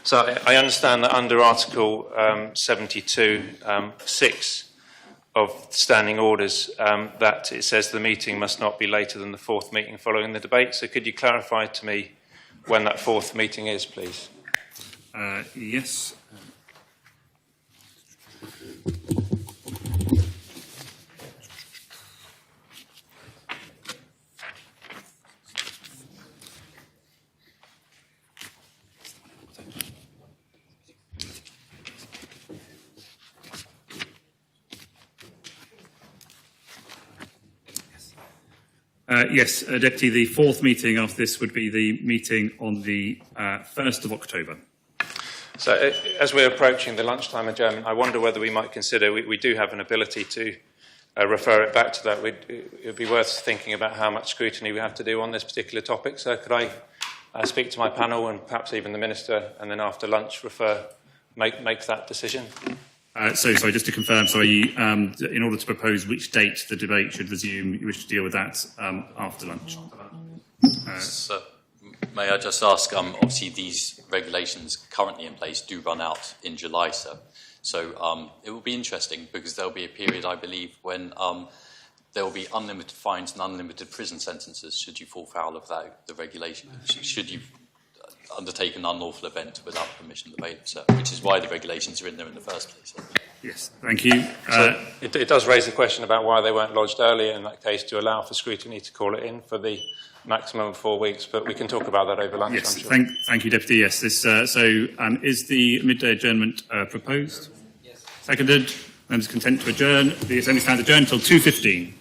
So I understand that under Article 72(6) of standing orders, that it says the meeting must not be later than the fourth meeting following the debate. So could you clarify to me when that fourth meeting is, please? Yes. Yes, Deputy, the fourth meeting after this would be the meeting on the 1st of October. So as we're approaching the lunchtime adjournment, I wonder whether we might consider, we do have an ability to refer it back to that. It would be worth thinking about how much scrutiny we have to do on this particular topic. So could I speak to my panel and perhaps even the Minister, and then after lunch make that decision? So, sorry, just to confirm, in order to propose which date the debate should resume, you wish to deal with that after lunch? So, may I just ask, obviously these regulations currently in place do run out in July, sir. So it will be interesting because there will be a period, I believe, when there will be unlimited fines and unlimited prison sentences should you fall foul of the regulation, should you undertake an unlawful event without permission of the bailiff, sir, which is why the regulations are in there in the first place. Yes, thank you. So it does raise the question about why they weren't lodged earlier in that case to allow for scrutiny to call it in for the maximum of 4 weeks, but we can talk about that over lunch. Yes, I'm sure. thank you, Deputy. Yes, this, is the midday adjournment proposed? Yes. Seconded. Members content to adjourn. The Assembly stands adjourned until 2:15.